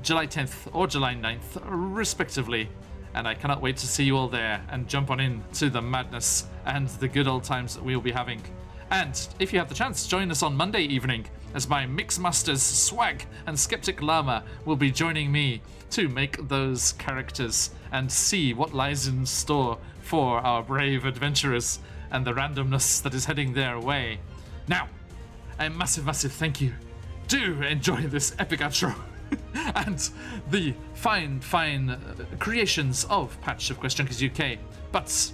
July 10th or July 9th, respectively. And I cannot wait to see you all there and jump on in to the madness and the good old times that we will be having. And if you have the chance, join us on Monday evening as my Mixmasters Swag and Skeptic Llama will be joining me to make those characters and see what lies in store for our brave adventurers and the randomness that is heading their way. Now, a massive, massive thank you. Do enjoy this epic outro and the fine creations of Patch of Quest Junkies UK. But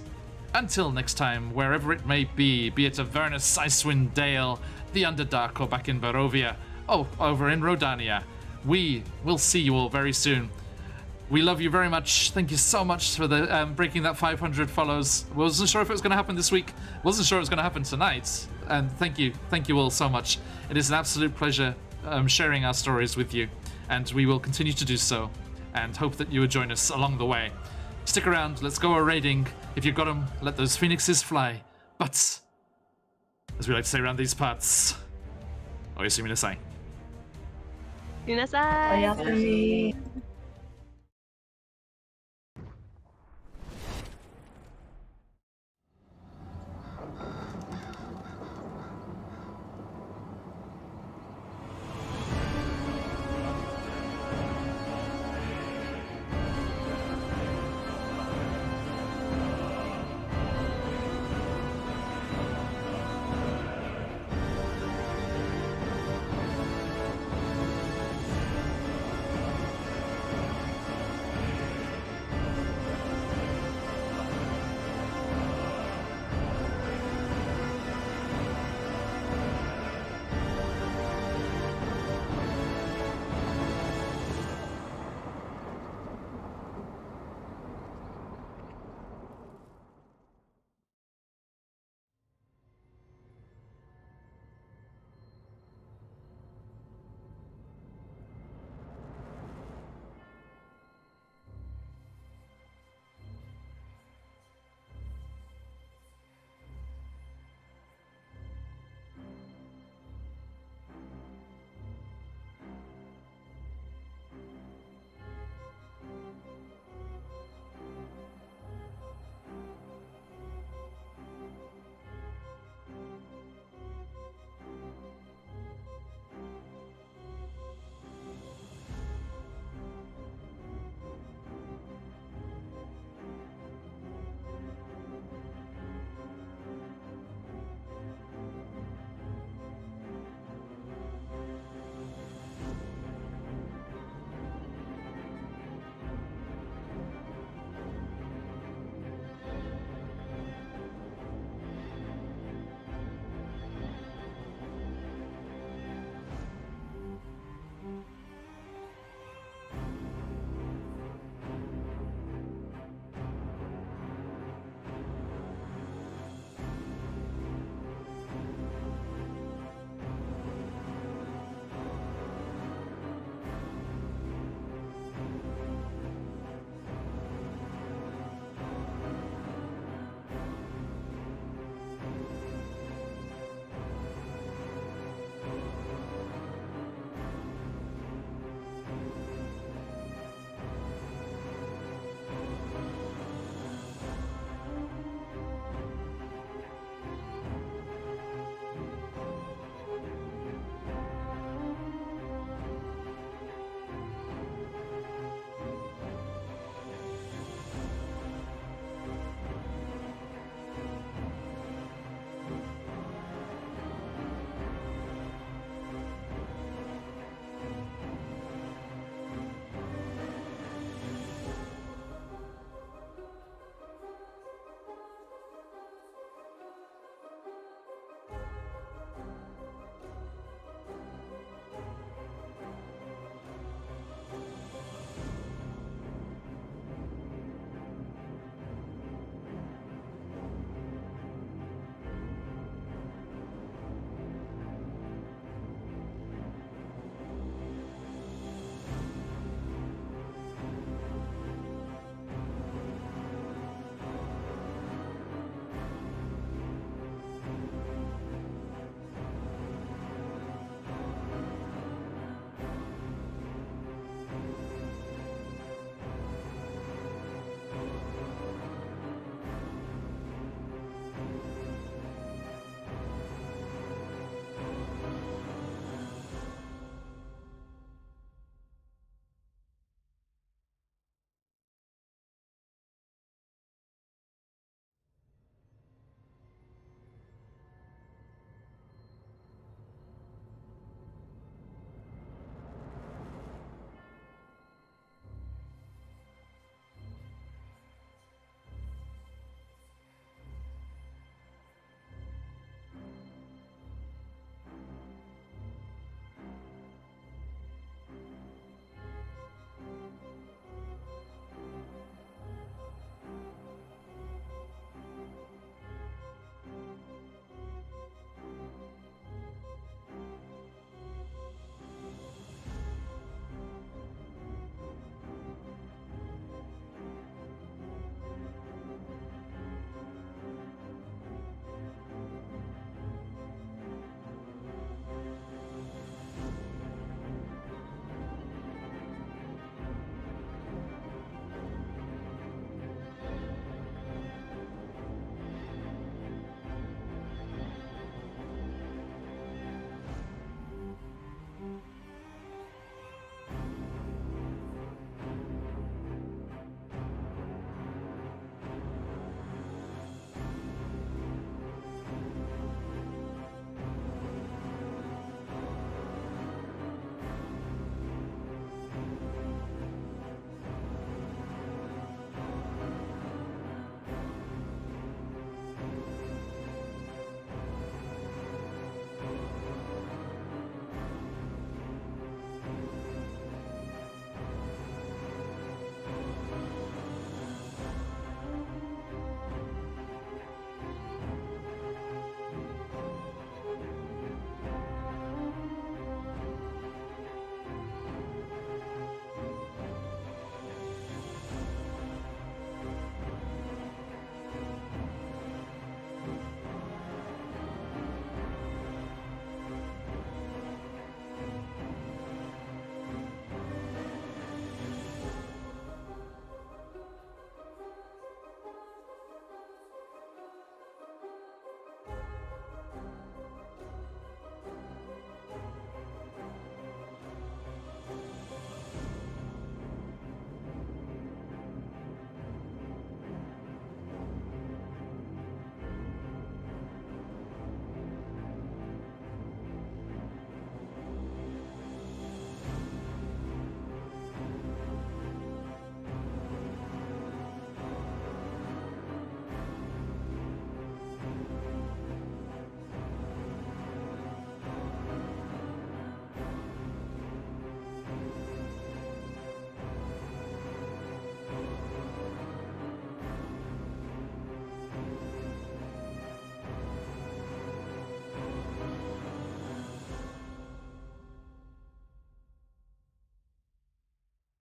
until next time, wherever it may be it Avernus, Icewind Dale, the Underdark, or back in Barovia, over in Rodania, we will see you all very soon. We love you very much. Thank you so much for the breaking that 500 follows. Wasn't sure if it was going to happen this week. Wasn't sure it was going to happen tonight. And thank you all so much. It is an absolute pleasure sharing our stories with you, and we will continue to do so. And hope that you will join us along the way. Stick around. Let's go a-raiding. If you've got them, let those phoenixes fly. But as we like to say around these parts, oyasumi nasai. Inasai. Oyasumi.